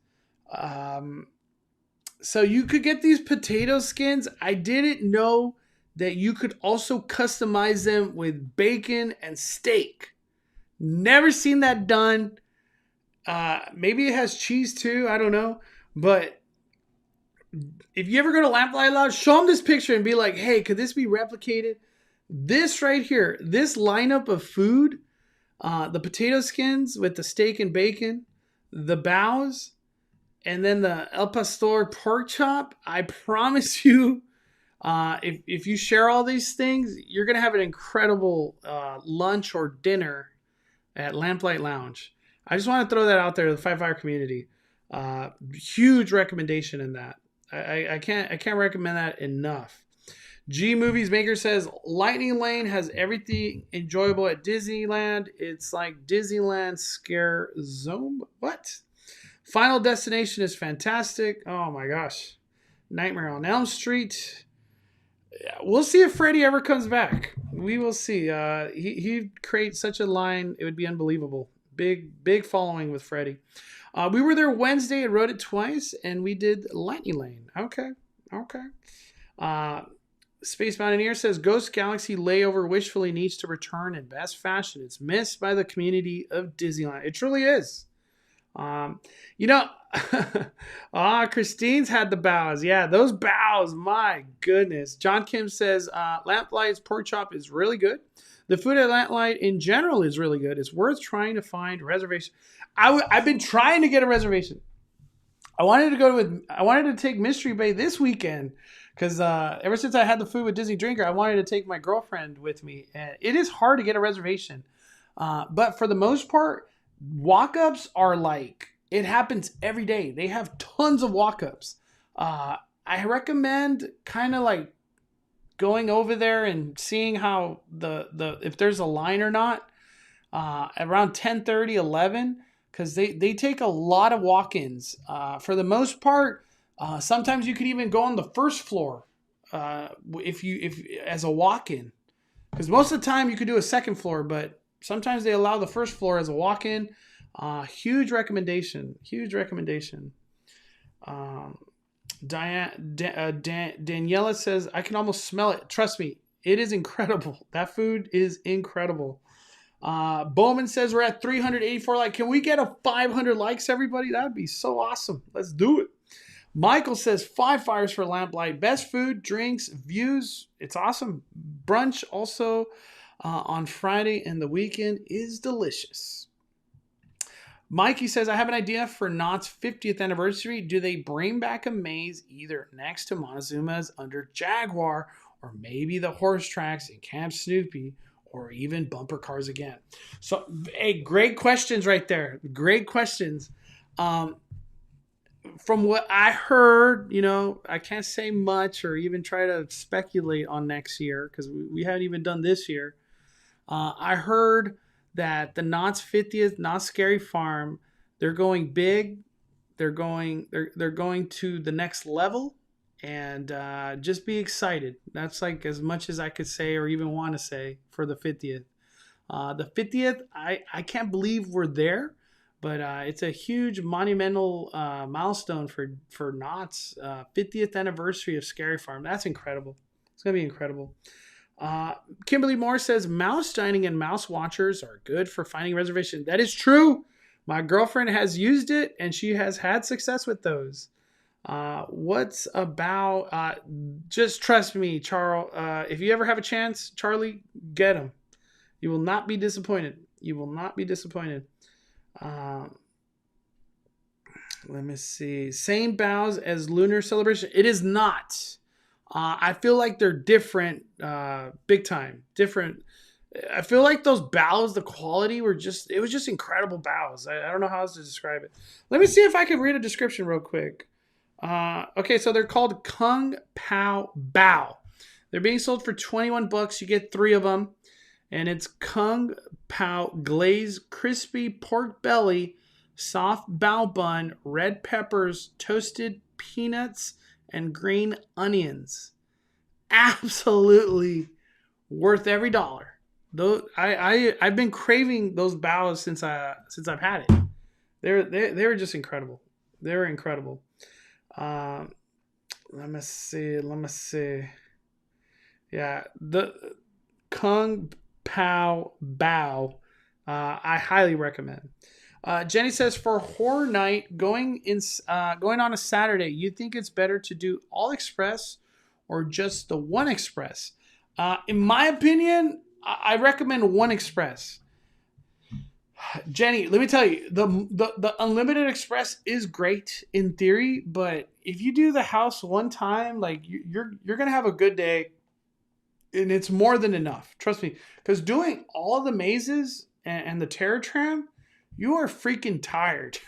So you could get these potato skins. I didn't know that you could also customize them with bacon and steak. Never seen that done. Maybe it has cheese too. I don't know. But if you ever go to Lamplight Lounge, show them this picture and be like, hey, could this be replicated? This right here, this lineup of food, the potato skins with the steak and bacon, the Baos, and then the El Pastor pork chop, I promise you, if you share all these things, you're going to have an incredible lunch or dinner at Lamplight Lounge. I just want to throw that out there to the 5 Fire community. Huge recommendation in that. I can't recommend that enough. G Movies Maker says Lightning Lane has everything enjoyable at Disneyland. It's like Disneyland Scare Zone. What? Final Destination is fantastic. Oh my gosh. Nightmare on Elm Street. We'll see if Freddy ever comes back. We will see. He'd create such a line. It would be unbelievable. Big following with Freddy. We were there Wednesday and rode it twice, and we did Lightning Lane. Okay. Space Mountaineer says Ghost Galaxy Layover wishfully needs to return in best fashion. It's missed by the community of Disneyland. It truly is. Christine's had the Baos. Yeah, those Baos, my goodness. John Kim says Lamplight's pork chop is really good. The food at Lamplight in general is really good. It's worth trying to find a reservation. I've been trying to get a reservation. I wanted to take Mystery Bay this weekend because ever since I had the food with Disney Drinker, I wanted to take my girlfriend with me. And it is hard to get a reservation, but for the most part, walk-ups are like, it happens every day. They have tons of walk-ups. I recommend kind of like going over there and seeing how if there's a line or not around 10:30, 11, because they take a lot of walk-ins. For the most part, sometimes you could even go on the first floor if as a walk-in, because most of the time you could do a second floor, but sometimes they allow the first floor as a walk-in. Huge recommendation. Daniela says, I can almost smell it. Trust me, it is incredible. That food is incredible. Bowman says we're at 384 likes. Can we get a 500 likes, everybody? That would be so awesome. Let's do it. Michael says 5 fires for Lamplight. Best food, drinks, views. It's awesome. Brunch also on Friday and the weekend is delicious. Mikey says, I have an idea for Knott's 50th anniversary. Do they bring back a maze either next to Montezuma's under Jaguar, or maybe the horse tracks in Camp Snoopy, or even bumper cars again? So, hey, great questions right there. Great questions. From what I heard, I can't say much or even try to speculate on next year because we haven't even done this year. I heard that the Knott's 50th, Knott's Scary Farm, they're going big. They're going to the next level, and just be excited. That's like as much as I could say or even want to say for the 50th. The 50th, I can't believe we're there, but it's a huge monumental milestone for Knott's 50th anniversary of Scary Farm. That's incredible. It's going to be incredible. Kimberly Moore says mouse dining and mouse watchers are good for finding reservation. That is true. My girlfriend has used it and she has had success with those. What's about just trust me, Charles. If you ever have a chance, Charlie, get them. You will not be disappointed. Let me see. Same Baos as Lunar Celebration. It is not. I feel like they're different, big time. Different. I feel like those Baos, the quality it was just incredible Baos. I don't know how else to describe it. Let me see if I can read a description real quick. Okay, so they're called Kung Pao Bao. They're being sold for $21. You get 3 of them. And it's Kung Pao glazed crispy pork belly, soft bao bun, red peppers, toasted peanuts, and green onions. Absolutely worth every dollar. Those I've been craving those baos since I've had it. They're just incredible. They're incredible. Let me see. Yeah, the Kung Pao Bao. I highly recommend. Jenny says for horror night going on a Saturday, you think it's better to do all express or just the one express? In my opinion, I recommend one express. Jenny, let me tell you, the unlimited express is great in theory, but if you do the house one time, like you're gonna have a good day, and it's more than enough. Trust me, because doing all the mazes and the terror tram, you are freaking tired.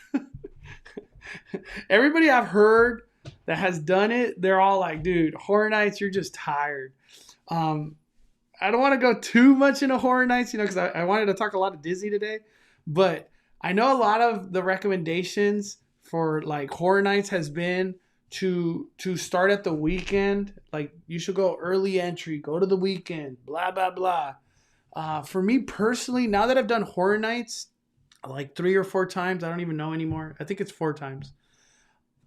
Everybody I've heard that has done it, they're all like, dude, horror nights, you're just tired. I don't want to go too much into horror nights, because I wanted to talk a lot of Disney today. But I know a lot of the recommendations for like horror nights has been to start at the weekend. Like you should go early entry, go to the weekend, blah, blah, blah. For me personally, now that I've done horror nights like 3 or 4 times, I don't even know anymore. I think it's 4 times.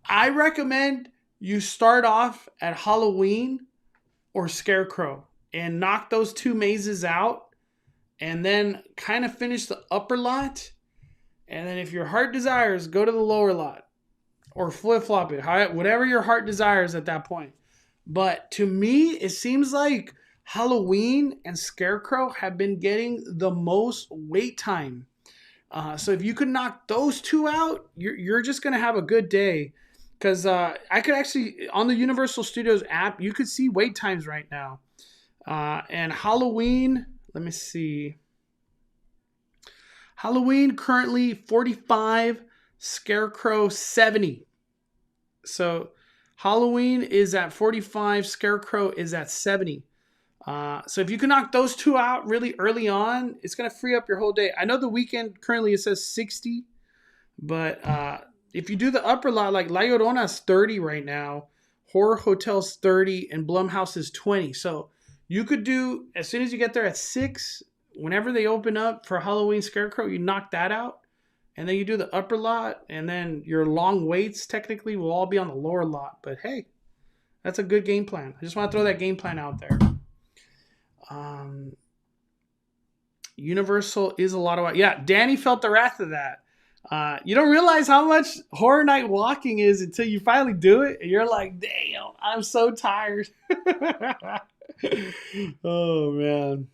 I recommend you start off at Halloween or Scarecrow and knock those 2 mazes out, and then kind of finish the upper lot. And then if your heart desires, go to the lower lot or flip-flop it, whatever your heart desires at that point. But to me, it seems like Halloween and Scarecrow have been getting the most wait time. So if you could knock those 2 out, you're just going to have a good day. Because I could actually, on the Universal Studios app, you could see wait times right now. And Halloween, let me see. Halloween currently 45, Scarecrow 70. So Halloween is at 45, Scarecrow is at 70. So if you can knock those 2 out really early on, it's going to free up your whole day. I know the weekend currently it says 60, but if you do the upper lot, like La Llorona's 30 right now, Horror Hotel's 30, and Blumhouse is 20. So you could do, as soon as you get there at 6, whenever they open up for Halloween Scarecrow, you knock that out. And then you do the upper lot. And then your long waits technically will all be on the lower lot. But hey, that's a good game plan. I just want to throw that game plan out there. Universal is a lot of... Yeah, Danny felt the wrath of that. You don't realize how much Horror Night walking is until you finally do it. And you're like, damn, I'm so tired. Oh, man.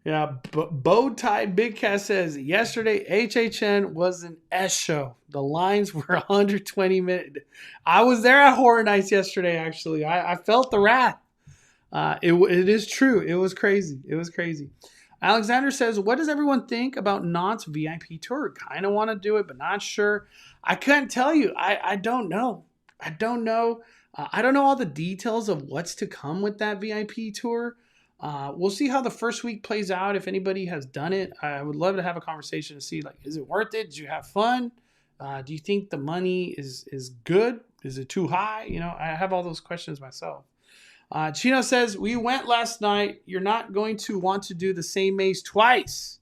Yeah, Bow Tie Big Cat says, yesterday HHN was an S show. The lines were 120 minutes. I was there at Horror Nights yesterday, actually. I felt the wrath. It is true. It was crazy. It was crazy. Alexander says, what does everyone think about Knott's VIP tour? Kind of want to do it, but not sure. I couldn't tell you. I don't know. I don't know. I don't know all the details of what's to come with that VIP tour. We'll see how the first week plays out. If anybody has done it, I would love to have a conversation to see, like, is it worth it? Did you have fun? Do you think the money is good? Is it too high? I have all those questions myself. Chino says, we went last night. You're not going to want to do the same maze twice.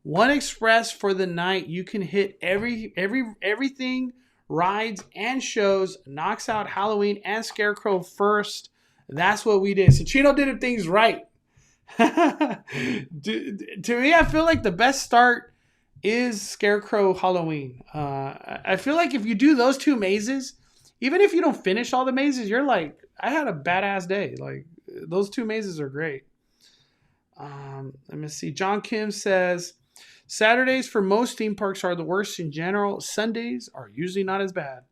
One express for the night. You can hit everything, rides and shows, knocks out Halloween and Scarecrow first. That's what we did. So Chino did things right. To me, I feel like the best start is Scarecrow Halloween. I feel like if you do those 2 mazes, even if you don't finish all the mazes, you're like, I had a badass day. Like, those 2 mazes are great. Let me see. John Kim says, Saturdays for most theme parks are the worst in general. Sundays are usually not as bad.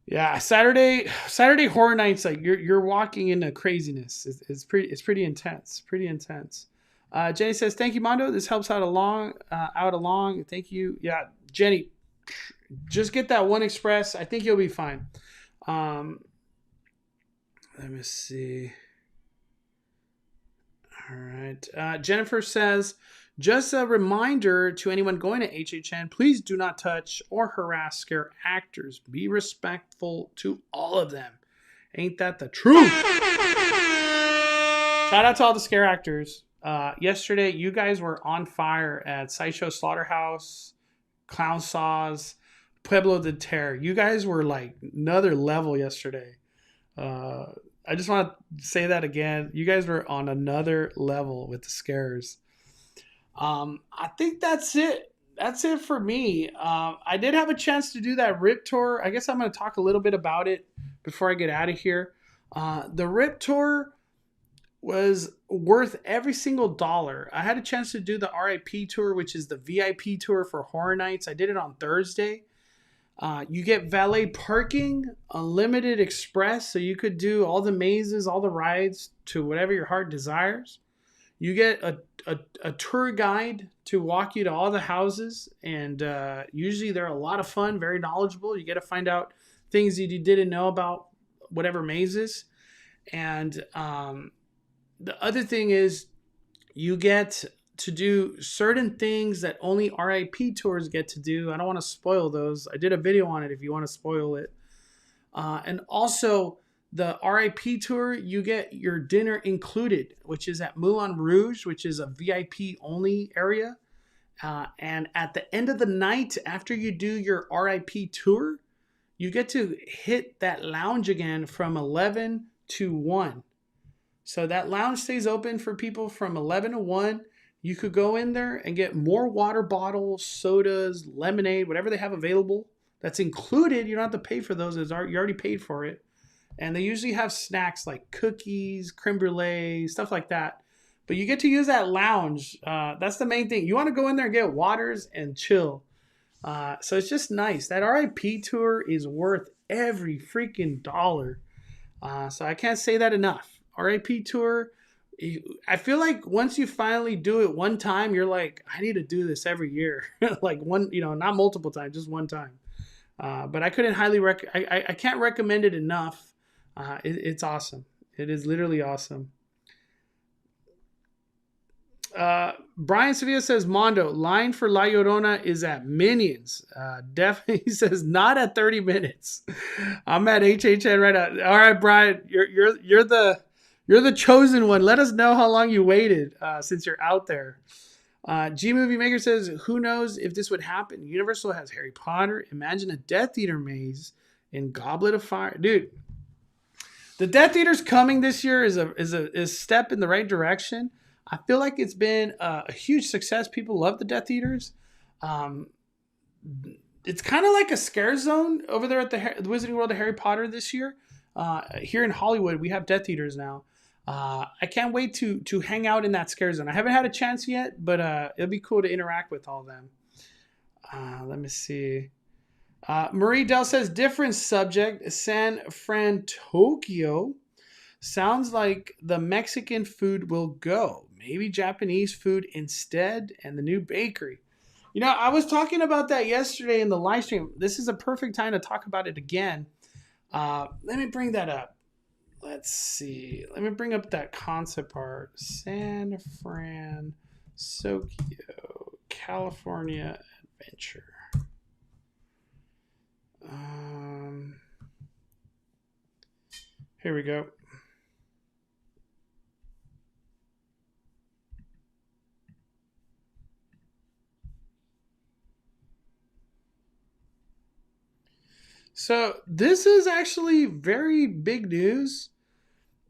Yeah, Saturday Horror Nights, like you're walking into craziness. It's pretty intense. Pretty intense. Jenny says, thank you, Mondo. This helps out along. Thank you. Yeah, Jenny, Just get that one express. I think you'll be fine. Let me see. All right. Jennifer says, just a reminder to anyone going to HHN, please do not touch or harass scare actors. Be respectful to all of them. Ain't that the truth? Shout out to all the scare actors. Yesterday, you guys were on fire at Sideshow Slaughterhouse, Clown Saws, Pueblo de Terror. You guys were like another level yesterday. I just want to say that again. You guys were on another level with the scares. I think that's it. That's it for me. I did have a chance to do that RIP tour. I guess I'm going to talk a little bit about it before I get out of here. The RIP tour was worth every single dollar. I had a chance to do the RIP tour, which is the VIP tour for Horror Nights. I did it on Thursday. You get valet parking, unlimited express, so you could do all the mazes, all the rides to whatever your heart desires. You get a tour guide to walk you to all the houses, and usually they're a lot of fun, very knowledgeable. You get to find out things that you didn't know about whatever mazes. And the other thing is you get to do certain things that only RIP tours get to do. I don't want to spoil those. I did a video on it if you want to spoil it. And also the RIP tour, you get your dinner included, which is at Moulin Rouge, which is a VIP only area. And at the end of the night, after you do your RIP tour, you get to hit that lounge again from 11 to 1. So that lounge stays open for people from 11 to 1. You could go in there and get more water bottles, sodas, lemonade, whatever they have available. That's included. You don't have to pay for those. You already paid for it. And they usually have snacks like cookies, creme brulee, stuff like that. But you get to use that lounge. That's the main thing. You want to go in there and get waters and chill. So it's just nice. That RIP tour is worth every freaking dollar. So I can't say that enough. RIP tour. I feel like once you finally do it one time, you're like, I need to do this every year. Like one, not multiple times, just one time. But I couldn't I can't recommend it enough. It's awesome. It is literally awesome. Brian Sevilla says, Mondo, line for La Llorona is at Minions. Definitely, he says, not at 30 minutes. I'm at HHN right now. All right, Brian, you're the chosen one. Let us know how long you waited since you're out there. G Movie Maker says, who knows if this would happen? Universal has Harry Potter. Imagine a Death Eater maze in Goblet of Fire. Dude, the Death Eater's coming this year is a step in the right direction. I feel like it's been a huge success. People love the Death Eaters. It's kind of like a scare zone over there at the Wizarding World of Harry Potter this year. Here in Hollywood, we have Death Eaters now. I can't wait to hang out in that scare zone. I haven't had a chance yet, but it'll be cool to interact with all of them. Let me see. Marie Dell says, different subject, San Fran, Tokyo. Sounds like the Mexican food will go. Maybe Japanese food instead, and the new bakery. I was talking about that yesterday in the live stream. This is a perfect time to talk about it again. Let me bring that up. Let's see. Let me bring up that concept art. San Francisco, California Adventure. Here we go. So this is actually very big news.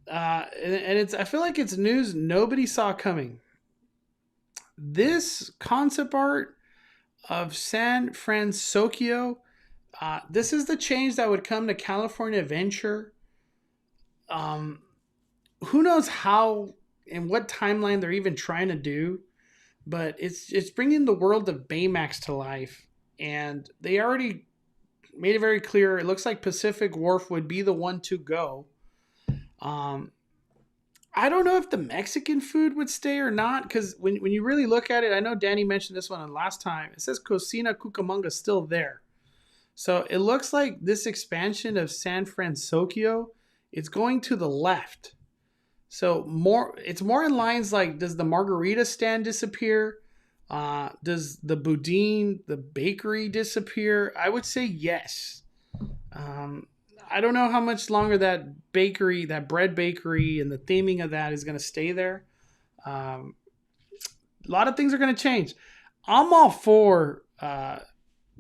And I feel like it's news nobody saw coming. This concept art of San Francisco, this is the change that would come to California Adventure. Who knows how and what timeline they're even trying to do, but it's bringing the world of Baymax to life. And they already made it very clear. It looks like Pacific Wharf would be the one to go. I don't know if the Mexican food would stay or not, because when you really look at it, I know Danny mentioned this one last time. It says Cocina Cucamonga still there. So it looks like this expansion of San Francisco, it's going to the left. So it's more in lines like, does the margarita stand disappear? Does the boudin, the bakery, disappear? I would say yes. Um, I don't know how much longer that bakery, that bread bakery, and the theming of that is going to stay there. Um, a lot of things are going to change. I'm all for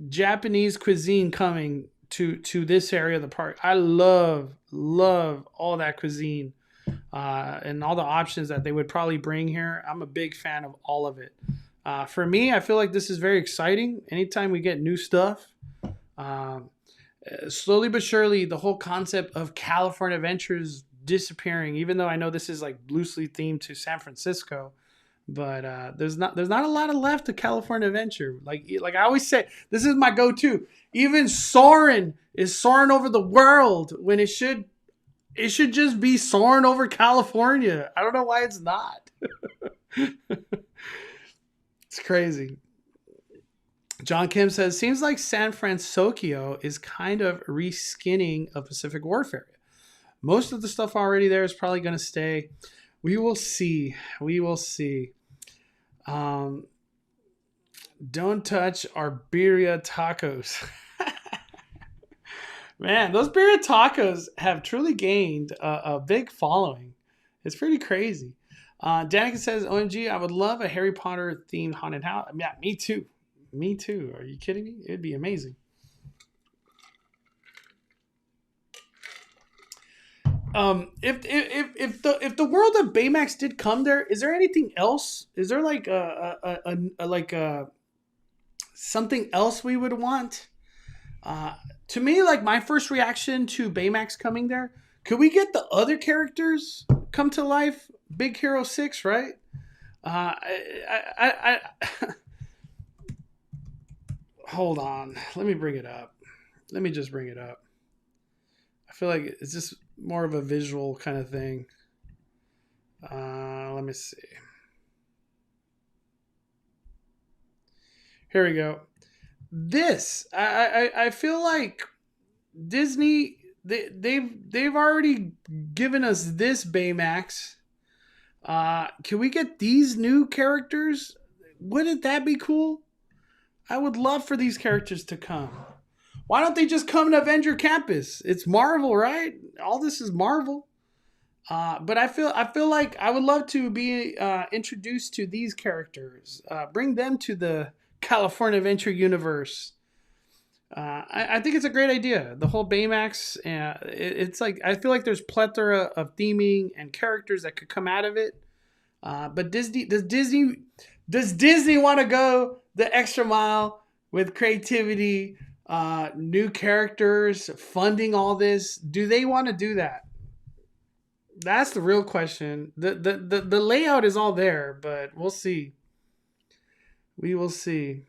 Japanese cuisine coming to this area of the park. I love all that cuisine and all the options that they would probably bring here. I'm a big fan of all of it. For me, I feel like this is very exciting. Anytime we get new stuff, slowly but surely, the whole concept of California Adventures disappearing. Even though I know this is like loosely themed to San Francisco, but there's not a lot of left of California Adventure. Like I always say, this is my go-to. Even Soarin' is soaring over the world when it should just be soaring over California. I don't know why it's not. It's crazy. John Kim says, seems like San Francisco is kind of reskinning of Pacific Warfare. Most of the stuff already there is probably going to stay. We will see. We will see. Don't touch our birria tacos. Man, those birria tacos have truly gained a big following. It's pretty crazy. Danica says, OMG, I would love a Harry Potter themed haunted house. Yeah, me too. Me too. Are you kidding me? It'd be amazing. If the world of Baymax did come there, is there anything else? Is there like something else we would want? To me, like my first reaction to Baymax coming there, could we get the other characters come to life? Big Hero 6, right? Hold on. Let me bring it up. Let me just bring it up. I feel like it's just more of a visual kind of thing. Let me see. Here we go. This, I feel like Disney, they've already given us this Baymax. Can we get these new characters? Wouldn't that be cool? I would love for these characters to come. Why don't they just come to Avenger Campus? It's Marvel, right? All this is Marvel. But I feel like I would love to be introduced to these characters. Bring them to the California Adventure universe. I think it's a great idea. The whole Baymax, it's like I feel like there's plethora of theming and characters that could come out of it. But does Disney want to go the extra mile with creativity, new characters, funding all this? Do they want to do that? That's the real question. The layout is all there, but we'll see. We will see.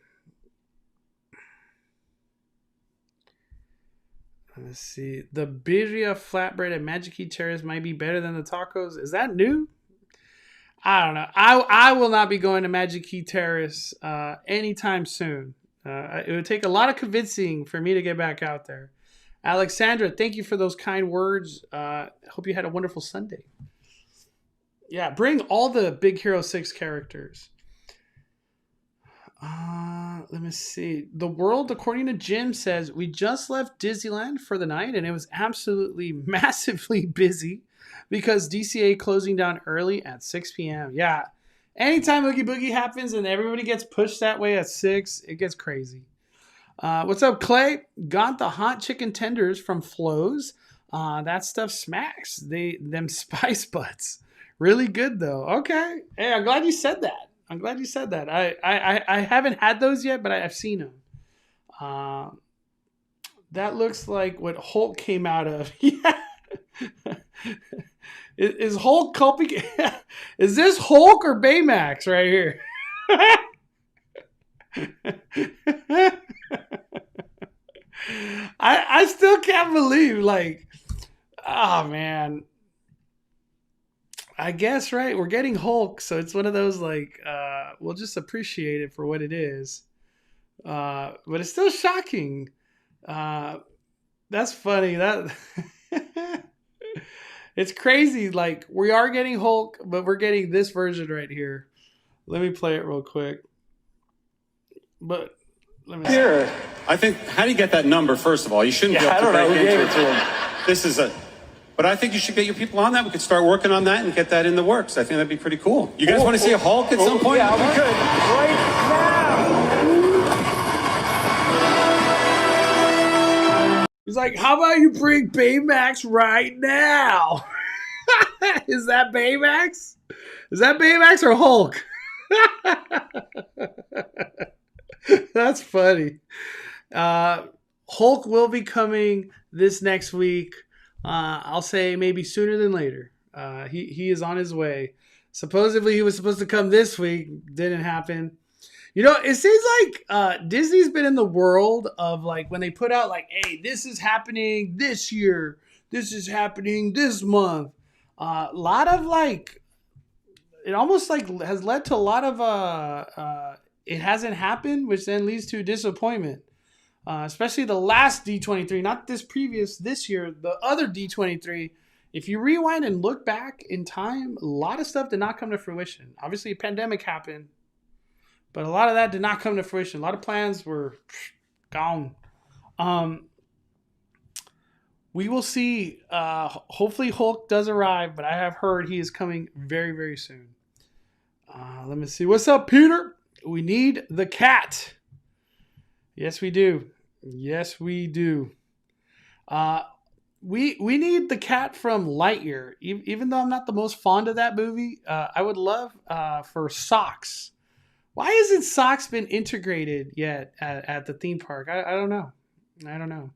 Let's see. The birria flatbread at Magic Key Terrace might be better than the tacos. Is that new? I don't know. I will not be going to Magic Key Terrace anytime soon. It would take a lot of convincing for me to get back out there. Alexandra, thank you for those kind words. Hope you had a wonderful Sunday. Yeah, bring all the Big Hero 6 characters. Let me see. The world, according to Jim, says we just left Disneyland for the night and it was absolutely massively busy because DCA closing down early at 6 p.m. Yeah. Anytime Oogie Boogie happens and everybody gets pushed that way at 6, it gets crazy. What's up, Clay? Got the hot chicken tenders from Flo's. That stuff smacks. Them spice butts. Really good, though. Okay. Hey, I'm glad you said that. I haven't had those yet, but I've seen them. That looks like what Hulk came out of. Yeah. Is Hulk copy? Is this Hulk or Baymax right here? I still can't believe, like, oh man. I guess, right? We're getting Hulk, so it's one of those like we'll just appreciate it for what it is. But it's still shocking. That's funny. That it's crazy. Like we are getting Hulk, but we're getting this version right here. Let me play it real quick. But let me here. see. I think. How do you get that number? First of all, you shouldn't be able to break into it to him. This is a. But I think you should get your people on that. We could start working on that and get that in the works. I think that'd be pretty cool. You guys want to see a Hulk at some point? Yeah, we could. Right now. He's like, how about you bring Baymax right now? Is that Baymax? Is that Baymax or Hulk? That's funny. Hulk will be coming this next week. I'll say maybe sooner than later. He is on his way. Supposedly he was supposed to come this week. Didn't happen. You know, it seems like Disney's been in the world of like when they put out like, hey, this is happening this year. This is happening this month. A lot of like, it almost like has led to a lot of it hasn't happened, which then leads to disappointment. Especially the last D23, not this year, the other D23. If you rewind and look back in time, a lot of stuff did not come to fruition. Obviously, a pandemic happened, but a lot of that did not come to fruition. A lot of plans were gone. We will see. Hopefully, Hulk does arrive, but I have heard he is coming very, very soon. Let me see. What's up, Peter? We need the cat. Yes, we do. Yes, we do. We need the cat from Lightyear. Even though I'm not the most fond of that movie, I would love for Socks. Why hasn't Socks been integrated yet at the theme park? I don't know. I don't know.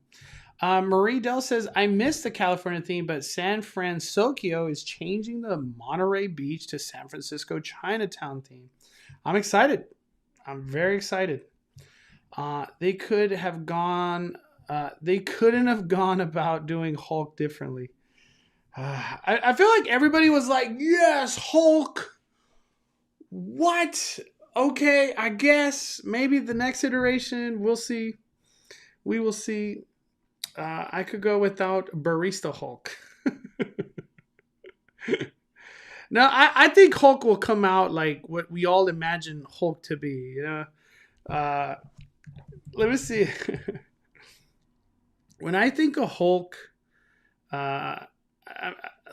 Marie Dell says, I miss the California theme, but San Francisco is changing the Monterey Beach to San Francisco Chinatown theme. I'm excited. I'm very excited. They couldn't have gone about doing Hulk differently. I feel like everybody was like, yes, Hulk. What? Okay, I guess maybe the next iteration, we'll see. We will see. I could go without Barista Hulk. Now, I think Hulk will come out like what we all imagine Hulk to be. You know, let me see. When I think of Hulk, let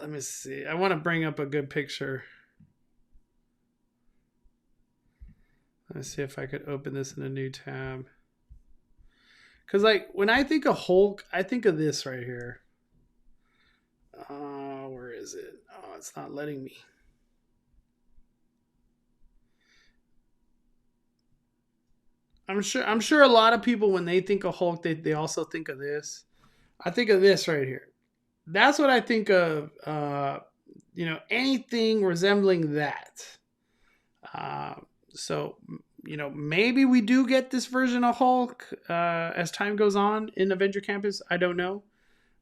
me see. I want to bring up a good picture. Let's see if I could open this in a new tab. Because, like, when I think of Hulk, I think of this right here. Where is it? Oh, it's not letting me. I'm sure a lot of people, when they think of Hulk, they also think of this. I think of this right here. That's what I think of, you know, anything resembling that. So, you know, maybe we do get this version of Hulk as time goes on in Avenger Campus. I don't know.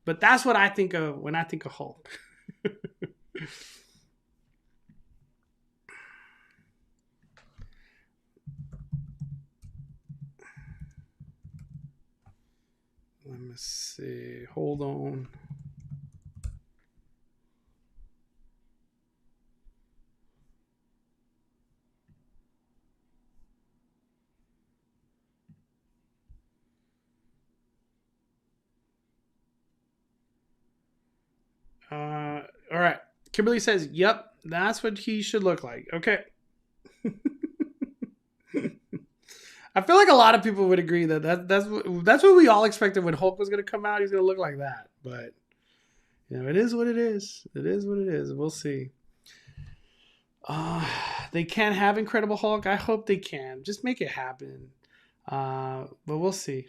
But that's what I think of when I think of Hulk. Let me see. Hold on. All right. Kimberly says, yep, that's what he should look like. Okay. I feel like a lot of people would agree that's what we all expected when Hulk was going to come out. He's going to look like that. But, you know, it is what it is. It is what it is. We'll see. They can have Incredible Hulk. I hope they can. Just make it happen. But we'll see.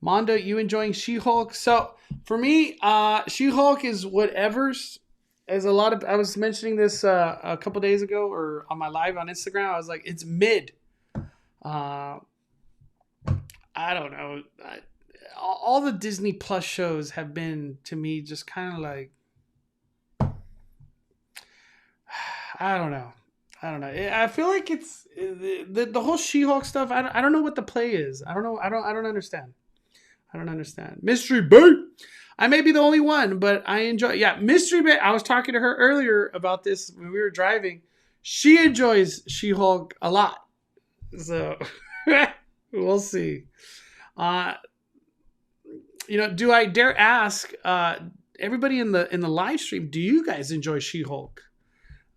Mondo, you enjoying She-Hulk? So for me, She-Hulk is whatever's. As a lot of, I was mentioning this a couple days ago, or on my live on Instagram. I was like, it's mid. I don't know. All the Disney Plus shows have been to me just kind of like, I don't know. I feel like it's the whole She-Hulk stuff. I don't know what the play is. I don't know. I don't understand. I don't understand. Mystery Bait. I may be the only one, but I enjoy. Yeah, Mystery Bait. I was talking to her earlier about this when we were driving. She enjoys She-Hulk a lot. So we'll see. Do I dare ask everybody in the live stream? Do you guys enjoy She-Hulk?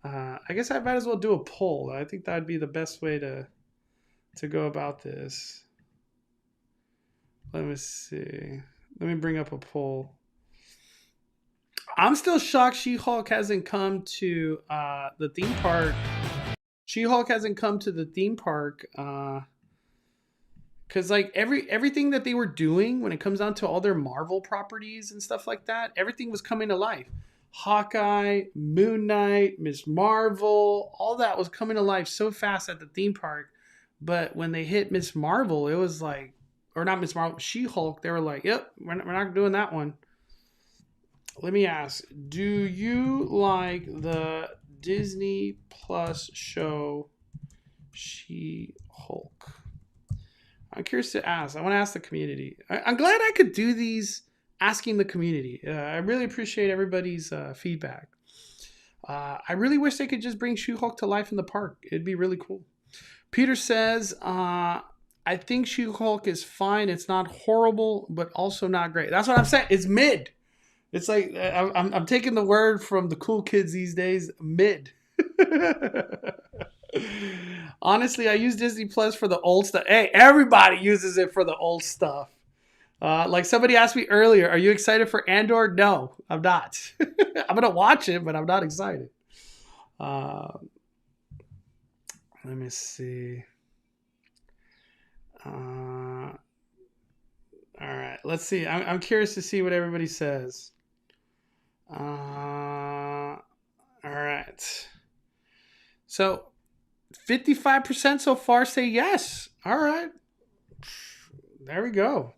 I guess I might as well do a poll. I think that would be the best way to go about this. Let me see. Let me bring up a poll. I'm still shocked She-Hulk hasn't come to the theme park. She-Hulk hasn't come to the theme park because like everything that they were doing when it comes down to all their Marvel properties and stuff like that, everything was coming to life. Hawkeye, Moon Knight, Miss Marvel, all that was coming to life so fast at the theme park. But when they hit Miss Marvel, it was like, or not Miss Marvel, She-Hulk, they were like, yep, we're not doing that one. Let me ask, do you like the Disney Plus show She-Hulk? I'm curious to ask. I want to ask the community. I'm glad I could do these asking the community. I really appreciate everybody's feedback. I really wish they could just bring She-Hulk to life in the park. It'd be really cool. Peter says, I think She-Hulk is fine. It's not horrible, but also not great. That's what I'm saying. It's mid. It's like I'm taking the word from the cool kids these days. Mid. Honestly, I use Disney Plus for the old stuff. Hey, everybody uses it for the old stuff. Like somebody asked me earlier, are you excited for Andor? No, I'm not. I'm going to watch it, but I'm not excited. Let me see. All right, let's see. I'm curious to see what everybody says. All right. So 55% so far say yes. All right. There we go.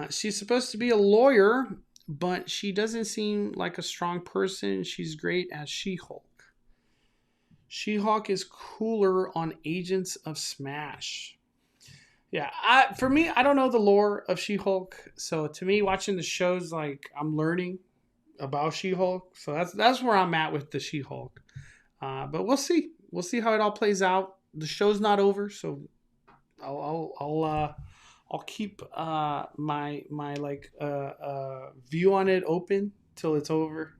She's supposed to be a lawyer, but she doesn't seem like a strong person. She's great as She-Hulk. She-Hulk is cooler on Agents of Smash. Yeah, for me, I don't know the lore of She-Hulk. So to me, watching the shows, like I'm learning about She-Hulk. So that's where I'm at with the She-Hulk. But we'll see. We'll see how it all plays out. The show's not over, so I'll keep my view on it open till it's over.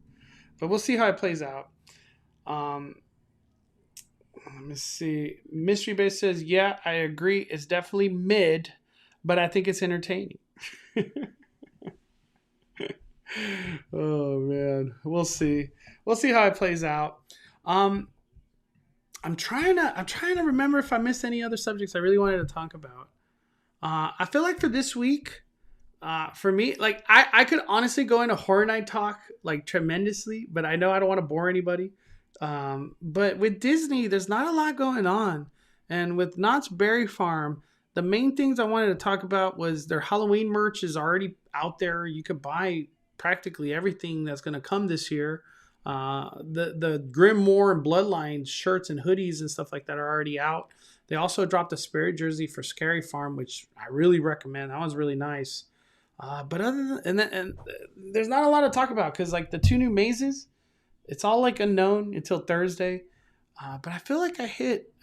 But we'll see how it plays out. Let me see. Mystery Base says, yeah, I agree. It's definitely mid, but I think it's entertaining. Oh man, we'll see. We'll see how it plays out. I'm trying to remember if I missed any other subjects I really wanted to talk about. I feel like for this week, for me, like I could honestly go into Horror Night talk like tremendously, but I know I don't want to bore anybody. But with Disney, there's not a lot going on. And with Knott's Berry Farm, the main things I wanted to talk about was their Halloween merch is already out there. You could buy practically everything that's going to come this year. The Grimoire and Bloodline shirts and hoodies and stuff like that are already out. They also dropped a Spirit jersey for Scary Farm, which I really recommend. That one's really nice. But other than and there's not a lot to talk about because like the two new mazes, it's all like unknown until Thursday. But I feel like I hit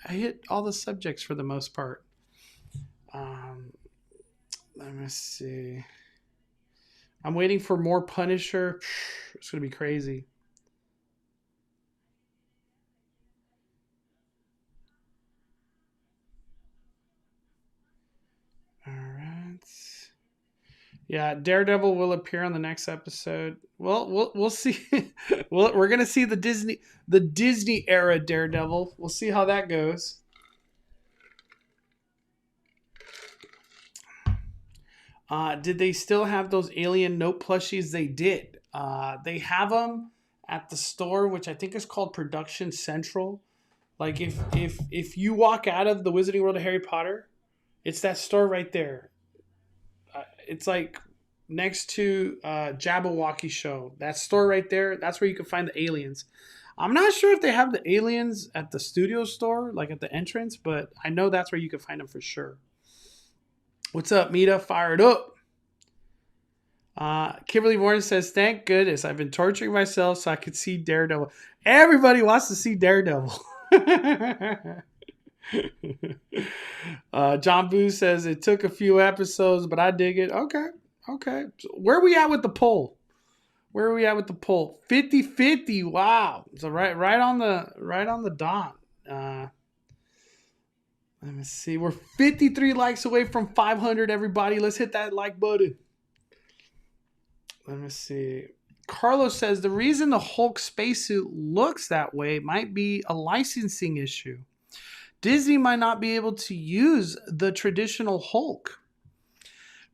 all the subjects for the most part. Let me see. I'm waiting for more Punisher. It's gonna be crazy. All right. Yeah, Daredevil will appear on the next episode. Well, we'll see. We're gonna see the Disney era Daredevil. We'll see how that goes. Did they still have those alien note plushies? They did. They have them at the store, which I think is called Production Central. Like if you walk out of the Wizarding World of Harry Potter, it's that store right there. It's like next to Jabberwocky Show. That store right there, that's where you can find the aliens. I'm not sure if they have the aliens at the studio store, like at the entrance, but I know that's where you can find them for sure. What's up, Mita? Fired up. Kimberly Warren says, thank goodness I've been torturing myself so I could see Daredevil. Everybody wants to see Daredevil. John Boo says, it took a few episodes, but I dig it. Okay. So where are we at with the poll? 50-50. Wow. So right on the dot. Let me see. We're 53 likes away from 500, everybody. Let's hit that like button. Let me see. Carlos says the reason the Hulk spacesuit looks that way might be a licensing issue. Disney might not be able to use the traditional Hulk.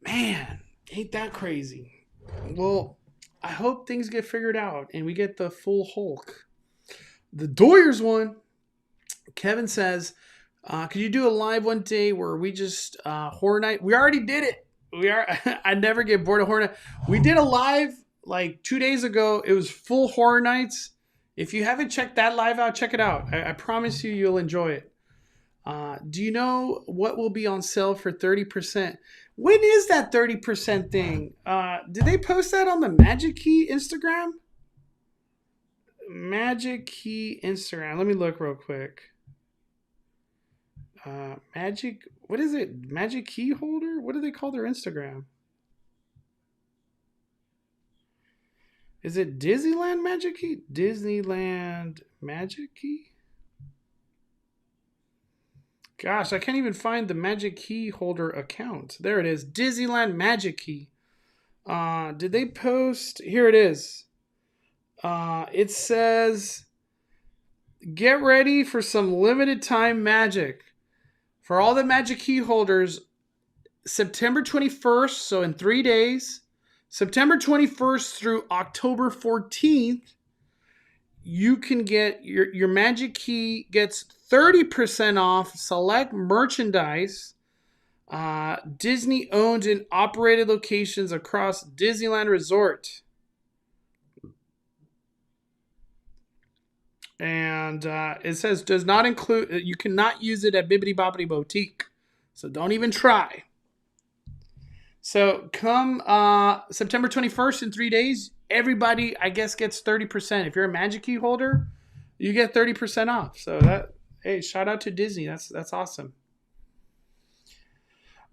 Man, ain't that crazy? Well, I hope things get figured out and we get the full Hulk. The Doyers one. Kevin says, could you do a live one day where we just Horror Night? We already did it. I never get bored of Horror Night. We did a live like 2 days ago. It was full Horror Nights. If you haven't checked that live out, check it out. I promise you'll enjoy it. Do you know what will be on sale for 30%? When is that 30% thing? Did they post that on the Magic Key Instagram? Magic Key Instagram. Let me look real quick. What is it? Magic Key Holder? What do they call their Instagram? Is it Disneyland Magic Key? Disneyland Magic Key? Gosh, I can't even find the Magic Key Holder account. There it is. Disneyland Magic Key. Did they post? Here it is. It says, get ready for some limited time magic. For all the Magic Key holders, September 21st, so in 3 days, September 21st through October 14th, you can get your Magic Key gets 30% off select merchandise, Disney owned and operated locations across Disneyland Resort. And it says does not include, you cannot use it at Bibbidi Bobbidi Boutique. So don't even try. So come September 21st in 3 days, everybody, I guess, gets 30%. If you're a Magic Key holder, you get 30% off. So hey, shout out to Disney. That's awesome.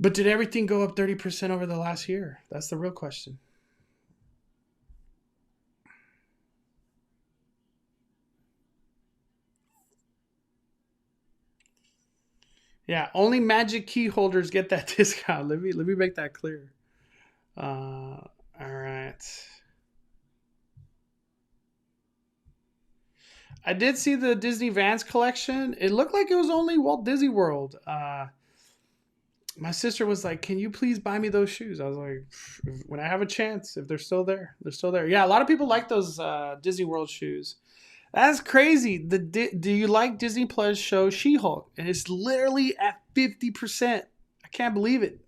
But did everything go up 30% over the last year? That's the real question. Yeah, only Magic Key holders get that discount. Let me make that clear. All right. I did see the Disney Vans collection. It looked like it was only Walt Disney World. My sister was like, can you please buy me those shoes? I was like, when I have a chance, if they're still there, they're still there. Yeah, a lot of people like those Disney World shoes. That's crazy. Do you like Disney Plus show She-Hulk? And it's literally at 50%. I can't believe it.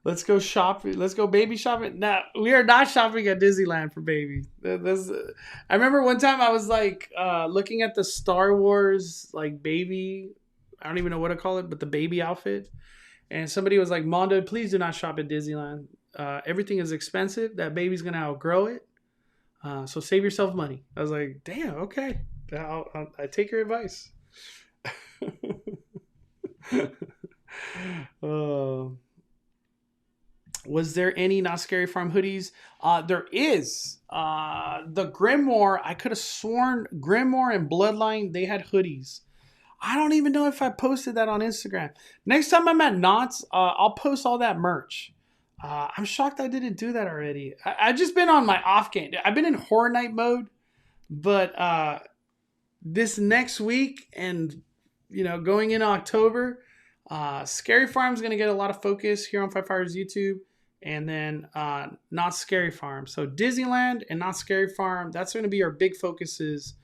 Let's go shopping. Let's go baby shopping. No, we are not shopping at Disneyland for baby. I remember one time I was like looking at the Star Wars like baby. I don't even know what to call it, but the baby outfit. And somebody was like, Mondo, please do not shop at Disneyland. Everything is expensive. That baby's going to outgrow it. So save yourself money. I was like, damn, okay. I take your advice. Was there any Not Scary Farm hoodies? There is. The Grimoire, I could have sworn Grimoire and Bloodline, they had hoodies. I don't even know if I posted that on Instagram. Next time I'm at Knott's, I'll post all that merch. I'm shocked I didn't do that already. I've just been on my off game. I've been in Horror Night mode, but this next week and going in October, Scary Farm's going to get a lot of focus here on Five Fires YouTube, and then Not Scary Farm. So Disneyland and Not Scary Farm, that's going to be our big focuses.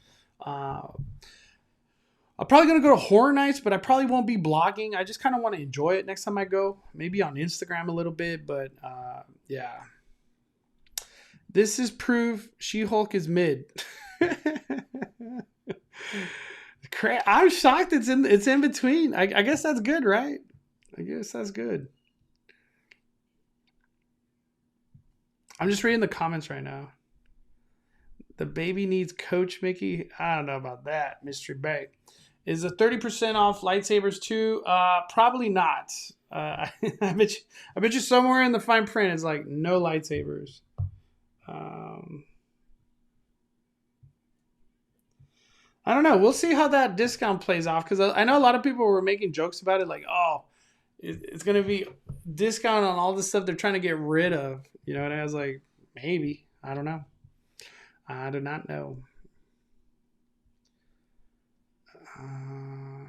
I'm probably going to go to Horror Nights, but I probably won't be blogging. I just kind of want to enjoy it next time I go. Maybe on Instagram a little bit, but yeah. This is proof She-Hulk is mid. I'm shocked it's in between. I guess that's good, right? I guess that's good. I'm just reading the comments right now. The baby needs Coach Mickey. I don't know about that, Mystery Bay. Is the 30% off lightsabers too? Probably not. I bet you somewhere in the fine print it's like no lightsabers. I don't know. We'll see how that discount plays off because I know a lot of people were making jokes about it, like, oh, it's gonna be discount on all the stuff they're trying to get rid of. You know, and I was like, maybe. I don't know. I do not know. I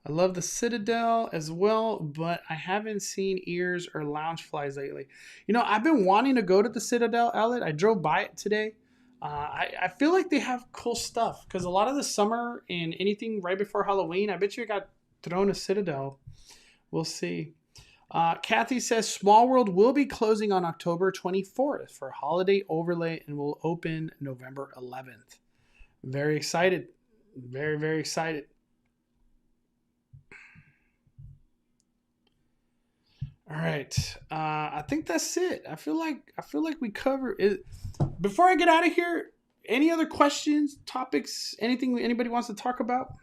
love the Citadel as well, but I haven't seen ears or lounge flies lately. You know, I've been wanting to go to the Citadel outlet. I drove by it today. I feel like they have cool stuff because a lot of the summer and anything right before Halloween, I bet you got thrown a Citadel. We'll see. Kathy says Small World will be closing on October 24th for holiday overlay and will open November 11th. Very excited. Very, very excited. All right. I think that's it. I feel like we covered it. Before I get out of here, any other questions, topics, anything anybody wants to talk about?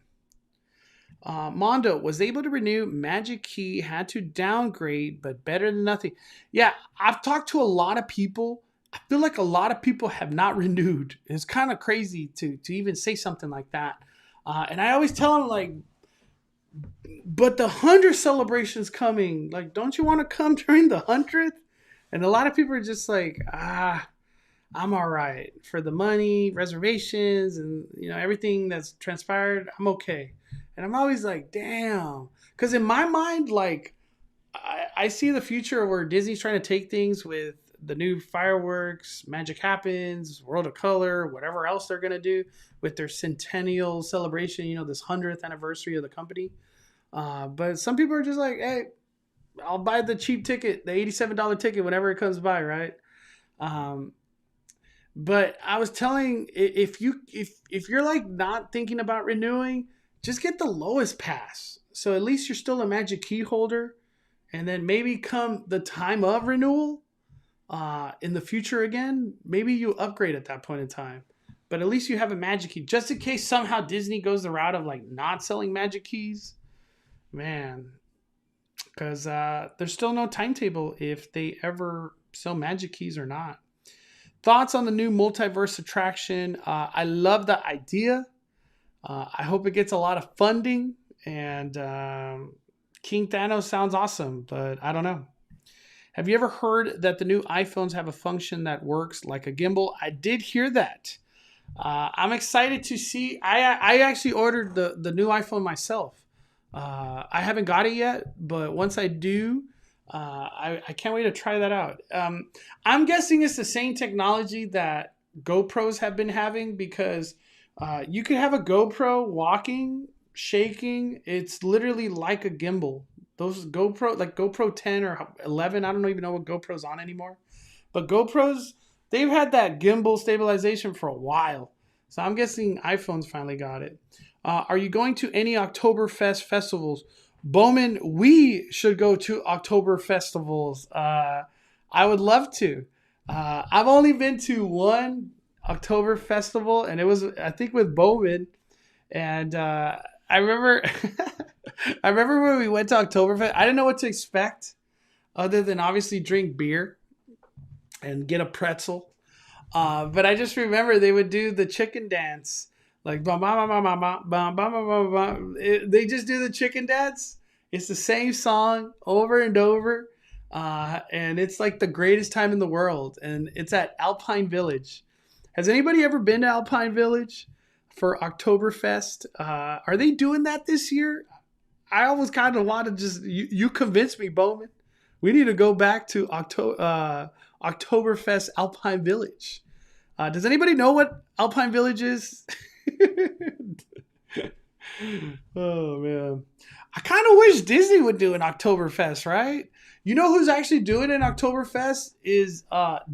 Mondo was able to renew. Magic Key had to downgrade, but better than nothing. Yeah, I've talked to a lot of people. I feel like a lot of people have not renewed. It's kind of crazy to even say something like that. And I always tell them, like, but the 100th celebration's coming. Like, don't you want to come during the 100th? And a lot of people are just like, I'm all right. For the money, reservations, and, you know, everything that's transpired, I'm okay. And I'm always like, damn. Because in my mind, like, I see the future where Disney's trying to take things with the new fireworks, Magic Happens, World of Color, whatever else they're going to do with their centennial celebration, you know, this 100th anniversary of the company. But some people are just like, hey, I'll buy the cheap ticket, the $87 ticket, whenever it comes by, right? But I was telling, if you're like not thinking about renewing, just get the lowest pass. So at least you're still a Magic Key holder. And then maybe come the time of renewal in the future again, maybe you upgrade at that point in time. But at least you have a Magic Key. Just in case somehow Disney goes the route of like not selling Magic Keys. Man. Because there's still no timetable if they ever sell Magic Keys or not. Thoughts on the new multiverse attraction? I love the idea. I hope it gets a lot of funding, and King Thanos sounds awesome, but I don't know. Have you ever heard that the new iPhones have a function that works like a gimbal? I did hear that. I'm excited to see. I actually ordered the new iPhone myself. I haven't got it yet, but once I do, I can't wait to try that out. I'm guessing it's the same technology that GoPros have been having because you could have a GoPro walking, shaking. It's literally like a gimbal. Those GoPro, like GoPro 10 or 11, I don't even know what GoPro's on anymore. But GoPros, they've had that gimbal stabilization for a while. So I'm guessing iPhones finally got it. Are you going to any Oktoberfest festivals? Bowman, we should go to October festivals. I would love to. I've only been to one October festival, and it was, I think, with Bowman. And I remember I remember when we went to Oktoberfest, I didn't know what to expect other than obviously drink beer and get a pretzel. But I just remember they would do the chicken dance. Like, bum, bum, bum, bum, bum, bum, bum, bum, bum. They just do the chicken dance. It's the same song over and over. And it's like the greatest time in the world. And it's at Alpine Village. Has anybody ever been to Alpine Village for Oktoberfest? Are they doing that this year? I always kind of want to just, you convinced me, Bowman. We need to go back to Oktoberfest Alpine Village. Does anybody know what Alpine Village is? Oh, man. I kind of wish Disney would do an Oktoberfest, right? You know who's actually doing an Oktoberfest is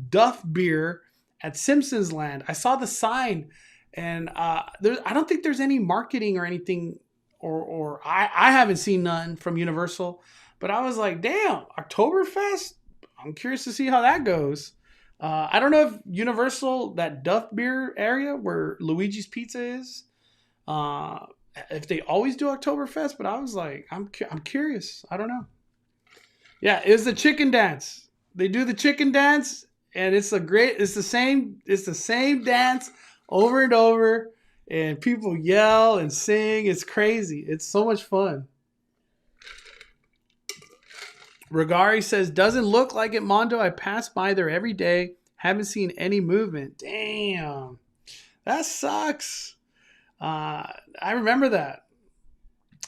Duff Beer at Simpsons Land. I saw the sign, And I don't think there's any marketing or anything, or I haven't seen none from Universal. But I was like, damn, Oktoberfest? I'm curious to see how that goes. I don't know if Universal, that Duff Beer area where Luigi's Pizza is, if they always do Oktoberfest, but I was like, I'm curious. I don't know. Yeah, it's the chicken dance. They do the chicken dance, and it's the same dance over and over, and people yell and sing. It's crazy. It's so much fun. Regari says, doesn't look like it, Mondo. I pass by there every day. Haven't seen any movement. Damn. That sucks. I remember that.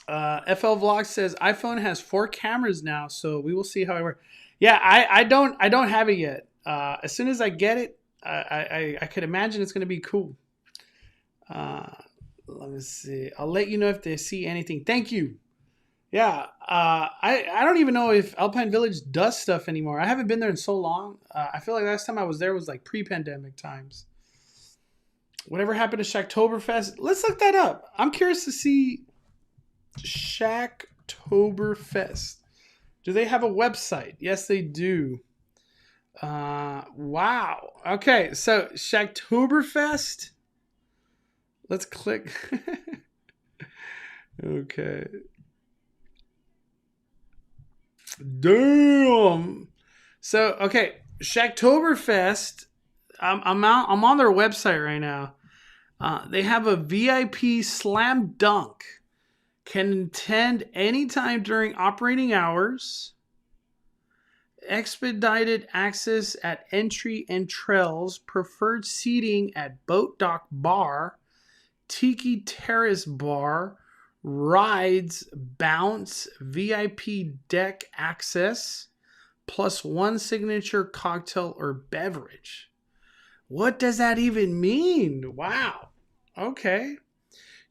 FL Vlog says, iPhone has 4 cameras now, so we will see how it works. Yeah, I don't have it yet. As soon as I get it, I could imagine it's going to be cool. Let me see. I'll let you know if they see anything. Thank you. Yeah, I don't even know if Alpine Village does stuff anymore. I haven't been there in so long. I feel like last time I was there was like pre-pandemic times. Whatever happened to Shacktoberfest? Let's look that up. I'm curious to see Shacktoberfest. Do they have a website? Yes, they do. Wow. Okay, so Shacktoberfest. Let's click. Okay. Damn. So, okay, Shacktoberfest. I'm on their website right now. They have a VIP slam dunk. Can attend anytime during operating hours. Expedited access at entry and trails. Preferred seating at Boat Dock Bar. Tiki Terrace Bar. Rides, bounce, VIP deck access, plus 1 signature cocktail or beverage. What does that even mean? Wow. Okay.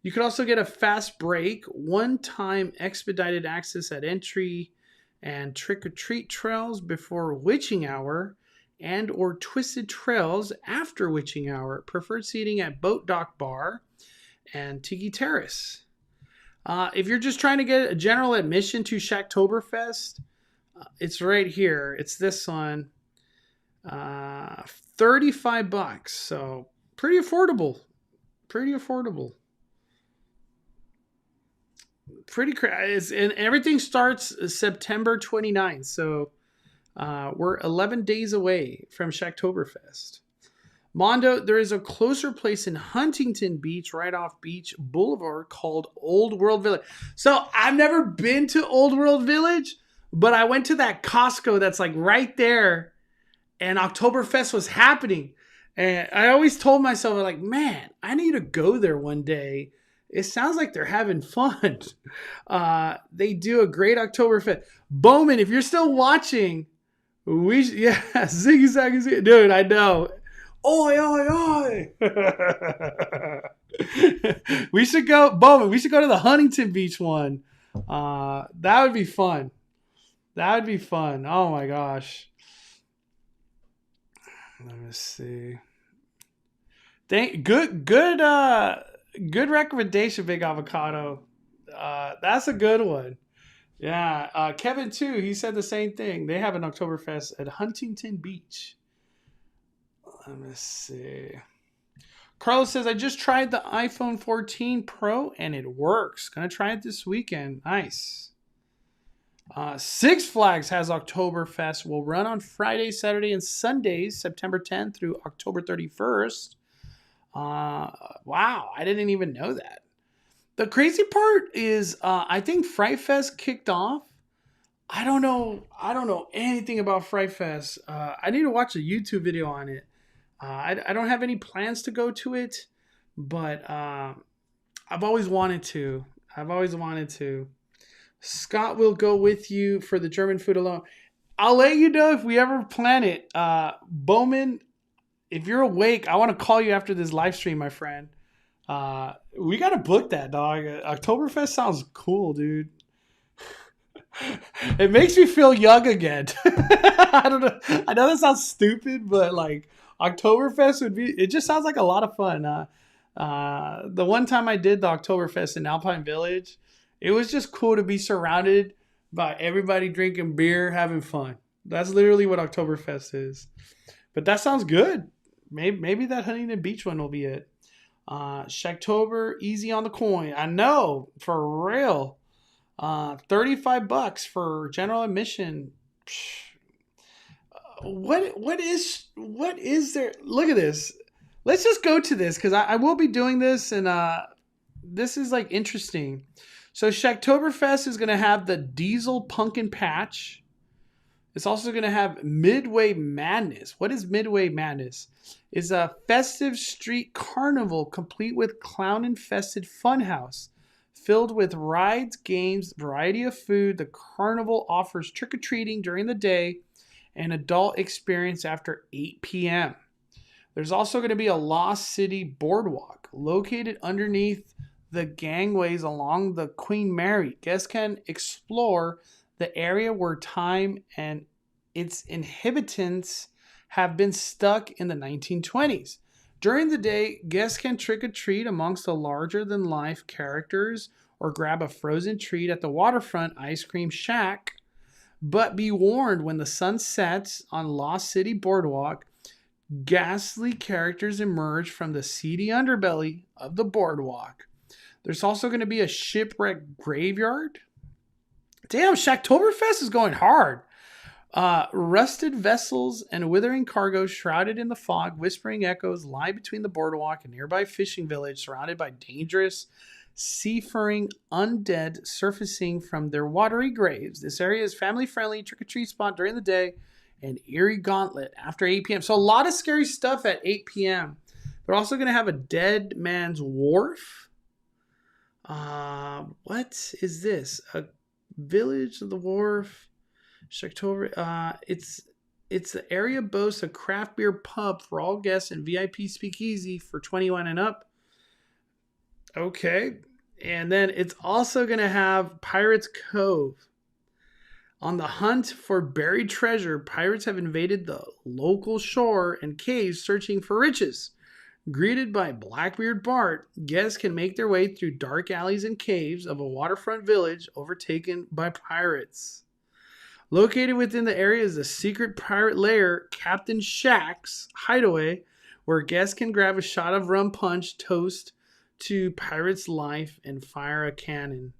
You could also get a fast break, one-time expedited access at entry and trick-or-treat trails before witching hour and or twisted trails after witching hour. Preferred seating at Boat Dock Bar and Tiki Terrace. If you're just trying to get a general admission to Shacktoberfest, it's right here. It's this one. $35. So pretty affordable. And everything starts September 29th. So we're 11 days away from Shacktoberfest. Mondo, there is a closer place in Huntington Beach, right off Beach Boulevard, called Old World Village. So I've never been to Old World Village, but I went to that Costco that's like right there, and Oktoberfest was happening. And I always told myself, like, man, I need to go there one day. It sounds like they're having fun. They do a great Oktoberfest. Bowman, if you're still watching, ziggy zaggy, dude, I know. Oi, oi, oi. We should go, Bowman, we should go to the Huntington Beach one. That would be fun. Oh my gosh. Let me see. Good recommendation, Big Avocado. That's a good one. Yeah. Kevin too, he said the same thing. They have an Oktoberfest at Huntington Beach. Let me see. Carlos says, I just tried the iPhone 14 Pro and it works. Gonna try it this weekend. Nice. Six Flags has Oktoberfest. Will run on Friday, Saturday, and Sundays, September 10th through October 31st. Wow, I didn't even know that. The crazy part is, I think Fright Fest kicked off. I don't know anything about Fright Fest. I need to watch a YouTube video on it. I don't have any plans to go to it, but I've always wanted to. Scott will go with you for the German food alone. I'll let you know if we ever plan it. Bowman, if you're awake, I want to call you after this live stream, my friend. We got to book that, dog. Oktoberfest sounds cool, dude. It makes me feel young again. I don't know. I know that sounds stupid, but like Oktoberfest would be, it just sounds like a lot of fun. The one time I did the Oktoberfest in Alpine Village, it was just cool to be surrounded by everybody drinking beer, having fun. That's literally what Oktoberfest is. But that sounds good. Maybe that Huntington Beach one will be it. Shacktober, easy on the coin. I know, for real. $35 for general admission. What is there? Look at this. Let's just go to this because I will be doing this, and this is like interesting. So Shacktoberfest is going to have the Diesel Pumpkin Patch. It's also going to have Midway Madness. What is Midway Madness? It's a festive street carnival complete with clown-infested funhouse. Filled with rides, games, variety of food, the carnival offers trick-or-treating during the day and adult experience after 8 p.m. There's also going to be a Lost City boardwalk located underneath the gangways along the Queen Mary. Guests can explore the area where time and its inhabitants have been stuck in the 1920s. During the day, guests can trick-or-treat amongst the larger-than-life characters or grab a frozen treat at the waterfront ice cream shack. But be warned, when the sun sets on Lost City Boardwalk, ghastly characters emerge from the seedy underbelly of the boardwalk. There's also going to be a shipwreck graveyard. Damn, Shacktoberfest is going hard. Rusted vessels and withering cargo shrouded in the fog, whispering echoes lie between the boardwalk and nearby fishing village, surrounded by dangerous, seafaring undead surfacing from their watery graves. This area is family-friendly, trick-or-treat spot during the day, and eerie gauntlet after 8 p.m. So a lot of scary stuff at 8 p.m. They're also going to have a Dead Man's Wharf. What is this? A Village of the Wharf. Shacktober. It's the area boasts a craft beer pub for all guests and VIP speakeasy for 21 and up. Okay. And then it's also going to have Pirates Cove. On the hunt for buried treasure, pirates have invaded the local shore and caves searching for riches. Greeted by Blackbeard Bart, guests can make their way through dark alleys and caves of a waterfront village overtaken by pirates. Located within the area is the secret pirate lair, Captain Shack's Hideaway, where guests can grab a shot of rum punch, toast to pirate's life, and fire a cannon.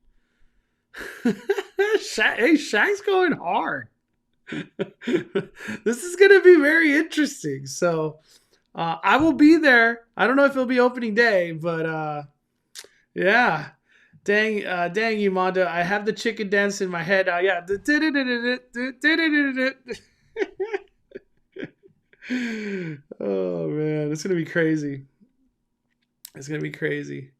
Hey, Shaq's going hard. This is going to be very interesting. So I will be there. I don't know if it'll be opening day, but yeah. Dang you, Mondo. I have the chicken dance in my head. Yeah. Oh, man. It's going to be crazy. It's going to be crazy.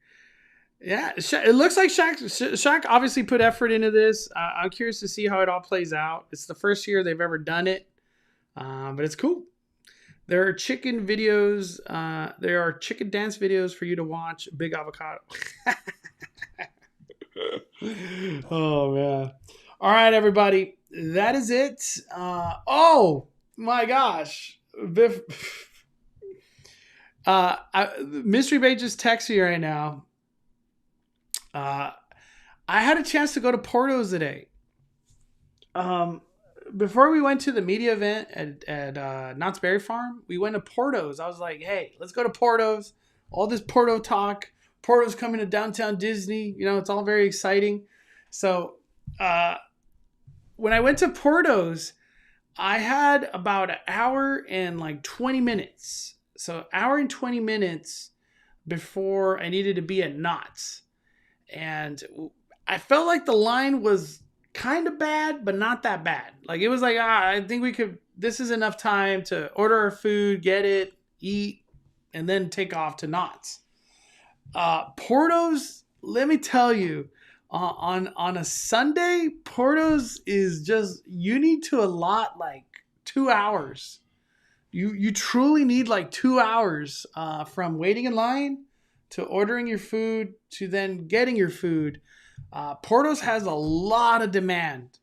Yeah, it looks like Shaq obviously put effort into this. I'm curious to see how it all plays out. It's the first year they've ever done it, but it's cool. There are chicken videos. There are chicken dance videos for you to watch. Big avocado. Oh, man. All right, everybody. That is it. Oh, my gosh. Mystery Bay just texted me right now. I had a chance to go to Porto's today. Before we went to the media event at Knott's Berry Farm, we went to Porto's. I was like, hey, let's go to Porto's. All this Porto talk. Porto's coming to downtown Disney. You know, it's all very exciting. So when I went to Porto's, I had about an hour and like 20 minutes. So hour and 20 minutes before I needed to be at Knott's. And I felt like the line was kind of bad, but not that bad. Like, it was like, I think this is enough time to order our food, get it, eat, and then take off to Knott's. Porto's, let me tell you, on a Sunday, Porto's is just, you need to allot like 2 hours. You truly need like 2 hours from waiting in line to ordering your food to then getting your food. Porto's has a lot of demand.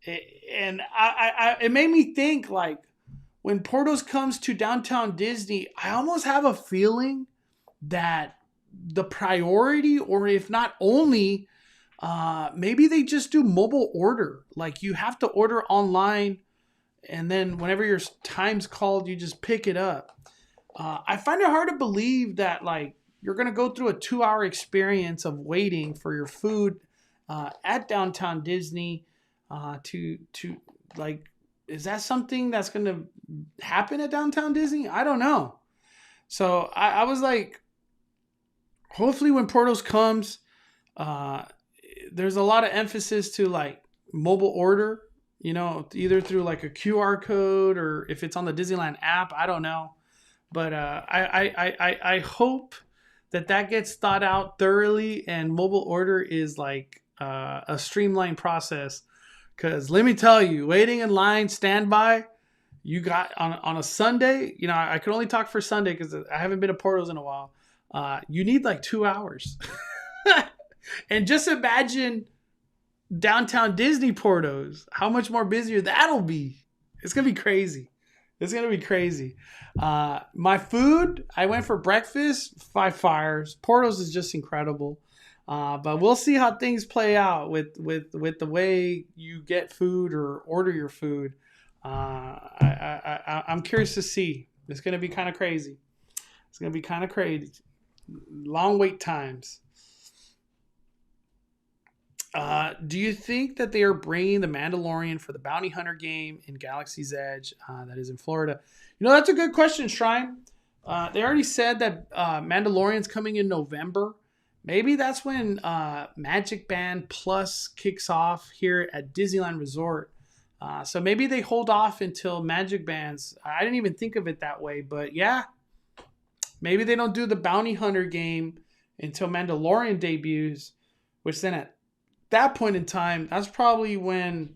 And it made me think, like, when Porto's comes to downtown Disney, I almost have a feeling that the priority, or if not only, maybe they just do mobile order. Like you have to order online, and then whenever your time's called, you just pick it up. I find it hard to believe that like you're gonna go through a 2-hour experience of waiting for your food at downtown Disney. To like, is that something that's gonna happen at downtown Disney? I don't know. So I was like, hopefully when Portos comes, there's a lot of emphasis to like mobile order, you know, either through like a QR code or if it's on the Disneyland app, I don't know. But I hope that gets thought out thoroughly and mobile order is like a streamlined process. Because let me tell you, waiting in line, standby, you got on a Sunday, you know, I can only talk for Sunday because I haven't been to Portos in a while. You need like 2 hours. And just imagine downtown Disney Portos, how much more busier that'll be. It's going to be crazy. It's going to be crazy. My food, I went for breakfast, 5 fires. Portos is just incredible. But we'll see how things play out with the way you get food or order your food. I'm curious to see. It's going to be kind of crazy. It's going to be kind of crazy. Long wait times. Do you think that they are bringing the Mandalorian for the Bounty Hunter game in Galaxy's Edge that is in Florida? You know, that's a good question, Shrine. They already said that Mandalorian's coming in November. Maybe that's when Magic Band Plus kicks off here at Disneyland Resort. So maybe they hold off until Magic Bands. I didn't even think of it that way, but yeah. Maybe they don't do the Bounty Hunter game until Mandalorian debuts, which then at that point in time, that's probably when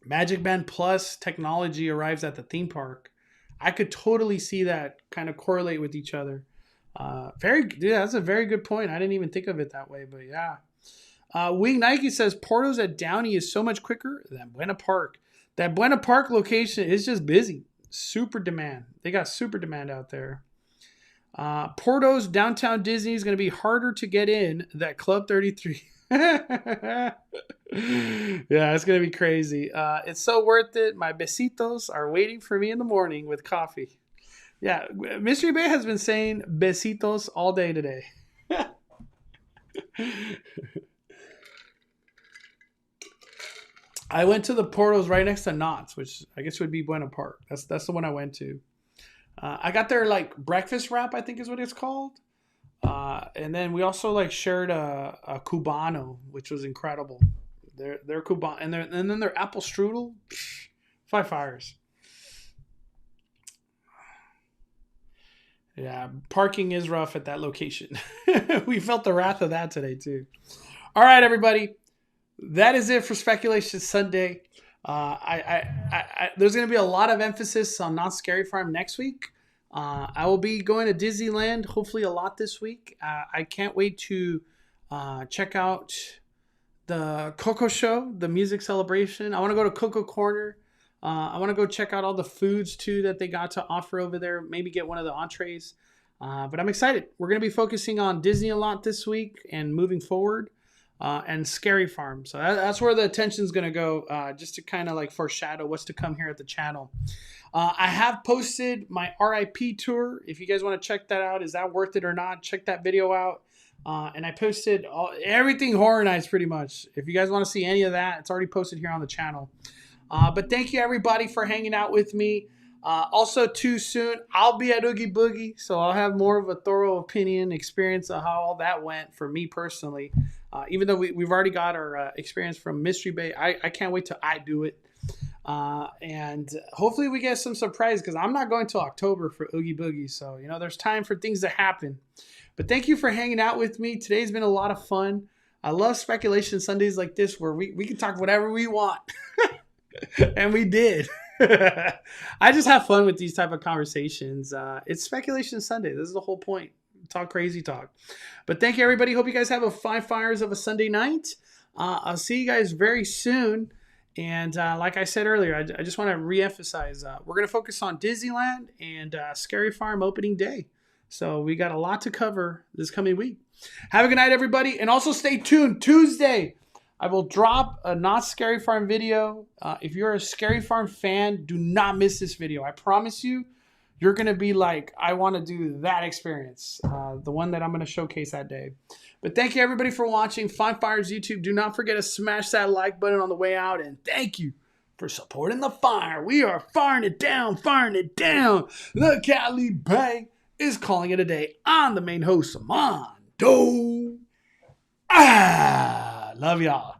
Magic Band Plus technology arrives at the theme park. I could totally see that kind of correlate with each other. That's a very good point. I didn't even think of it that way, but yeah. Wing Nike says Portos at Downey is so much quicker than Buena Park. That Buena Park location is just busy. Super demand. They got super demand out there. Portos downtown Disney is going to be harder to get in than Club 33. Yeah, it's going to be crazy. It's so worth it. My besitos are waiting for me in the morning with coffee. Yeah, Mystery Bay has been saying besitos all day today. I went to the Portos right next to Knott's, which I guess would be Buena Park. That's the one I went to. I got their like breakfast wrap, I think is what it's called. And then we also like shared a Cubano, which was incredible. Their Cubano and then their apple strudel, 5 fires. Yeah, parking is rough at that location. We felt the wrath of that today too. All right, everybody, that is it for Speculation Sunday. There's going to be a lot of emphasis on Knott's Scary Farm next week. I will be going to Disneyland, hopefully a lot this week. I can't wait to check out the Coco Show, the music celebration. I want to go to Coco Corner. I want to go check out all the foods, too, that they got to offer over there. Maybe get one of the entrees. But I'm excited. We're going to be focusing on Disney a lot this week and moving forward. And Scary Farm. So that's where the attention is going to go, just to kind of like foreshadow what's to come here at the channel. I have posted my RIP tour. If you guys want to check that out, is that worth it or not? Check that video out. And I posted everything Horror Nights pretty much. If you guys want to see any of that, it's already posted here on the channel. But thank you everybody for hanging out with me. Also too soon, I'll be at Oogie Boogie, so I'll have more of a thorough opinion, experience of how all that went for me personally. Even though we've already got our experience from Mystery Bay, I can't wait till I do it. And hopefully we get some surprise because I'm not going till October for Oogie Boogie. So, you know, there's time for things to happen. But thank you for hanging out with me. Today's been a lot of fun. I love Speculation Sundays like this where we can talk whatever we want. And we did. I just have fun with these type of conversations. It's Speculation Sunday. This is the whole point. Talk crazy talk. But thank you, everybody. Hope you guys have a 5 fires of a Sunday night. I'll see you guys very soon. And like I said earlier, I just want to reemphasize, we're going to focus on Disneyland and Scary Farm opening day. So we got a lot to cover this coming week. Have a good night, everybody. And also stay tuned. Tuesday, I will drop a Not Scary Farm video. If you're a Scary Farm fan, do not miss this video. I promise you, you're going to be like, I want to do that experience. The one that I'm going to showcase that day. But thank you, everybody, for watching. Fine Fires YouTube. Do not forget to smash that like button on the way out. And thank you for supporting the fire. We are firing it down, firing it down. The Cali Bay is calling it a day. I'm the main host, Mondo. Love y'all.